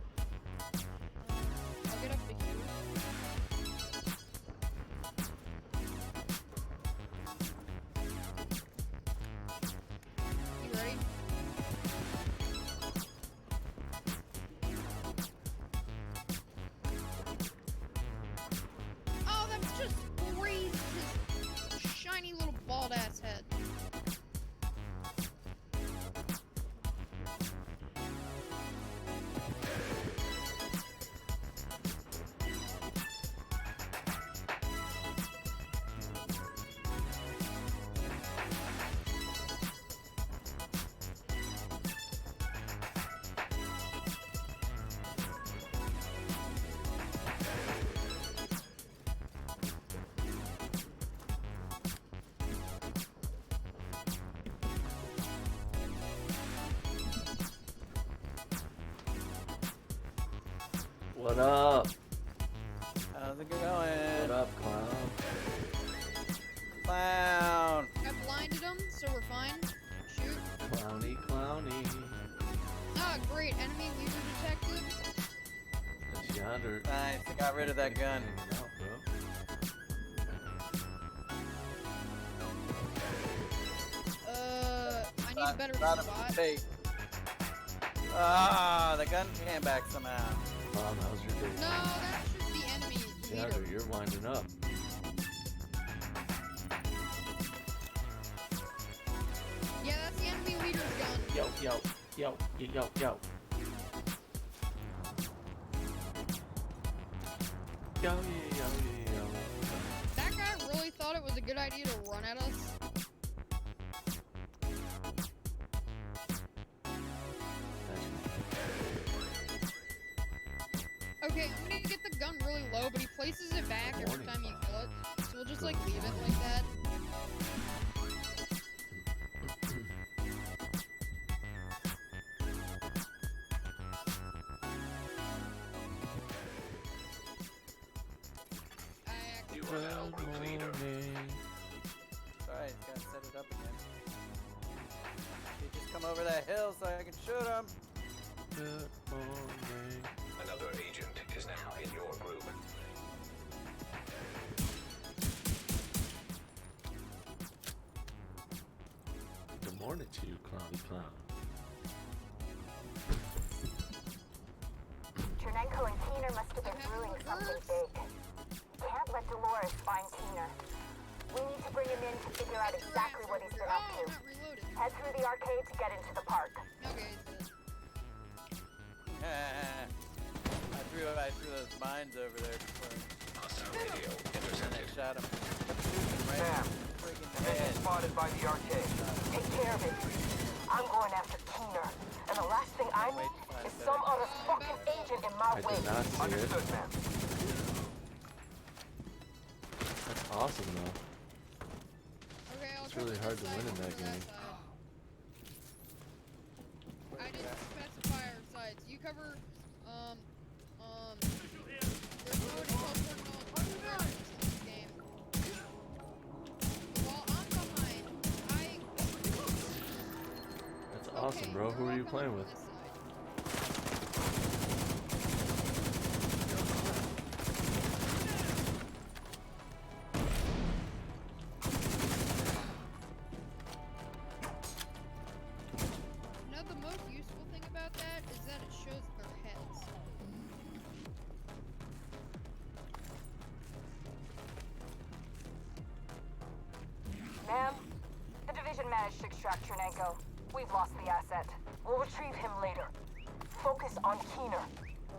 What up? How's it going? What up, clown? Clown. I blinded him, so we're fine. Shoot. Clowny, clowny. Ah, great. Enemy leader detected. That's yonder. Nice. I got rid of that gun. Hanging out, bro. I need a better Bottom spot. tape. Ah, the gun came back somehow. Clown, how's your day? No, that's just the enemy leader. Yonder, you're winding up. Yeah, that's the enemy leader's gun. Yo, yo, yo, yo, yo, yo. Yo, yo, yo, yo. That guy really thought it was a good idea to run at us. Okay, I'm gonna get the gun really low, but he places it back every time you kill it. So we'll just like leave it like that. You are now group leader. Sorry, he's gotta set it up again. He just come over that hill so I can shoot him. Good morning. Another agent is now in your group. Good morning to you, clowny clown. Chernenko and Keener must have been brewing something big. Can't let Dolores find Keener. We need to bring him in to figure out exactly what he's been up to. Head through the arcade to get into the park. Okay. I threw those mines over there before. Radio intercepted. Shot him. Sam, head spotted by the arcade. Take care of it. I'm going after Keener. And the last thing I need is some other fucking agent in my I way. did not see it. Understood, ma'am. That's awesome, though. Okay, I'll It's really hard to win in that game. I didn't specify our sides. You cover, there's no teleporting on this game. While I'm behind, That's awesome, bro. Who are you playing with? You know the most useful thing about that is that it shows their heads. Ma'am, the division managed to extract Chernenko. We've lost the asset. We'll retrieve him later. Focus on Keener.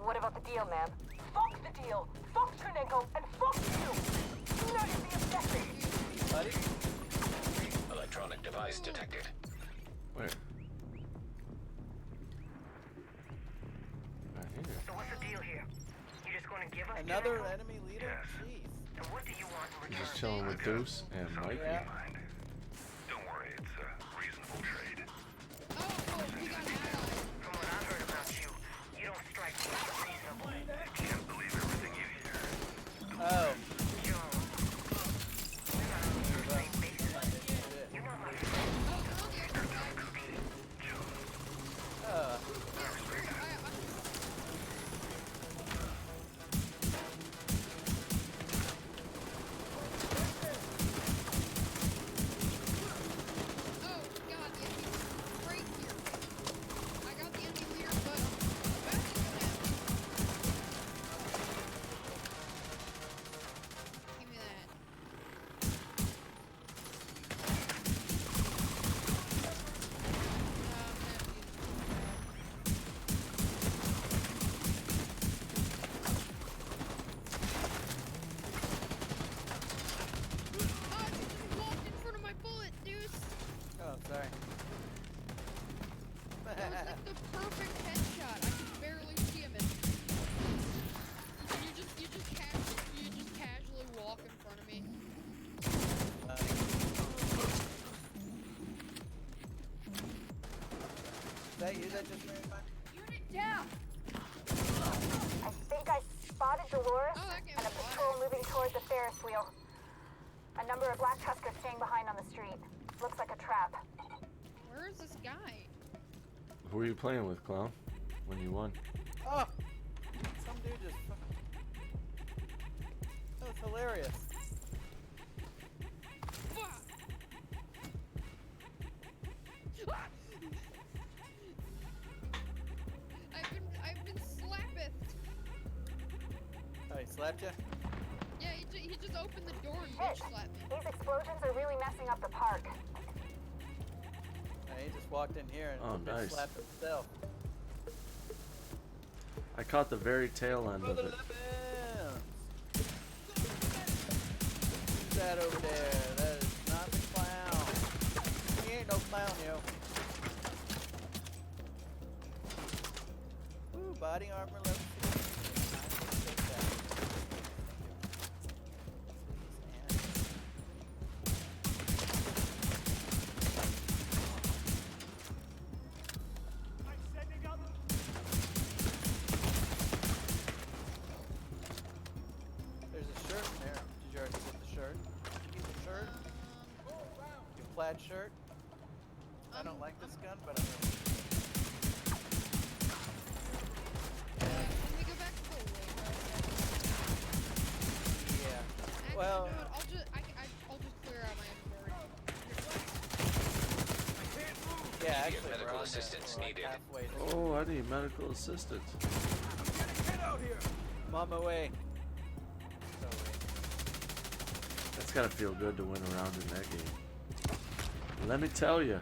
What about the deal, ma'am? Fuck the deal! Fuck Chernenko, and fuck you! Keener is the objective! Buddy? Electronic device detected. Where? So what's the deal here? You just gonna give us Another Chernenko? enemy leader? Jeez. And what do you want in He's return? just chilling with Deuce and Mikey. Yeah. Don't worry, it's a reasonable trade. We got allies. From what I've heard about you, you don't strike me as reasonable. Can't believe everything you hear. Oh. Jones. We're not on the same basis. You're not my friend. Sorry. That was like the perfect headshot. I could barely see him. And you just casually walk in front of me. Is that you that just made my Unit down! I think I spotted Dolores and a patrol moving toward the Ferris wheel. A number of black tuskers staying behind on the street. Looks like a trap. Where is this guy? Who are you playing with, Clown? When you won? Oh! Some dude just... That was hilarious. I've been slapped. Oh, he slapped you? Yeah, he just opened the door and bitch slapped me. These explosions are really messing up the park. He just walked in here and nice. slapped himself. I caught the very tail end of it. Who's that over there? That is not the clown. He ain't no clown, yo. Ooh, body armor level. There's a shirt in there. Did you already get the shirt? Did you get the shirt? Your plaid shirt? I don't like this gun, but I'm gonna... Can we go back to the way? Yeah. Actually, Well... you know what? I'll just clear out my inventory. Yeah, actually, medical assistance needed. Oh, I need medical assistance. Get out here! I'm on my way. That's gotta feel good to win around in that game. Let me tell you.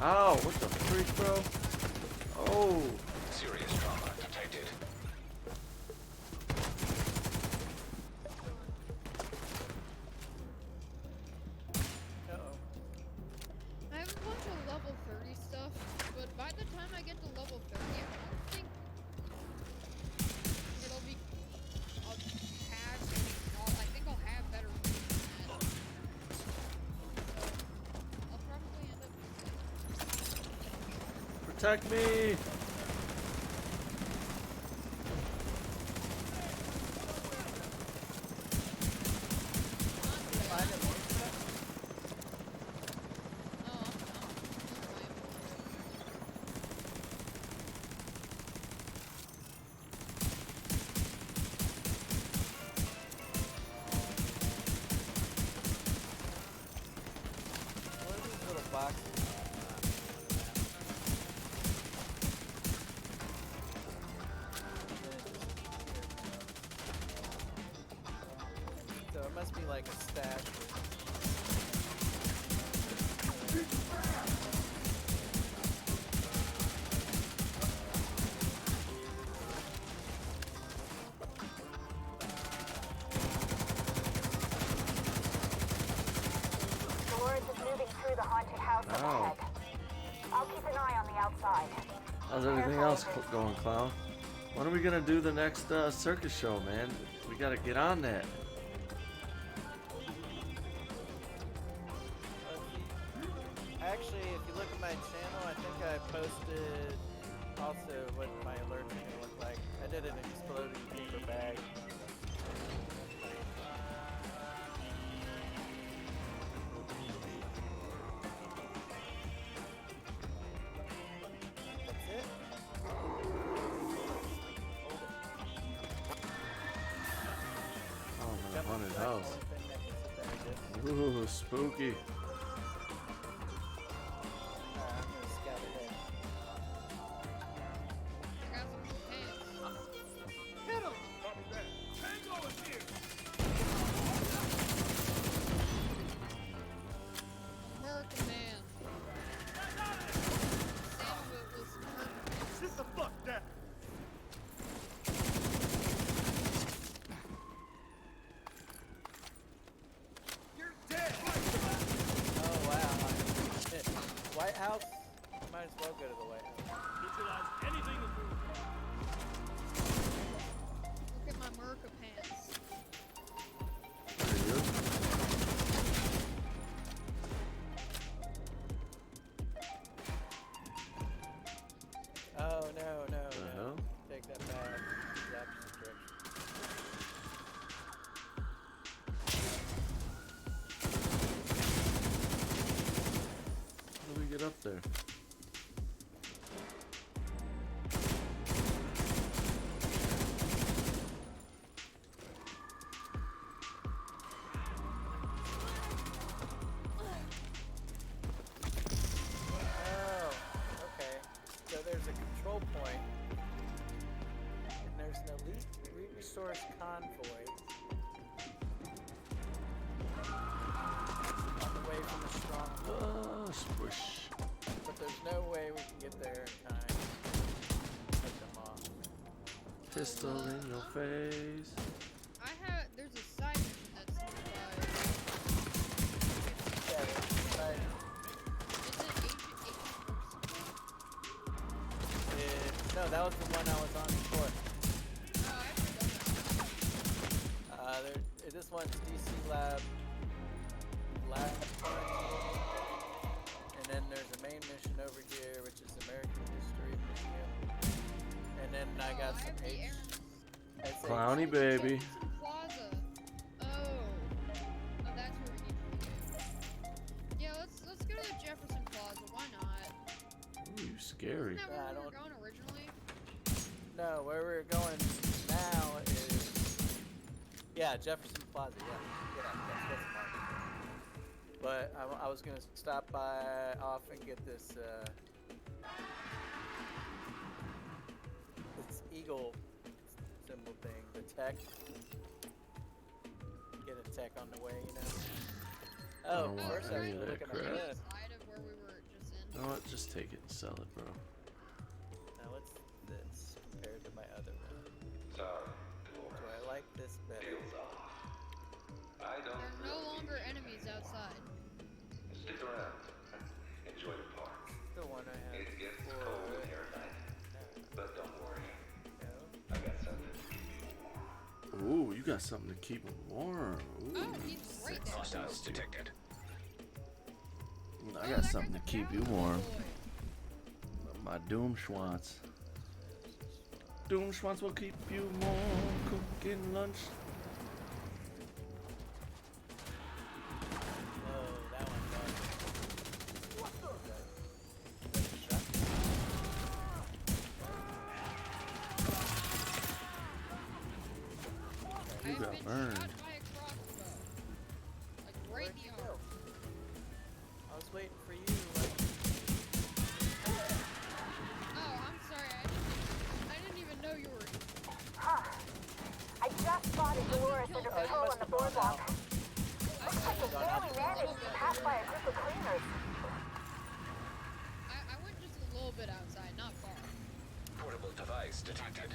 Ow, what the freak, bro? Oh. Serious trauma detected. I have a bunch of level 30 stuff, but by the time I get to level 30, I don't think it'll be. I think I'll have better food than that. I'll probably end up. Protect me! What are these little boxes? So it must be like a stash. Dolores is moving through the haunted house up Ow. ahead. I'll keep an eye on the outside. How's everything else going, Clown? When are we gonna do the next circus show, man? We gotta get on that. Actually, if you look at my channel, I think I posted also what my alerts are gonna look like. I did an exploding paper bag. That's it. Oh, my Jump haunted back, house. only thing that can sit there and do. Ooh, spooky. I'm gonna scout ahead. Hit him! Tango is here! American man. Sit the fuck down! You're dead! Oh wow. White House? Might as well go to the White House. Neutralize anything that moves. Look at my Merca pants. up there. Oh, okay. So there's a control point, and there's an elite resource convoy on the way from the stronghold. Squish. But there's no way we can get there in time to pick them off. Pistol in your face. There's a side mission that's Yeah, there's a side. No, that was the one I was on before. This one's DC Lab Fund. And then there's a main mission over here, which is American History Museum. And then I got some H. Clowny baby. Plaza. Oh, that's where we need to be. Yeah, let's go to the Jefferson Plaza. Why not? Ooh, scary. Isn't that where we were going originally? No, where we're going now is Jefferson Plaza. Yeah, that's what's marked. But I was gonna stop by off and get this this eagle symbol thing, the tech. Get a tech on the way, you know. Oh, first I was looking at this. Side of where we were just in. You know what? Just take it and sell it, bro. Now what's this compared to my other one? Do I like this better? There are no longer enemies outside. Stick around. Enjoy the park. The one I had. It gets cold in here at night. But don't worry. I got something to keep you warm. Ooh, you got something to keep him warm. Ooh. Oh, he's right there. Hostiles detected. I got something to keep you warm. My Doom Schwantz. Doom Schwantz will keep you warm. Cooking lunch. You got burned. Shot by a crossbow. Like right in the arm. I was waiting for you. Oh, I'm sorry. I didn't even know you were. Huh. I just spotted Dolores in a patrol on the boardwalk. Looks like they barely managed to pass by a group of cleaners. I went just a little bit outside, not far. Portable device detected.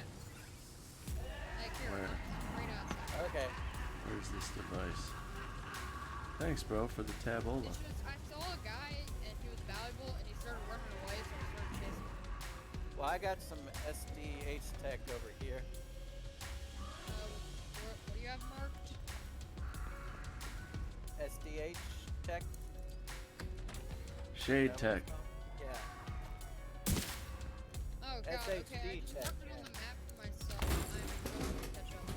Like here, Where? right outside. Okay. Where's this device? Thanks, bro, for the tabola. It's just, I saw a guy and he was valuable and he started running away, so I started chasing him. Well, I got some SDH tech over here. What do you have marked? SDH tech? Shade tech. Yeah. Oh god, SHD okay, I just tech. marked it on the map for myself. I'm going to catch up.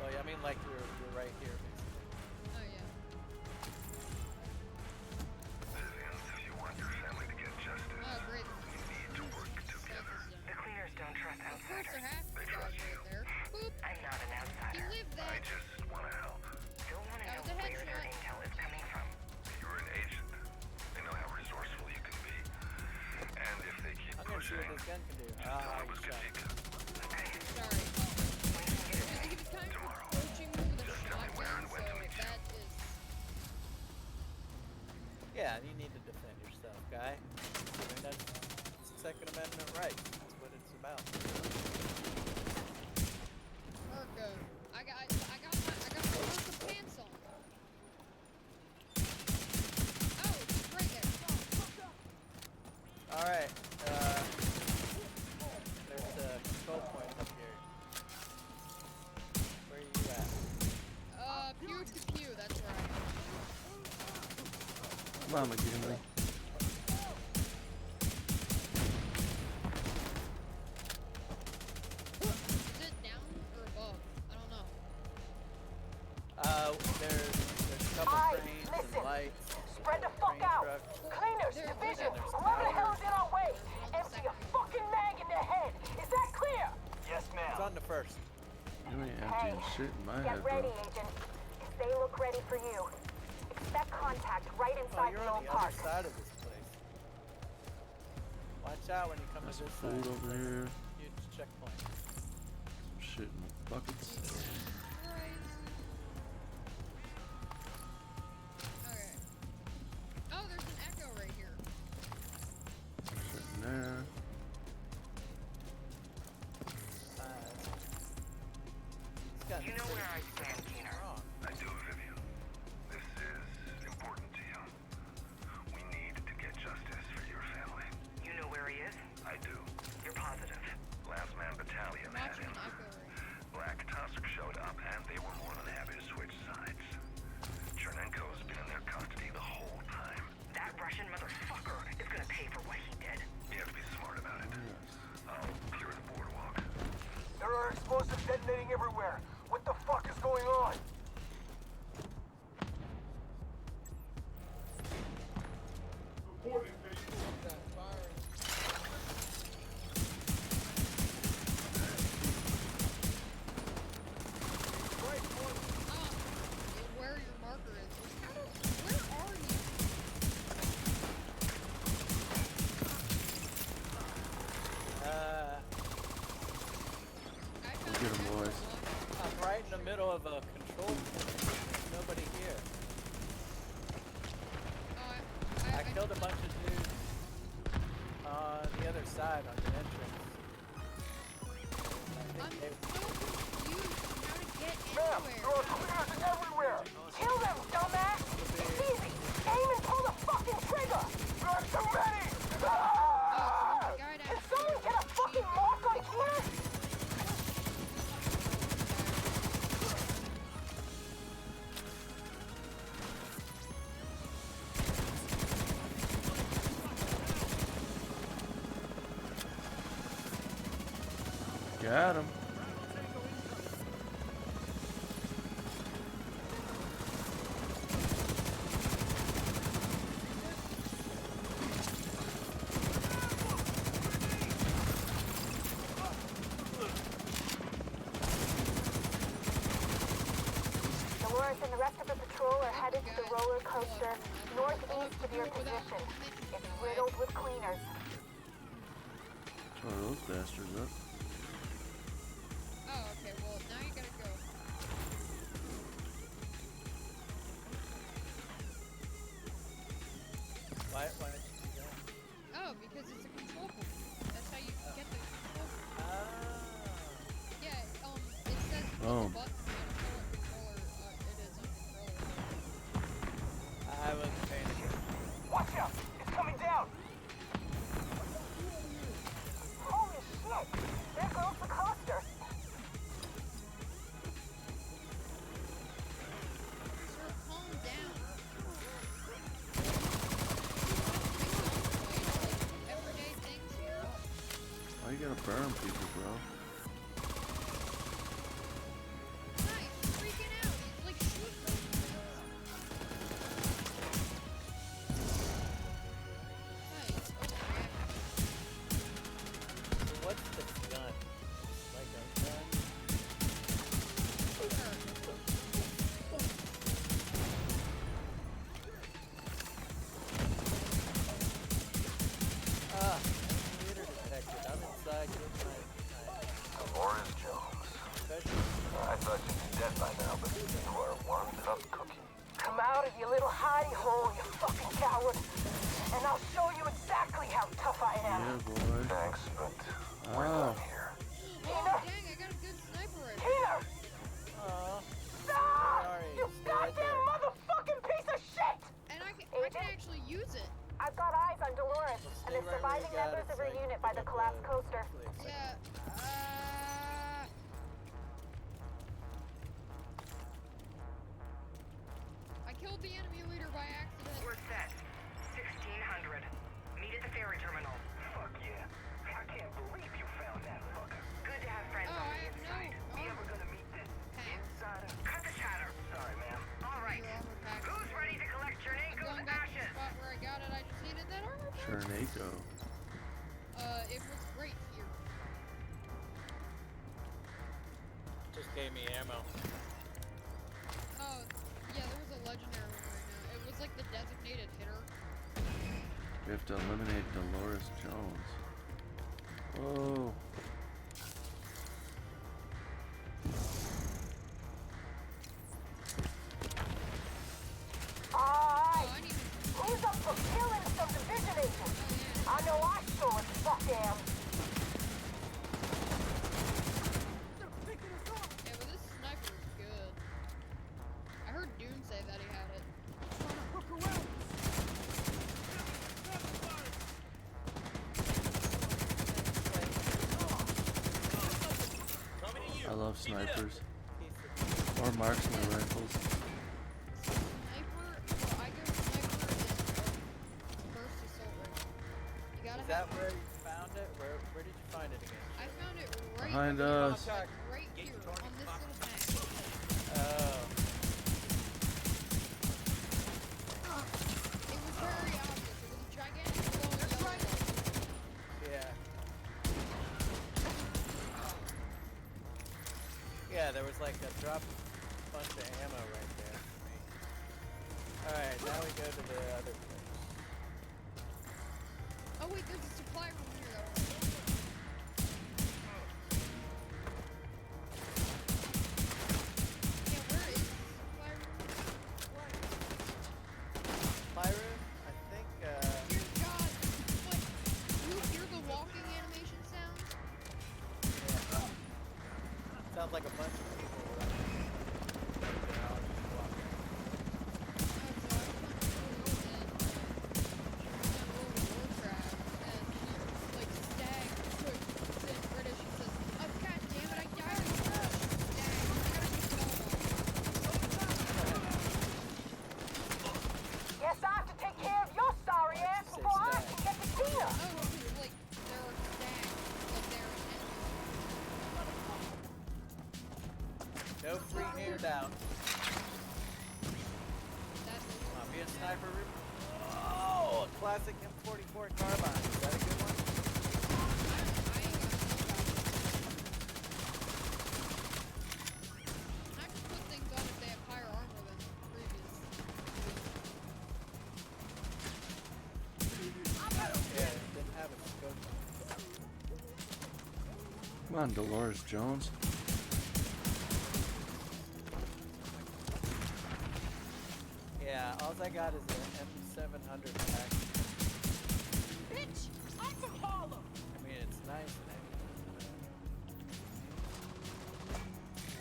Well, yeah, I mean, like you're right here, basically. Oh yeah. Civilians, if you want your family to get justice, Oh great. you need to work together. The cleaners don't trust Of course outsiders. there has to be guys right there. Boop. I'm not an He outsider. lived I that. just want to help. Don't want to That know was a where their headshot. intel is coming from. You're an agent. They know how resourceful you can be. And if they keep I'm gonna see pushing, what this gun can do. just tell Ah, it you was shot. Kajika. Sorry. He was kind of approaching me with a shotgun, so that is. Yeah, you need to defend yourself, guy. I mean, that's Second Amendment rights. That's what it's about. Urka. I got my Urka pants on. Oh, it's right there. Alright, there's a control point up here. Where are you at? Pew to pew, that's where I am. Come on, McKinley. Is it down or above? I don't know. There's a couple Alright, cranes listen. and lights. Spread Spread the fuck out. Cleaners, division, whoever the hell is in our way. Empty a fucking mag in their head. Is that clear? Yes, ma'am. It's on the first. You ain't emptying shit in my head, Get ready, bro. Agent. They look ready for you. Expect contact right Oh, inside you're the on old the park. other side of this place. Watch out when you come Got to some this food side. over here. Huge checkpoint. Some shit in buckets. Okay. Oh, there's an echo right here. Shit in there. You know where I stand, Keener. I do, Vivian. This is important to you. We need to get justice for your family. You know where he is? I do. You're positive. Last Man Battalion had him. Black Tusk showed up, and they were more than happy to switch sides. Chernenko's been in their custody the whole time. That Russian motherfucker is gonna pay for what he did. You have to be smart about it. I'll clear the boardwalk. There are explosives detonating everywhere. What the fuck is going on? Where your marker is. Where are you? We'll get 'em, boys. I'm right in the middle of a control point. There's nobody here. I killed a bunch of dudes on the other side, on the entrance. I'm so confused on how to get Ma'am, anywhere. there are cleaners everywhere. Kill them, dumbass. It's easy. Aim and pull the fucking trigger. There are too many. Ah! Can someone get a fucking mark on Keener? Got him. Dolores and the rest of the patrol are headed to the roller coaster northeast of your position. It's riddled with cleaners. Try those bastards up. Oh, okay. Well, now you gotta go. Why did you do that? Oh, because it's a control point. That's how you get the control point. Yeah, it says Oh. the button on the controller, it is on controller. I wasn't paying attention. Watch out! It's coming down! Holy shit! There goes the coaster! Sir, calm down. Everyday things here. Why you gotta burn people, bro? Nice, freaking out. He's like shooting them. Nice, okay. What's the gun? Like a gun? Leader detected. I'm inside with my Dolores Jones. I thought you'd be dead by now, but you are one tough cookie. Come out of your little hidey hole, you fucking coward. And I'll show you exactly how tough I am. Yeah, boy. Thanks, but we're Oh. done here. Oh, dang, I got a good sniper rifle. Keener! Oh, Ah! sorry. You Stay right goddamn there. motherfucking piece of shit! And I can actually use it. I've got eyes on Dolores and the Stay right where surviving you got members it of her so I can unit by pick the up collapsed coaster. Yeah, I killed the enemy leader by accident. We're set. 1600. Meet at the ferry terminal. Fuck yeah. I can't believe you found that fucker. Good to have friends Oh, on I the have inside. no We ever gonna meet this insider? Cut the chatter. Sorry, ma'am. All right. Your armor pack. Who's ready to collect Chernenko's Going back to ashes? Waco. It was right here. Just gave me ammo. Oh, yeah, there was a legendary one right now. It was like the designated hitter. We have to eliminate Dolores Jones. Whoa. Alright, who's up for killing some division agents? I know I sure as fuck am. Yeah, but this sniper is good. I heard Dune say that he had it. I love snipers. Or marksman rifles. Sniper? Well, I go sniper and burst assault rifle. You gotta Is have that where you found it? Where did you find it again? I found it right Behind here, us. like right here on this little map. Oh. It was very obvious. It was a gigantic glowing yellow light. Yeah. Yeah, there was like a drop bunch of ammo right there for me. Alright, now we go to the other place. Oh wait, there's a supply room here though. Yeah, where is the supply room? Supply room? I think, Dear God, what? You hear the walking animation sounds? yeah. Sounds like a bunch of people running. They're all just walking. Guess I have to take care of your sorry ass before I can get to Tina. No free handouts. Come on, be a sniper. Oh, a classic M44 carbine. Is that a good one? I can put things on if they have higher armor than previous. Yeah, it didn't have a scope. Come on, Dolores Jones. Yeah, all I got is an M700 pack. Bitch, I'm from Harlem. I mean, it's nice and everything.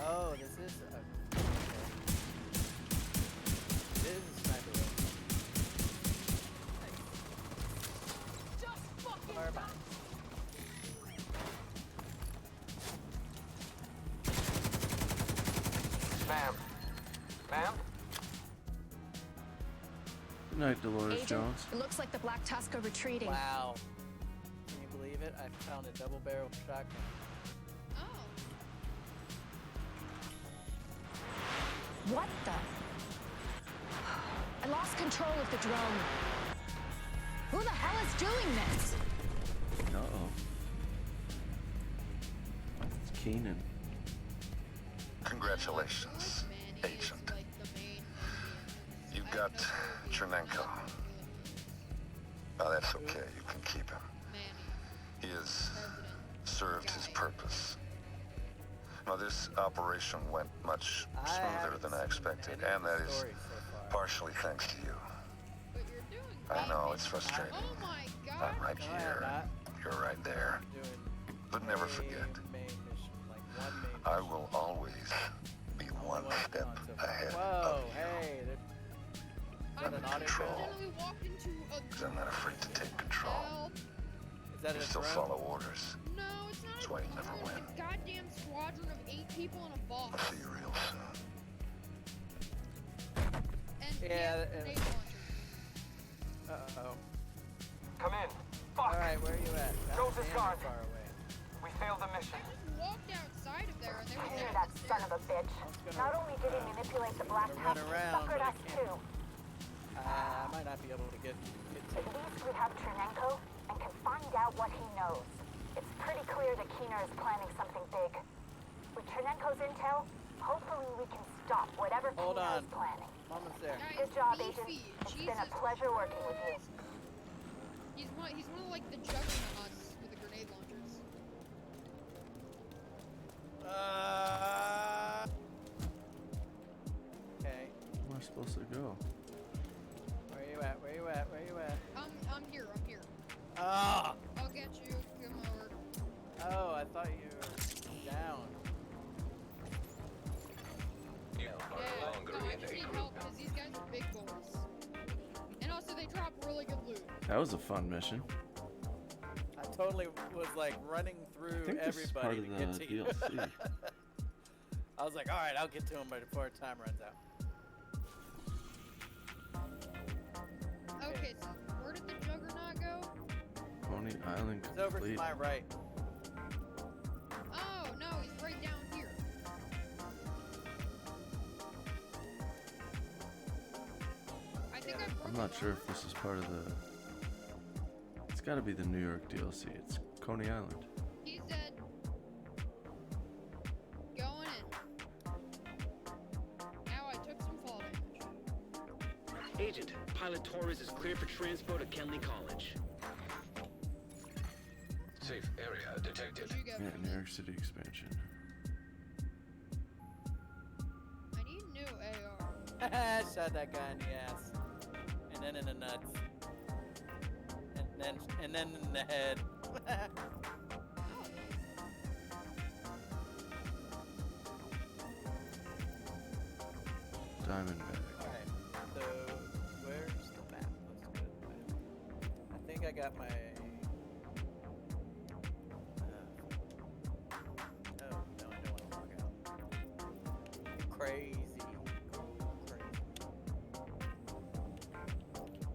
Oh, this is a... It is a sniper rifle. Just fucking Carbine. Ma'am. Ma'am? Good night, Dolores Agent, Jones. it looks like the Black Tusk are retreating. Wow. Can you believe it? I found a double barrel shotgun. Oh. What the? I lost control of the drone. Who the hell is doing this? Uh-oh. It's Keenan. Congratulations, Agent. You got Chernenko. Oh, that's okay. You can keep him. He has served his purpose. Now, this operation went much smoother than I expected, and that is partially thanks to you. I know, it's frustrating. Oh my God. I'm right here. You're right there. But never forget, I will always be one step ahead Whoa, of you. hey. I'm in control. Accidentally walked into a Because I'm not afraid to take control. Is that You a still drone? follow orders. No, it's not. That's why you never win. A goddamn squadron of 8 people and a boss. I'll see you real soon. And Yeah, grenade launcher. Uh-oh. Come in. Alright, where are you at? Jones is Damn gone. far away. We failed the mission. I just walked outside of there and they were I down knew the that son stairs. of a bitch. Not only did he manipulate the Black run Tusk, he around, suckered but I us can't. too. I might not be able to get At to least we have Chernenko. and can find out what he knows. It's pretty clear that Keener is planning something big. With Chernenko's intel, hopefully we can stop whatever Hold Keener on. is planning. Mama's there. Good job, Agent. It's been a pleasure working with you. He's one of like the juggernauts with the grenade launchers. Okay. Where am I supposed to go? Where you at? Where you at? Where you at? I'm here. I'm here. Ah! I'll get you. Come over. Oh, I thought you were down. You are no longer I in just a need group. help because these guys are big boys. And also they drop really good loot. That was a fun mission. I totally was like running I through think this is part everybody of to the get to you. DLC. I was like, all right, I'll get to him before time runs out. Okay, so where did the juggernaut go? Coney Island He's over to complete. my right. Oh no, he's right down here. I think I broke I'm not sure if this is part of the... It's gotta be the New York DLC. It's Coney Island. He's dead. Going in. Now I took some fall damage. Agent, Pilot Torres is cleared for transport to Kenley College. Safe area detected. Where'd you go Yeah, from New it? York City expansion. I need new AR. Shot that guy in the ass. And then in the nuts. And then in the head. Diamondback. Alright, so where's the map? Let's go to the map. I think I got my... oh, no, I don't want to log out. Crazy.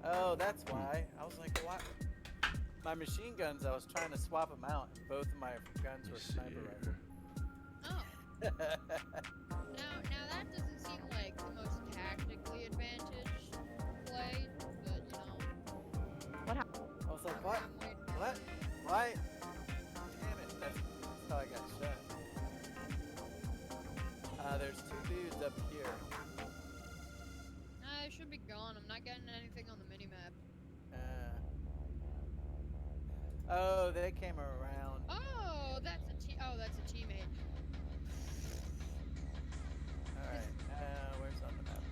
Oh, that's why. I was like, what? My machine guns, I was trying to swap them out, and both of my guns were sniper rifles. Oh. Now that doesn't seem like the most tactically advantaged play, but you know. What happened? I was like, what? What? Why? Damn it, that's how I got shot. There's two dudes up here. I should be gone. I'm not getting anything on the minimap. Oh, they came around. Oh, that's a teammate. Alright, where's on the map?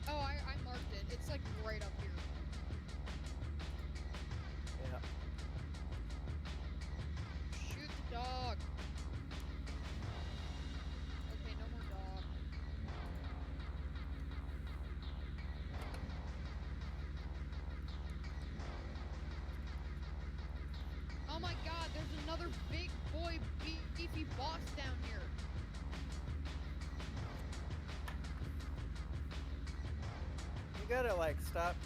Oh, I marked it. It's like right up here. Yeah. Shoot the dog. Okay, no more dog. Oh my god, there's another big boy beefy boss down here. You gotta like stop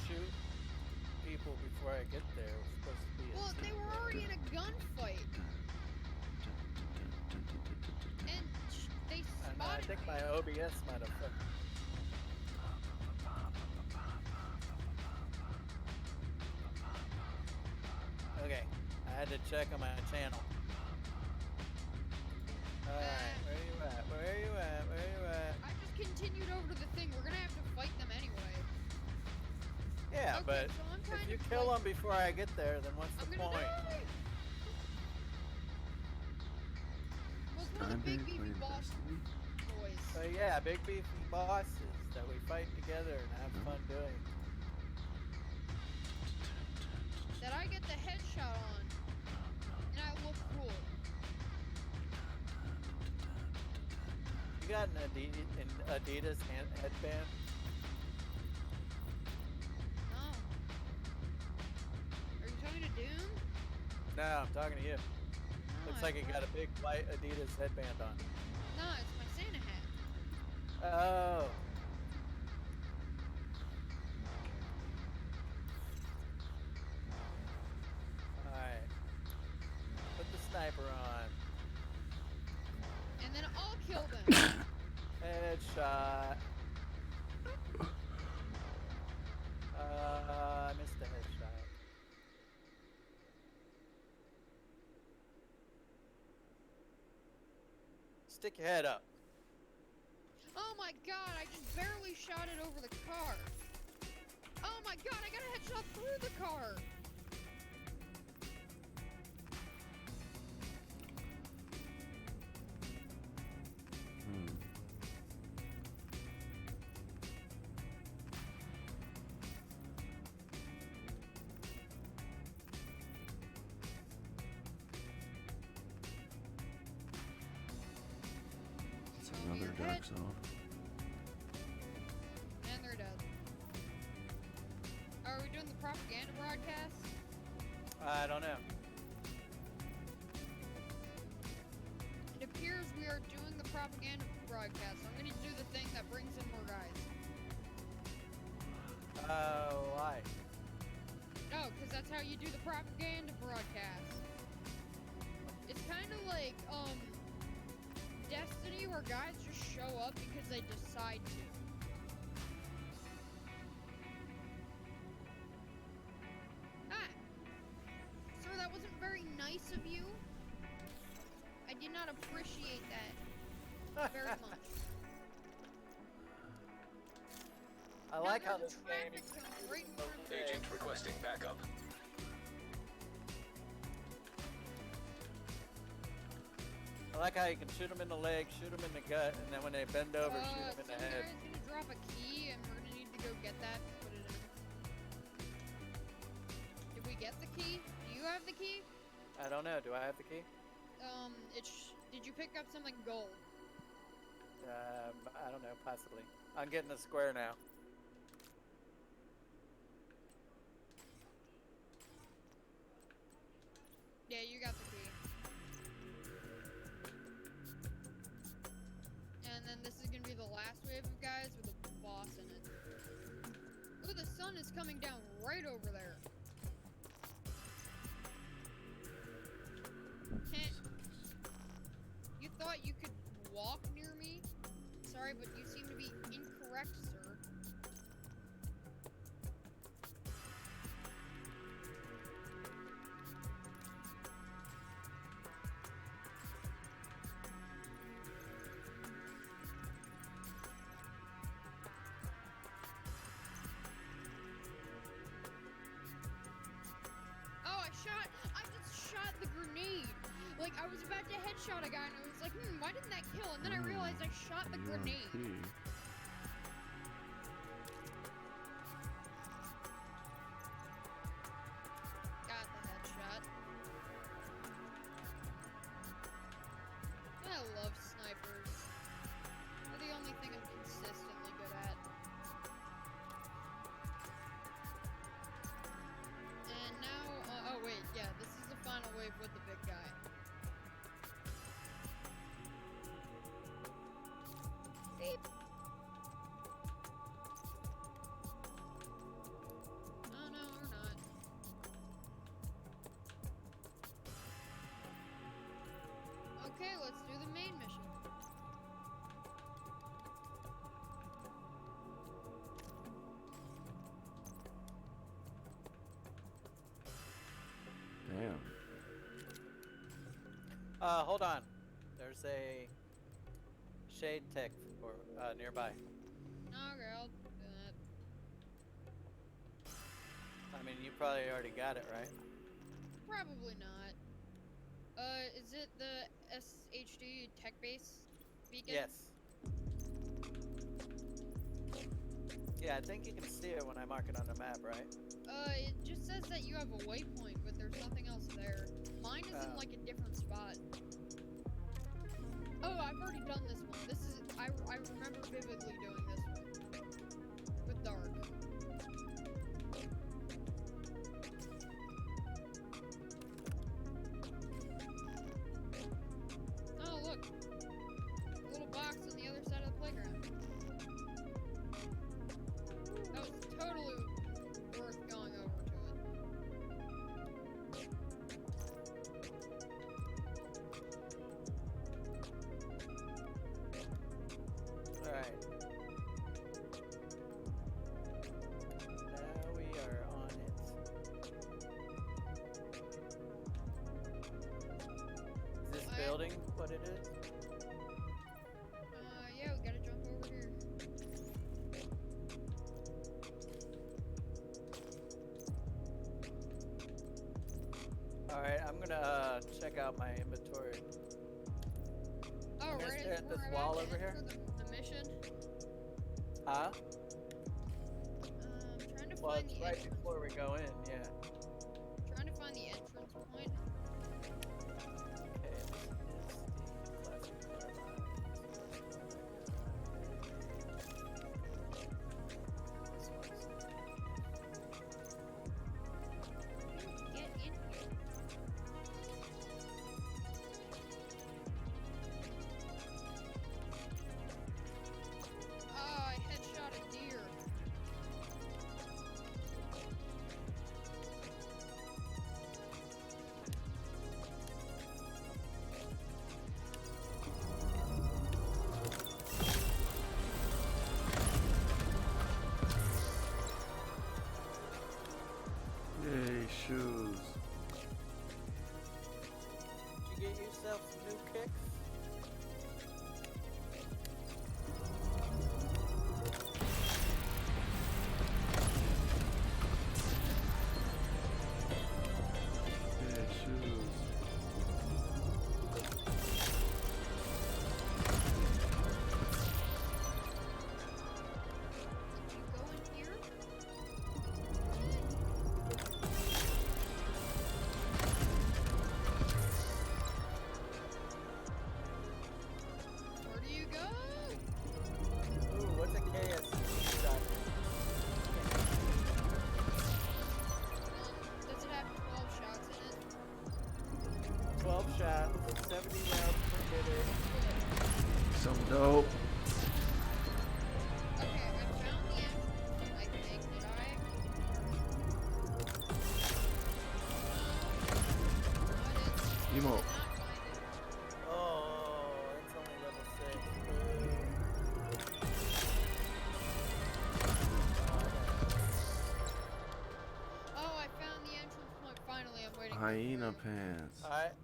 shoot people before I get there. It's supposed to be Well, they were already in a gunfight. And they I spotted think me. my OBS might have fucked. Okay, I had to check on my channel. Alright, where you at? Where you at? Where you at? I just continued over to the thing. We're gonna have to fight them anyway. Yeah, Okay, but so I'm if trying you to kill fight- them before I get there, then what's I'm the gonna point? die. Well, it's one of the big beefy boss boys. So yeah, big beefy bosses that we fight together and have fun doing. That I get the headshot on. And I look cool. You got an Adidas headband? No. Are you talking to Doom? No, I'm talking to you. No, Looks I like you got a big white Adidas headband on. No, it's my Santa hat. Oh. Alright. Put the sniper on. And then I'll kill them. Headshot. I missed the headshot. Stick your head up. Oh my god, I just barely shot it over the car. Oh my god, I got a headshot through the car. It's another dark zone. And they're dead. Are we doing the propaganda broadcast? I don't know. It appears we are doing the propaganda broadcast. I'm going to do the thing that brings in more guys. Why? Oh, because that's how you do the propaganda broadcast. It's kind of like, Destiny, where guys just show up because they decide to. Ah! Sir, that wasn't very nice of you. I did not appreciate that very much. I like how this game is Agent requesting backup. I like how you can shoot them in the leg, shoot them in the gut, and then when they bend over, shoot them in the head. Some guy's gonna drop a key, and we're gonna need to go get that and put it in. Did we get the key? Do you have the key? I don't know. Do I have the key? Did you pick up something gold? I don't know. Possibly. I'm getting the square now. Yeah, you got the key. And then this is gonna be the last wave of guys with a boss in it. Ooh, the sun is coming down right over there. You thought you could walk near me? Sorry, but you seem to be incorrect, sir. I just shot the grenade. Like, I was about to headshot a guy and I was like, why didn't that kill? And then I realized I shot the grenade. Got the headshot. I love snipers. They're the only thing I'm consistently good at. And now, oh wait, yeah, this is the final wave with the big guy. Beep. Oh no, we're not. Okay, let's do the main mission. Damn. Hold on. There's a shade tech for nearby. Okay, I'll do that. I mean, you probably already got it, right? Probably not. Is it the SHD tech base beacon? Yes. Yeah, I think you can see it when I mark it on the map, right? It just says that you have a waypoint, but there's nothing else there. Mine is in like a different spot. Oh, I've already done this one. This is, I remember vividly doing this one. With Dark. Oh, look. A little box on the other side of the playground. That was totally worth going over to it. Alright. Now we are on it. Is this building what it is? I'm gonna check out my inventory. Oh, I'm gonna right stare as at we're this about wall to over here. enter the mission. Huh? I'm trying to Well, find it's the right entrance. before we go in, yeah. Trying to find the entrance point. Okay, this is the classic Get in here. Oh, I headshot a deer. Yay, shoes. Did you get yourself some new kicks? Yay, shoes. Did you go in here? Where do you go? Ooh, what's a KS shot? Does it have 12 shots in it? 12 shots, 70 rounds per minute. Some dope. Okay, I found the entrance, I think. Did I? Emo. Oh, it's only level 6. Oh, I found the entrance point. Finally, I'm waiting. Hyena pants. Alright.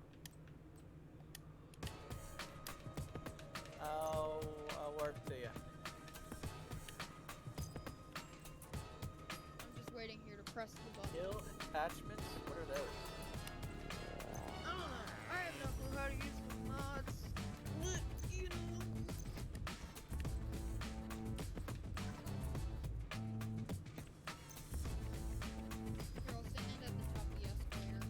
I'll work to you. I'm just waiting here to press the button. Kill attachments? What are those? I don't know. I have no clue how to use the mods. But, you know. Here, I'll stand at the top of the escalator.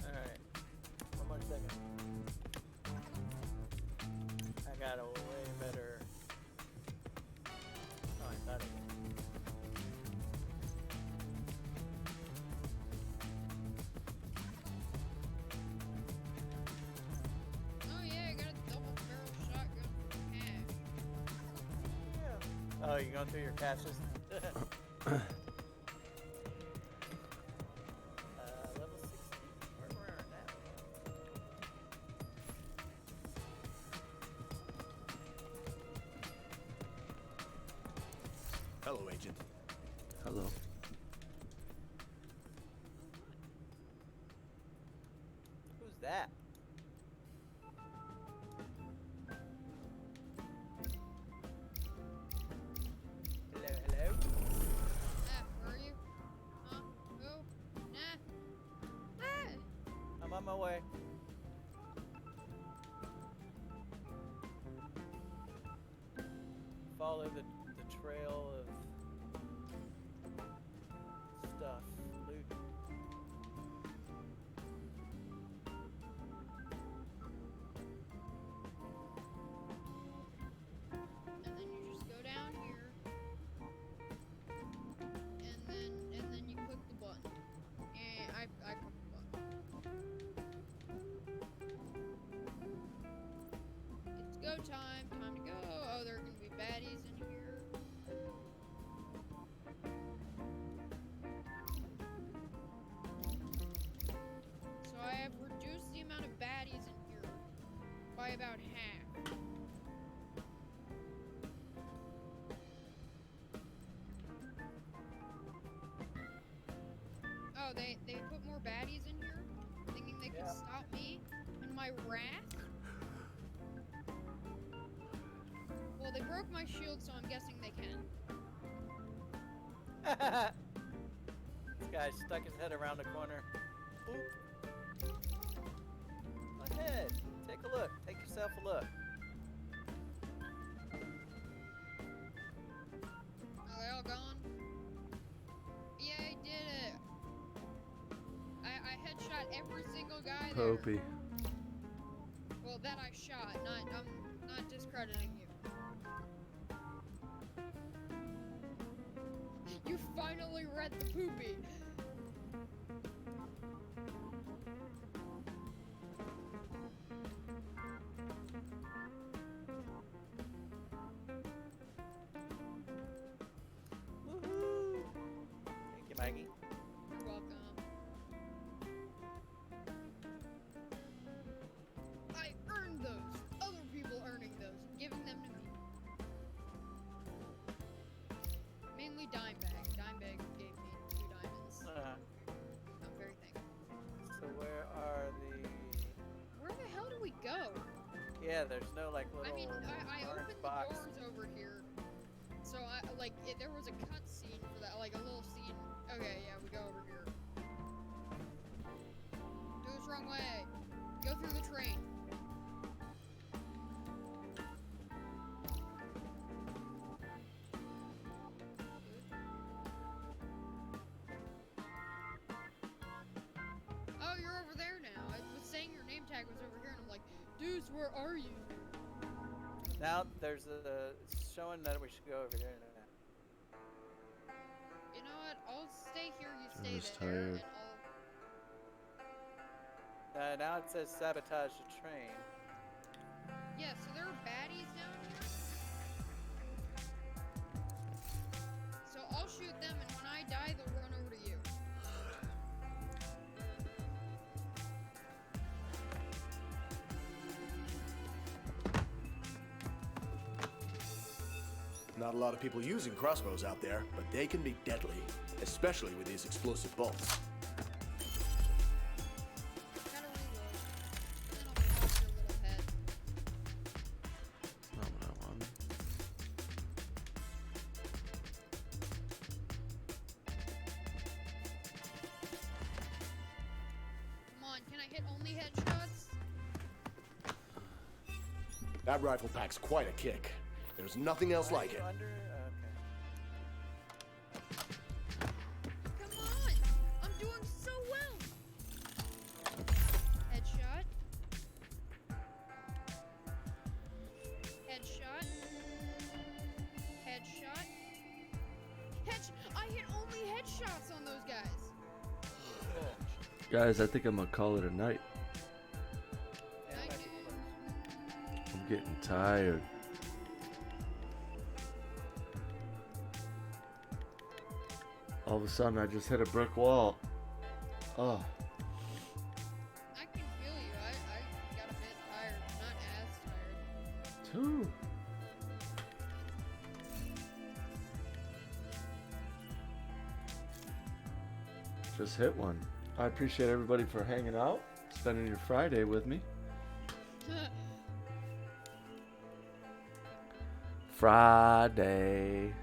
Alright. One more second. I got a way better. Oh, I thought I did. Oh yeah, I got a double barrel shotgun for cash. Yeah. Oh, you going through your caches? Level 16. Where we're at now. Hello, Agent. Hello. Who's that? Hello, hello. Ah, where are you? Huh? Who? Nah. Ah! I'm on my way. Follow the trail of stuff, loot. And then you just go down here. And then you click the button. And I clicked the button. It's go time. Time to go. Oh, there are gonna be baddies in here. by about half. Oh, they put more baddies in here, thinking they could stop me and my wrath? Well, they broke my shield, so I'm guessing they can. This guy stuck his head around the corner. Oop. Ahead. Take a look. Take yourself a look. Are they all gone? Yeah, I did it. I headshot every single guy there. Popey. Well, that I shot. I'm not discrediting you. You finally read the poopy. Woohoo! Thank you, Maggie. You're welcome. I earned those. Other people earning those and giving them to me. Mainly Dimebag. Dimebag gave me 2 diamonds. I'm very thankful. So where are the... Where the hell do we go? Yeah, there's no like little I mean, I orange opened box. the doors over here. So there was a cut scene for that, like a little scene. Okay, yeah, we go over here. Do this wrong way. Go through the train. Oh, you're over there now. I was saying your name tag was over here, and I'm like, Deuce, where are you? Now there's a it's showing that we should go over here now. You know what? I'll stay here. You I'm stay just there. tired. And Now it says sabotage the train. yeah, so there are baddies down here. So I'll shoot them, and when I die, they'll run over to you. Not a lot of people using crossbows out there, but they can be deadly, especially with these explosive bolts. Gotta reload. Then I'll pop your little head. Not what I want. Come on, can I hit only headshots? That rifle packs quite a kick. There's nothing else like it. Under? Come on! I'm doing so well! Headshot. Headshot. Headshot. I hit only headshots on those guys! Guys, I think I'm gonna call it a night. I do. I'm getting tired. All of a sudden, I just hit a brick wall. Oh. I can feel you. I got a bit tired. Not as tired. Two. Just hit one. I appreciate everybody for hanging out, spending your Friday with me. Friday.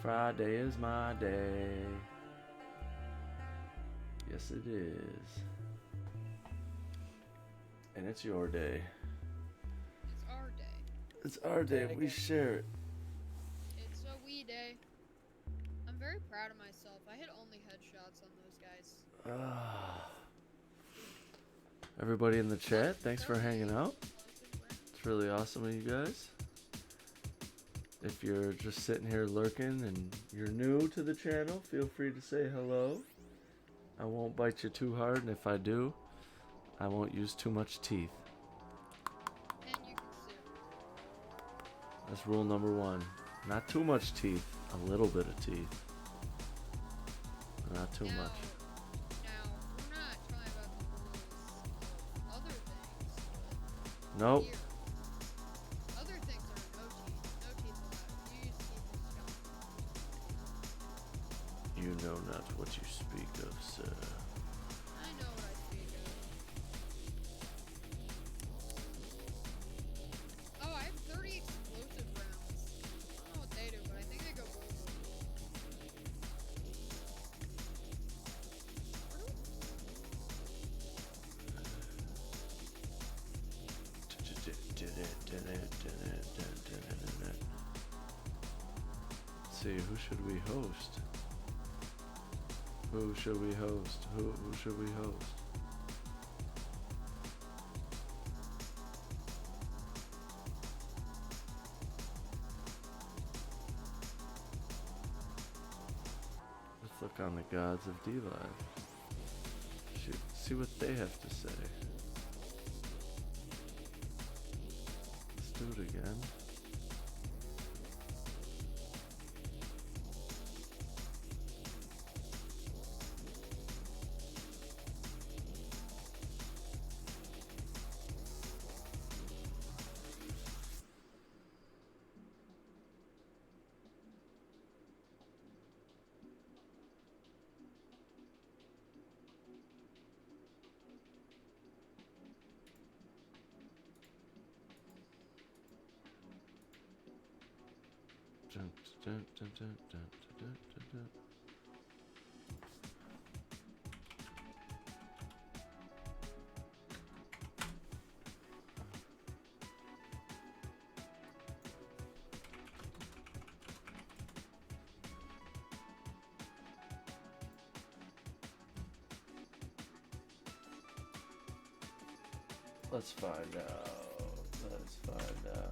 Friday is my day. Yes, it is. And it's your day. It's our day. It's our day. We share it. It's a we day. I'm very proud of myself. I hit only headshots on those guys. Everybody in the chat, thanks for hanging out. It's really awesome of you guys. If you're just sitting here lurking and you're new to the channel, feel free to say hello. I won't bite you too hard, and if I do, I won't use too much teeth. And you can sue. That's rule number 1. Not too much teeth, a little bit of teeth. Not too much. Now, we're not talking about the rules of other things. Nope. Here. Other things are no teeth. No teeth allowed. You use teeth as skeleton. You know not what you speak of, sir. I know what I speak of. Oh, I have 30 explosive rounds. I don't know what they do, but I think they go boom. Let's see, who should we host? Who should we host? Who should we host? Let's look on the gods of D-Live. Shoot, see what they have to say. Let's do it again. Dun, dun, dun, dun, dun, dun, dun, dun. Let's find out. Let's find out.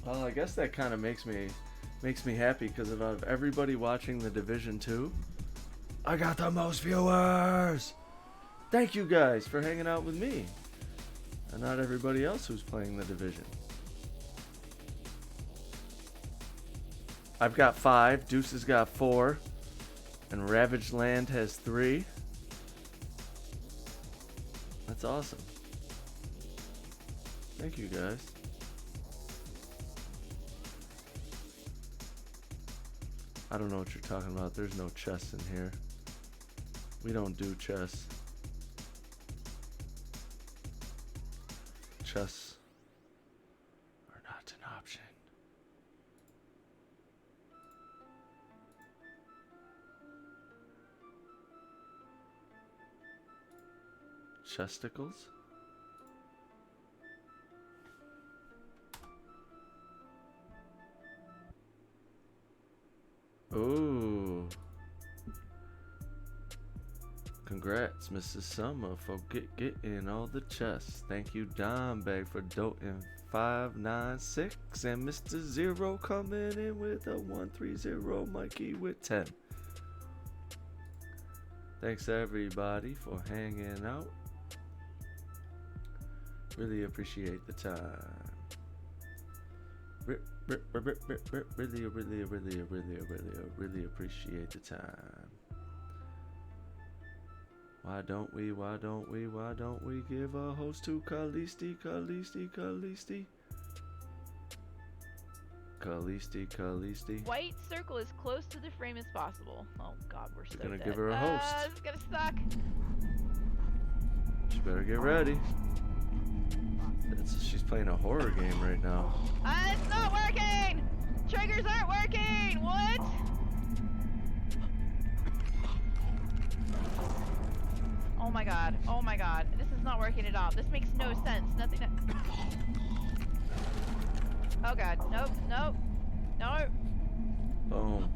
Well, I guess that kind of makes me happy because out of everybody watching the Division 2, I got the most viewers. Thank you guys for hanging out with me, and not everybody else who's playing the Division. I've got 5, Deuce has got 4, and Ravaged Land has 3. That's awesome. Thank you guys. I don't know what you're talking about. There's no chess in here. We don't do chess. Chess are not an option. Chesticles? Ooh. Congrats, Mrs. Summer, for getting all the chests. Thank you, Donbag, for doting 596. And Mr. Zero coming in with a 130. Mikey with 10. Thanks, everybody, for hanging out. Really appreciate the time. Really appreciate the time. Why don't we give a host to Kalisti? White circle as close to the frame as possible. Oh god, we're so gonna dead. give her a host. This is gonna suck. She better get ready. She's playing a horror game right now. It's not working! Triggers aren't working! What? Oh my god. Oh my god. This is not working at all. This makes no sense. Nothing. Oh god. Nope. Nope. No. Boom.